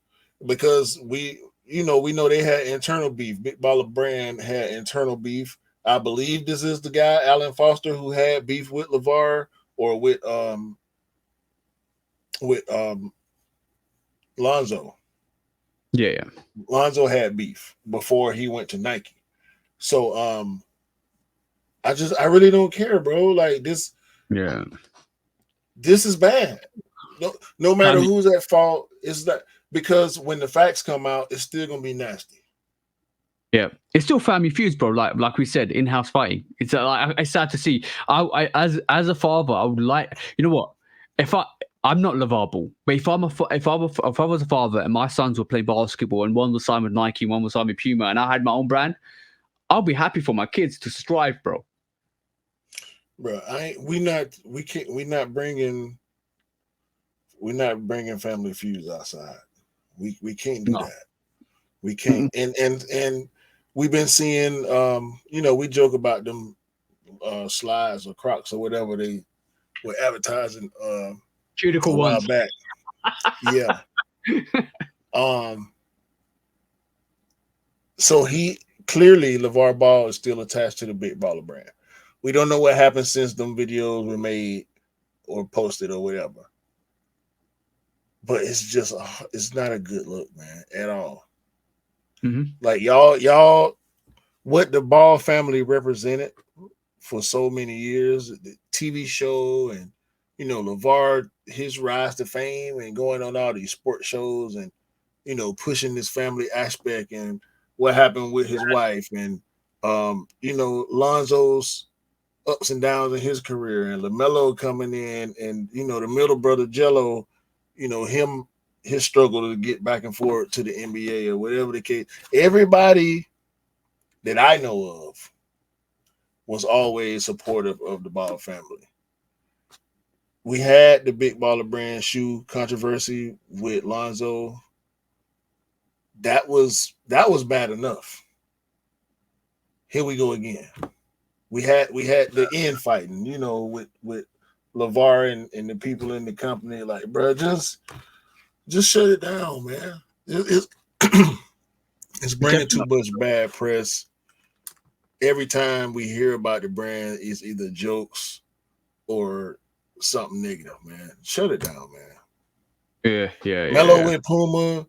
because we know they had internal beef. Big Baller Brand had internal beef. I believe this is the guy, Alan Foster, who had beef with LeVar or with Lonzo. Yeah. Lonzo had beef before he went to Nike. So I really don't care, bro. Like this. Yeah. This is bad. No matter who's at fault, it's that because when the facts come out, it's still gonna be nasty. Yeah, it's still family feuds, bro. Like we said, in-house fighting. It's it's sad to see. I as a father, I would like, you know what? If I'm not LeVar Ball, but if I was a father and my sons were playing basketball and one was signed with Nike, one was signed with Puma, and I had my own brand, I'll be happy for my kids to strive, bro. Bro, we're not bringing family feuds outside. We can't do that. We can't. And we've been seeing, we joke about them slides or Crocs or whatever they were advertising Cuticle a while ones. back. Yeah. So he clearly LeVar Ball is still attached to the Big Baller brand. We don't know what happened since them videos were made or posted or whatever. But it's not a good look, man, at all. Mm-hmm. Like y'all, what the Ball family represented for so many years, the TV show and LeVar, his rise to fame and going on all these sports shows and pushing this family aspect and what happened with his wife and Lonzo's ups and downs in his career and LaMelo coming in and the middle brother Jello, his struggle to get back and forth to the NBA or whatever the case. Everybody that I know of was always supportive of the Ball family. We had the Big Baller brand shoe controversy with Lonzo. That was bad enough. Here we go again. We had the infighting, with LeVar and the people in the company. Like, bro, just shut it down, man. It's bringing too much bad press. Every time we hear about the brand, it's either jokes or something negative, man. Shut it down, man. Yeah. Melo with Puma,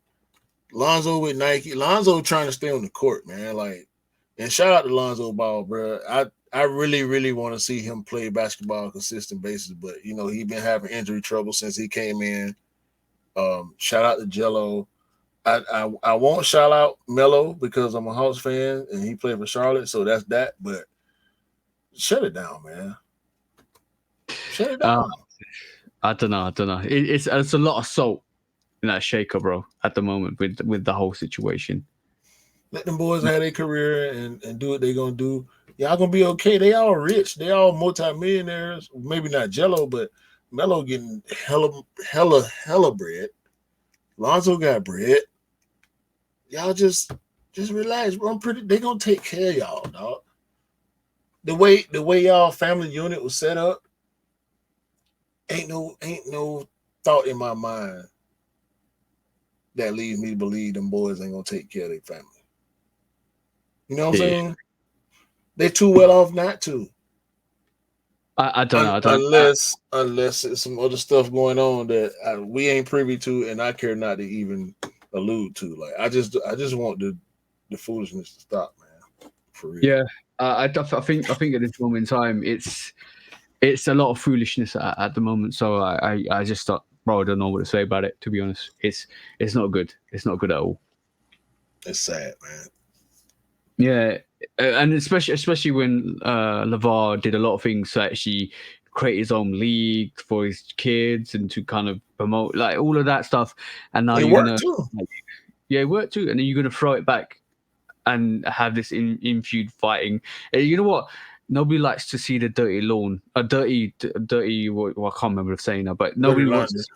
Lonzo with Nike. Lonzo trying to stay on the court, man. Like, and shout out to Lonzo Ball, bro. I really, really want to see him play basketball on a consistent basis, but he been having injury trouble since he came in. Shout out to Jello. I won't shout out Melo because I'm a Hawks fan and he played for Charlotte, so that's that. But shut it down, man. Shut it down. I don't know. It's a lot of salt in that shaker, bro. At the moment, with the whole situation. Let them boys have their career and do what they're gonna do. Y'all gonna be okay. They all rich. They all multimillionaires. Maybe not Jello, but Melo getting hella bread. Lonzo got bread. Y'all just relax, bro. They gonna take care of y'all, dog. The way y'all family unit was set up, ain't no thought in my mind that leads me to believe them boys ain't gonna take care of their family. You know what I'm saying? They're too well off not to. I don't know. Unless it's some other stuff going on that we ain't privy to, and I care not to even allude to. Like I just want the foolishness to stop, man. For real. Yeah, I think at this moment in time, it's a lot of foolishness at the moment. So I just thought, bro, I don't know what to say about it. To be honest, it's not good. It's not good at all. It's sad, man. Yeah, and especially when LeVar did a lot of things to actually create his own league for his kids and to kind of promote like all of that stuff. And now it worked too. And then you're gonna throw it back and have this in feud fighting. And you know what? Nobody likes to see the dirty lawn, dirty. Well, I can't remember saying that, but nobody wants to see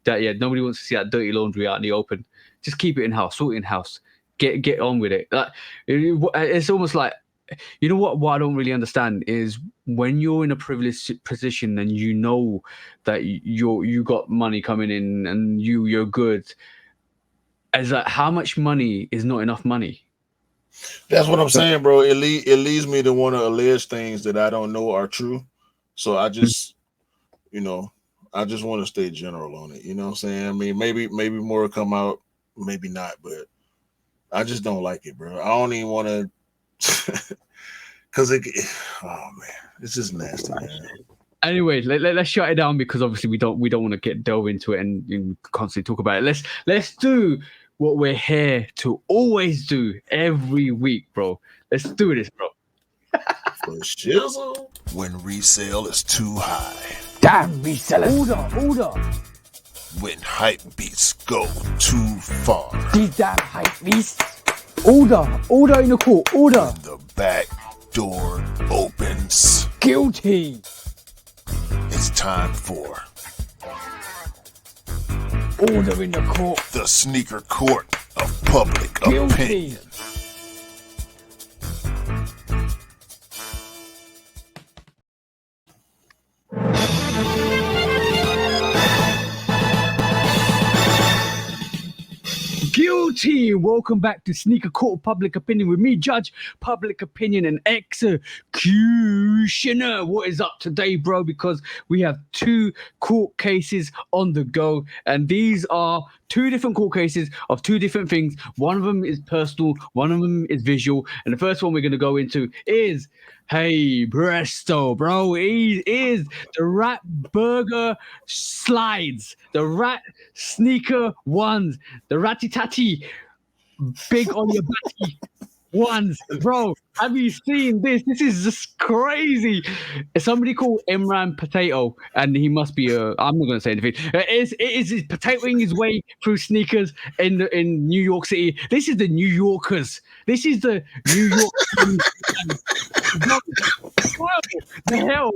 that. Yeah, nobody wants to see that dirty laundry out in the open. Just keep it in house, sort it in house. Get on with it. Like it's almost like, you know what I don't really understand is when you're in a privileged position and you know that you got money coming in and you're good. Is that how much money is not enough money? That's what I'm saying, bro. It leads me to want to allege things that I don't know are true. So I just, I just want to stay general on it. You know what I'm saying? I mean, maybe more will come out, maybe not, but I just don't like it, bro. I don't even want to, because oh man, it's just nasty, man. Anyway, let's shut it down because obviously we don't want to delve into it and constantly talk about it. Let's do what we're here to always do every week, bro. Let's do this, bro. For shizzle. When resale is too high. Damn resellers. Order. When hype beats go too far. These damn hype beasts. Order in the court. Order. When the back door opens. Guilty. It's time for order in the court. The sneaker court of public opinion. Guilty. Welcome back to Sneaker Court of Public Opinion with me, Judge Public Opinion and Executioner. What is up today, bro? Because we have two court cases on the go, and these are two different court cases of two different things. One of them is personal, one of them is visual, and the first one we're going to go into is, hey, Presto, bro, he is the Rat Burger Slides, the Rat Sneaker Ones, the Ratty Tatty Big on your batty ones, bro. Have you seen this? This is just crazy. It's somebody called IMRAN Potato, and he must be a. I'm not going to say anything. It is potatoing his way through sneakers in New York City. This is the New Yorkers. This is the New York. What the hell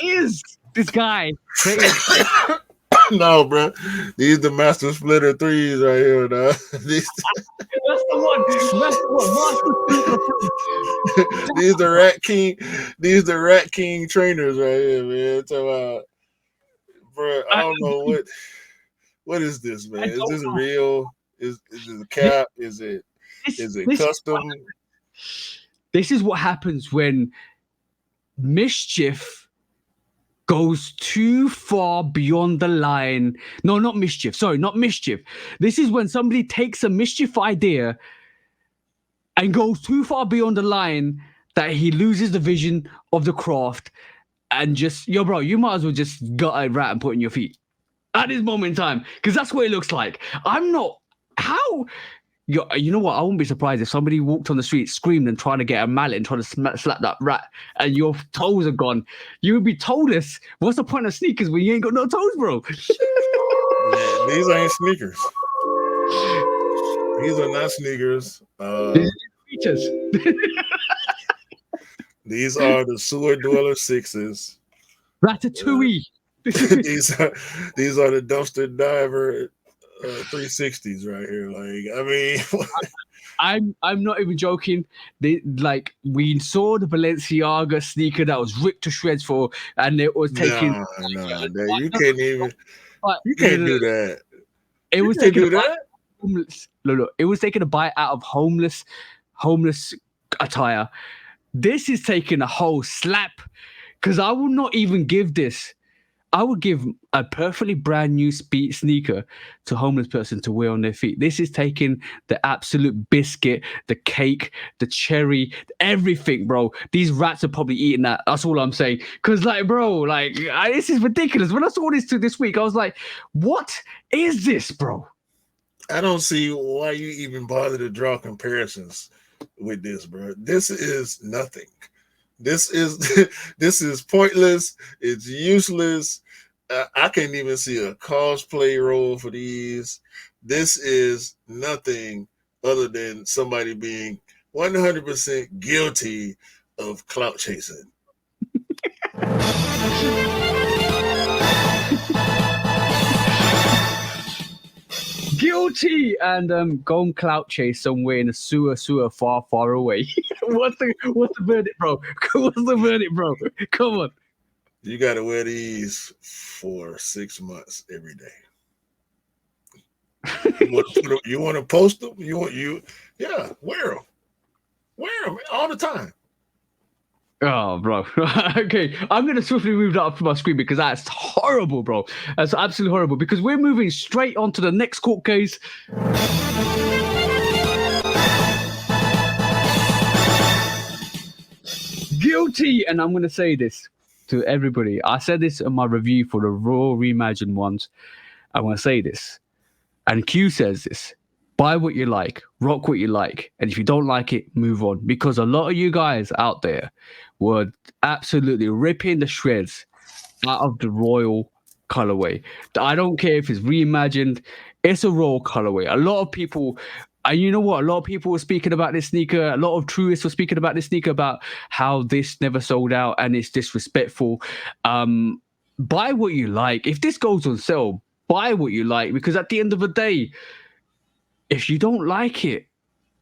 is this guy? No, bro. These the Master Splinter 3's right here, dog. That's the one. That's the one. These the Rat King. These the Rat King trainers right here, man. Talk about, bro. I don't know what is this, man? Is this real? Is it a cap? Is it custom? This is what happens when mischief goes too far beyond the line. No, not mischief. Sorry, not mischief. This is when somebody takes a mischief idea and goes too far beyond the line that he loses the vision of the craft and just, yo, bro, you might as well just gut a rat and put it in your feet at this moment in time, because that's what it looks like. I'm not, how? You know what? I wouldn't be surprised if somebody walked on the street, screamed, and tried to get a mallet and tried to slap that rat, and your toes are gone. You would be told this. What's the point of sneakers when you ain't got no toes, bro? Man, these ain't sneakers. These are not sneakers. Features. These are the Sewer Dweller 6's. Ratatouille. These are the Dumpster Diver 360s right here. Like, I mean, I'm not even joking. We saw the Balenciaga sneaker that was ripped to shreds and it was taken. You can't even. You can't do that. It was taking homeless. Look, it was taking a bite out of homeless attire. This is taking a whole slap, because I will not even give this. I would give a perfectly brand new sneaker to a homeless person to wear on their feet. This is taking the absolute biscuit, the cake, the cherry, everything, bro. These rats are probably eating that. That's all I'm saying. Because, bro, this is ridiculous. When I saw this week, I was like, what is this, bro? I don't see why you even bother to draw comparisons with this, bro. This is nothing. This is pointless. It's useless. I can't even see a cosplay role for these. This is nothing other than somebody being 100% guilty of clout chasing. Guilty and go and clout chase somewhere in a sewer far away. What's the verdict, bro? What's the verdict, bro? Come on. You got to wear these for 6 months every day. You want to post them? Wear them. Wear them all the time. Oh, bro. Okay, I'm going to swiftly move that up to my screen because that's horrible, bro. That's absolutely horrible, because we're moving straight on to the next court case. Guilty, and I'm going to say this to everybody. I said this in my review for the Raw Reimagined ones. I want to say this, and Q says this: buy what you like, rock what you like, and if you don't like it, move on. Because a lot of you guys out there were absolutely ripping the shreds out of the royal colorway. I don't care if it's reimagined, it's a royal colorway. A lot of people, and you know what? A lot of people were speaking about this sneaker. A lot of truists were speaking about this sneaker, about how this never sold out and it's disrespectful. Buy what you like. If this goes on sale, buy what you like, because at the end of the day, if you don't like it,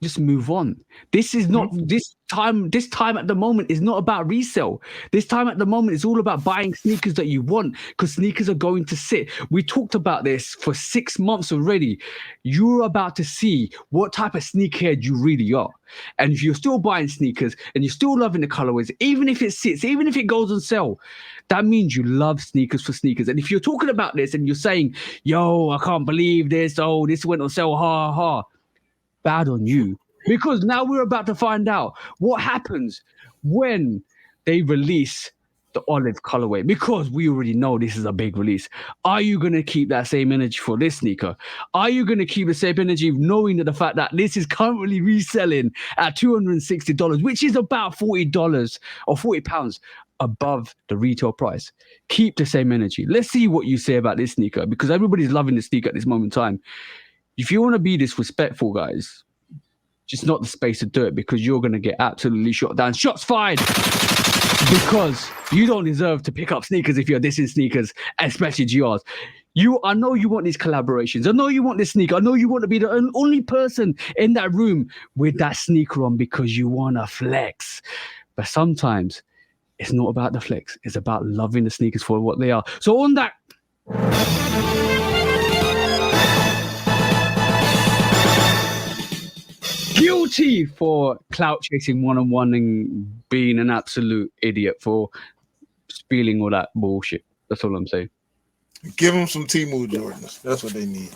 just move on. This is not this time at the moment is not about resale. This time at the moment is all about buying sneakers that you want, because sneakers are going to sit. We talked about this for 6 months already. You're about to see what type of sneakerhead you really are. And if you're still buying sneakers and you're still loving the colorways, even if it sits, even if it goes on sale, that means you love sneakers for sneakers. And if you're talking about this and you're saying, yo, I can't believe this, oh, this went on sale, ha ha, bad on you, because now we're about to find out what happens when they release the olive colorway, because we already know this is a big release. Are you going to keep that same energy for this sneaker? Are you going to keep the same energy knowing that the fact that this is currently reselling at $260, which is about $40 or £40 above the retail price? Keep the same energy. Let's see what you say about this sneaker, because everybody's loving the sneaker at this moment in time. If you want to be disrespectful, guys, just not the space to do it, because you're going to get absolutely shot down. Shots fired, because you don't deserve to pick up sneakers if you're dissing sneakers, especially GRs. I know you want these collaborations. I know you want this sneaker. I know you want to be the only person in that room with that sneaker on because you want to flex. But sometimes it's not about the flex. It's about loving the sneakers for what they are. So on that... Guilty for clout chasing one-on-one and being an absolute idiot for spilling all that bullshit. That's all I'm saying. Give them some Temu Jordans. That's what they need.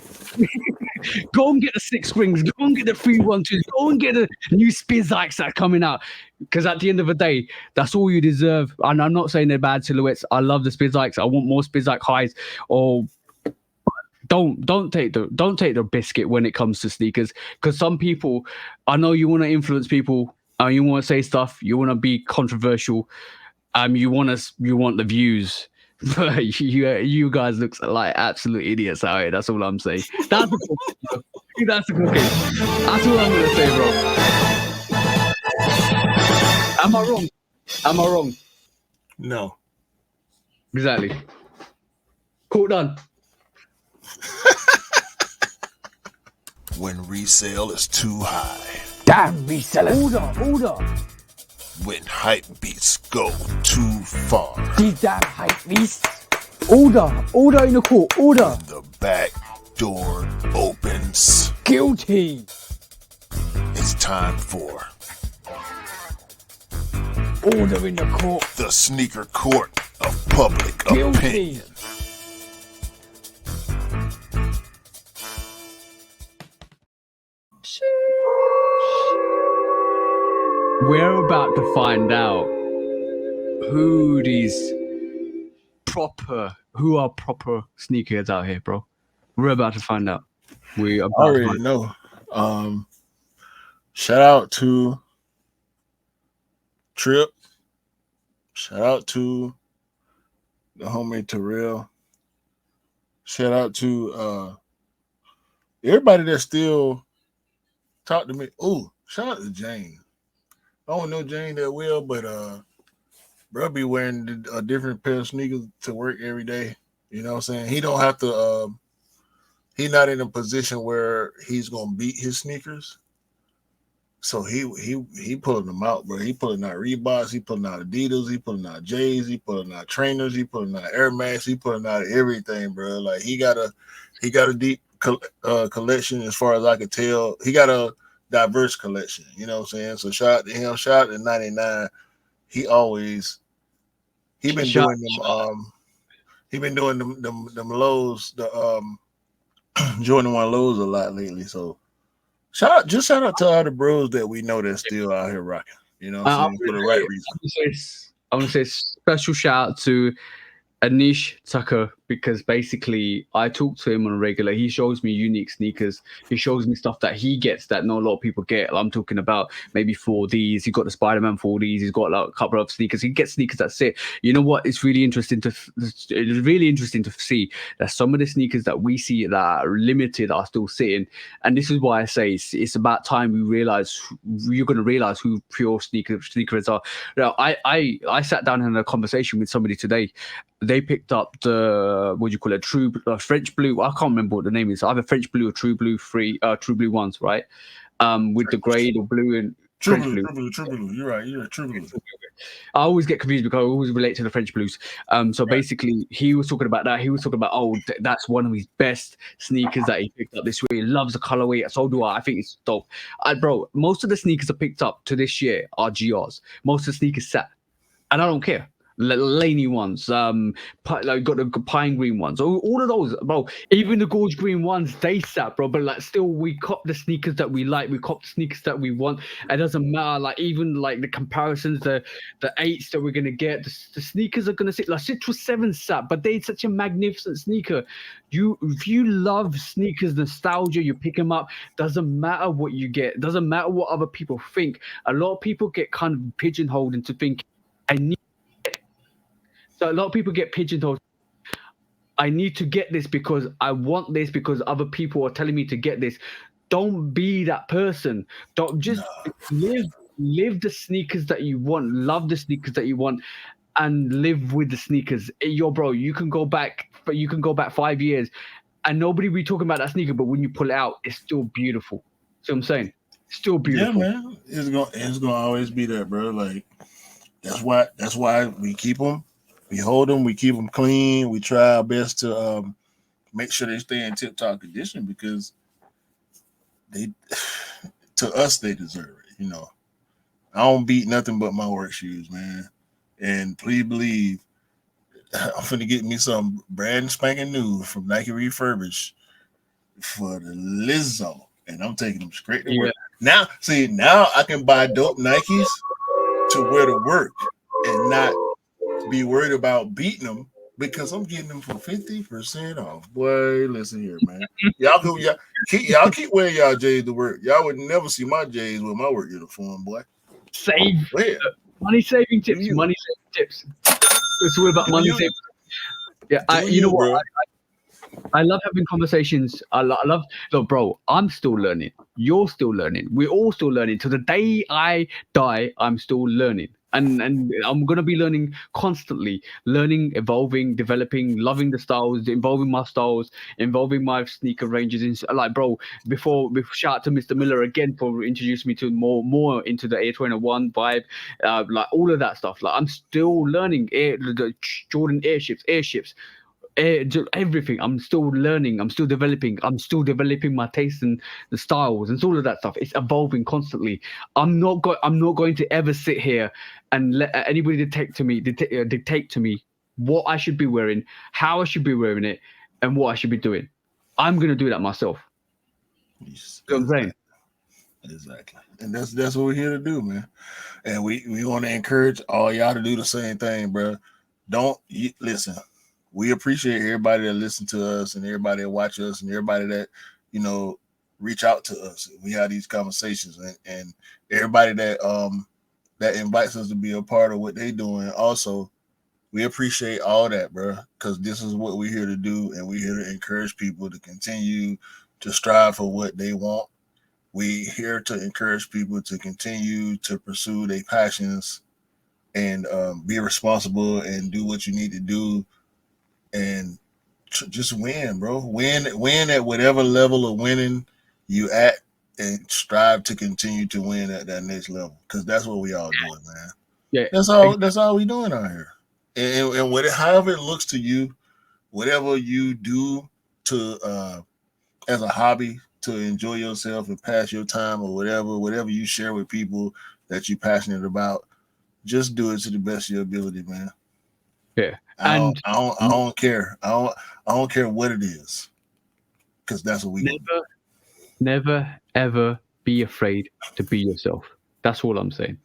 Go and get the 6 rings. Go and get the 312s. Go and get the new Spizikes that are coming out. Because at the end of the day, that's all you deserve. And I'm not saying they're bad silhouettes. I love the Spizikes. I want more Spizike highs. Or don't take the biscuit when it comes to sneakers. Because some people, I know you want to influence people. You want to say stuff. You want to be controversial. You want the views. But you guys look like absolute idiots out here. That's all I'm saying. That's the cool. That's the cool case. That's all I'm gonna say, bro. Am I wrong? Am I wrong? No. Exactly. Cool, done. When resale is too high. Damn resellers. Order. When hype beats go too far. These damn hype beasts. Order in the court. Order. The back door opens. Guilty. It's time for order in the court. The sneaker court of public Guilty. opinion. We're about to find out who are proper sneakerheads out here, bro. We're about to find out. We are already know. Shout out to Trip. Shout out to the homie Terrell. Shout out to everybody that still talk to me. Oh, shout out to Jane. I don't know Jane that well, but bro be wearing a different pair of sneakers to work every day. You know what I'm saying? He don't have to he's not in a position where he's gonna beat his sneakers. So he pulling them out, bro. He pulling out Reeboks, he pulling out Adidas, he pulling out J's, he pulling out trainers, he pulling out Air Max, he pulling out everything, bro. Like he got a deep collection as far as I could tell. He got a diverse collection, you know what I'm saying? So shout out to him, shout out to 99. He been doing them lows, the Jordan 1 lows a lot lately. So shout out to all the bros that we know that's still out here rocking, you know what I'm saying, for the right reason. I want to say special shout out to Anish Tucker, because basically I talk to him on a regular. He shows me unique sneakers. He shows me stuff that he gets that not a lot of people get. I'm talking about maybe 4Ds. He got the Spider-Man 4Ds. He's got like a couple of sneakers. He gets sneakers that sit. You know what? It's really interesting to see that some of the sneakers that we see that are limited are still sitting. And this is why I say it's about time we realize. You're going to realize who pure sneakers are. Now, I sat down and had a conversation with somebody today. They picked up the what do you call it, true French blue. I can't remember what the name is. Either French blue or true blue true blue ones, right? With the grey or blue and True French blue, blue. true blue. You're right. True blue. I always get confused because I always relate to the French blues. So basically, he was talking about that. He was talking about, that's one of his best sneakers that he picked up this year. He loves the colorway. So do I. I think it's dope. Bro, most of the sneakers I picked up to this year are GRs. Most of the sneakers sat, and I don't care. Laney ones, like got the pine green ones, all of those, bro. Even the gorge green ones, they sat, bro. But like, still, we cop the sneakers that we like. We cop the sneakers that we want. It doesn't matter. Like, even like the comparisons, the 8s that we're gonna get, the sneakers are gonna sit. Like Citrus 7 sat, but they're such a magnificent sneaker. If you love sneakers, nostalgia, you pick them up. Doesn't matter what you get. Doesn't matter what other people think. A lot of people get kind of pigeonholed into thinking, so a lot of people get pigeonholed. I need to get this because I want this because other people are telling me to get this. Don't be that person. Don't just live the sneakers that you want. Love the sneakers that you want, and live with the sneakers. Bro, you can go back, but you can go back 5 years, and nobody will be talking about that sneaker. But when you pull it out, it's still beautiful. See what I'm saying? Still beautiful. Yeah, man. It's gonna always be that, bro. Like that's why we keep them. We hold them, we keep them clean. We try our best to make sure they stay in tip-top condition because to us, they deserve it. You know, I don't beat nothing but my work shoes, man. And please believe, I'm finna get me some brand spanking new from Nike Refurbished for the Lizzo, and I'm taking them straight to work. Now I can buy dope Nikes to wear to work and not be worried about beating them because I'm getting them for 50% off. Boy, listen here, man. Y'all keep wearing y'all J's to work. Y'all would never see my J's with my work uniform, boy. Save money saving tips. Money saving tips. It's all about money saving. Yeah, you know what? I love having conversations. I love. Look, bro, I'm still learning. You're still learning. We're all still learning. To the day I die, I'm still learning. And I'm going to be learning constantly, learning, evolving, developing, loving the styles, involving my styles, involving my sneaker ranges. Like, bro, before shout out to Mr. Miller again for introducing me to more into the A21 vibe, like all of that stuff. Like, I'm still learning the Jordan airships. Everything. I'm still learning. I'm still developing. I'm still developing my taste and the styles and all of that stuff. It's evolving constantly. I'm not going to ever sit here and let anybody dictate to me what I should be wearing, how I should be wearing it, and what I should be doing. I'm gonna do that myself. Yes, you know what I'm saying? Exactly. And that's what we're here to do, man. And we want to encourage all y'all to do the same thing, bro. Listen. We appreciate everybody that listen to us and everybody that watch us and everybody that, you know, reach out to us. We have these conversations and everybody that that invites us to be a part of what they doing. Also, we appreciate all that, bro, because this is what we're here to do, and we're here to encourage people to continue to strive for what they want. We're here to encourage people to continue to pursue their passions and be responsible and do what you need to do. And just win, bro. Win at whatever level of winning you at, and strive to continue to win at that next level. Because that's what we all doing, man. Yeah, that's all we doing out here. And however it looks to you, whatever you do to as a hobby to enjoy yourself and pass your time or whatever you share with people that you're passionate about, just do it to the best of your ability, man. Yeah. I don't care. I don't care what it is, because that's what we never ever be afraid to be yourself. That's all I'm saying.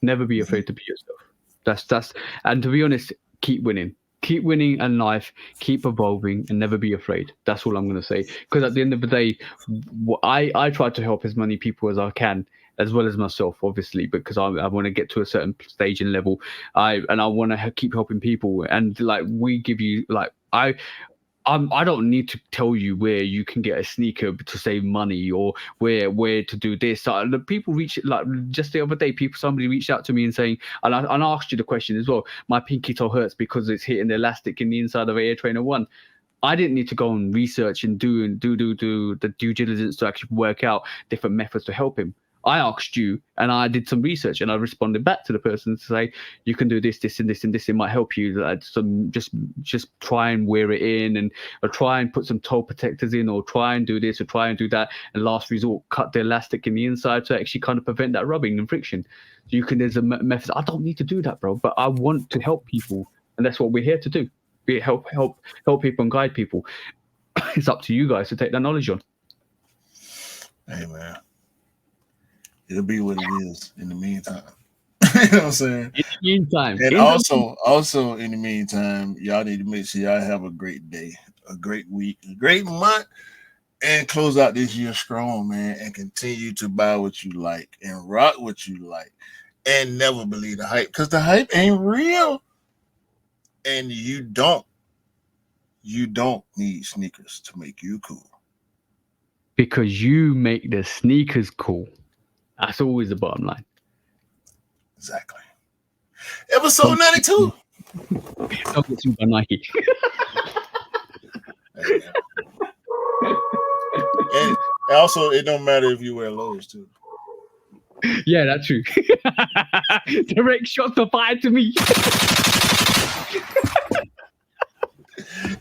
Never be afraid to be yourself. That's and to be honest, keep winning in life, keep evolving, and never be afraid. That's all I'm going to say. Because at the end of the day, I try to help as many people as I can, as well as myself, obviously, because I want to get to a certain stage and level. I want to keep helping people, and like we give you, like I I don't need to tell you where you can get a sneaker to save money or where to do this. The people just the other day, somebody reached out to me and saying, and I asked you the question as well. My pinky toe hurts because it's hitting the elastic in the inside of Air Trainer 1. I didn't need to go and research and do the due diligence to actually work out different methods to help him. I asked you, and I did some research, and I responded back to the person to say, you can do this, this, and this, and this. It might help you. Just try and wear it in, or try and put some toe protectors in, or try and do this, or try and do that. And last resort, cut the elastic in the inside to actually kind of prevent that rubbing and friction. So there's a method. I don't need to do that, bro, but I want to help people, and that's what we're here to do. We help people and guide people. It's up to you guys to take that knowledge on. Hey, man. It'll be what it is in the meantime. You know what I'm saying? In the meantime. And also in the meantime, y'all need to make sure y'all have a great day, a great week, a great month, and close out this year strong, man, and continue to buy what you like and rock what you like and never believe the hype, because the hype ain't real. And you don't need sneakers to make you cool. Because you make the sneakers cool. That's always the bottom line. Exactly. Episode 92. Don't get sued by Nike. And also, it don't matter if you wear lows too. Yeah, that's true. Direct shots are fired to me.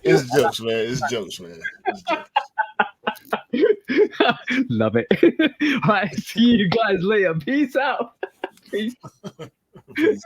It's jokes, man. It's jokes, man. It's jokes. Love it. All right, see you guys later. Peace out. Peace. Peace.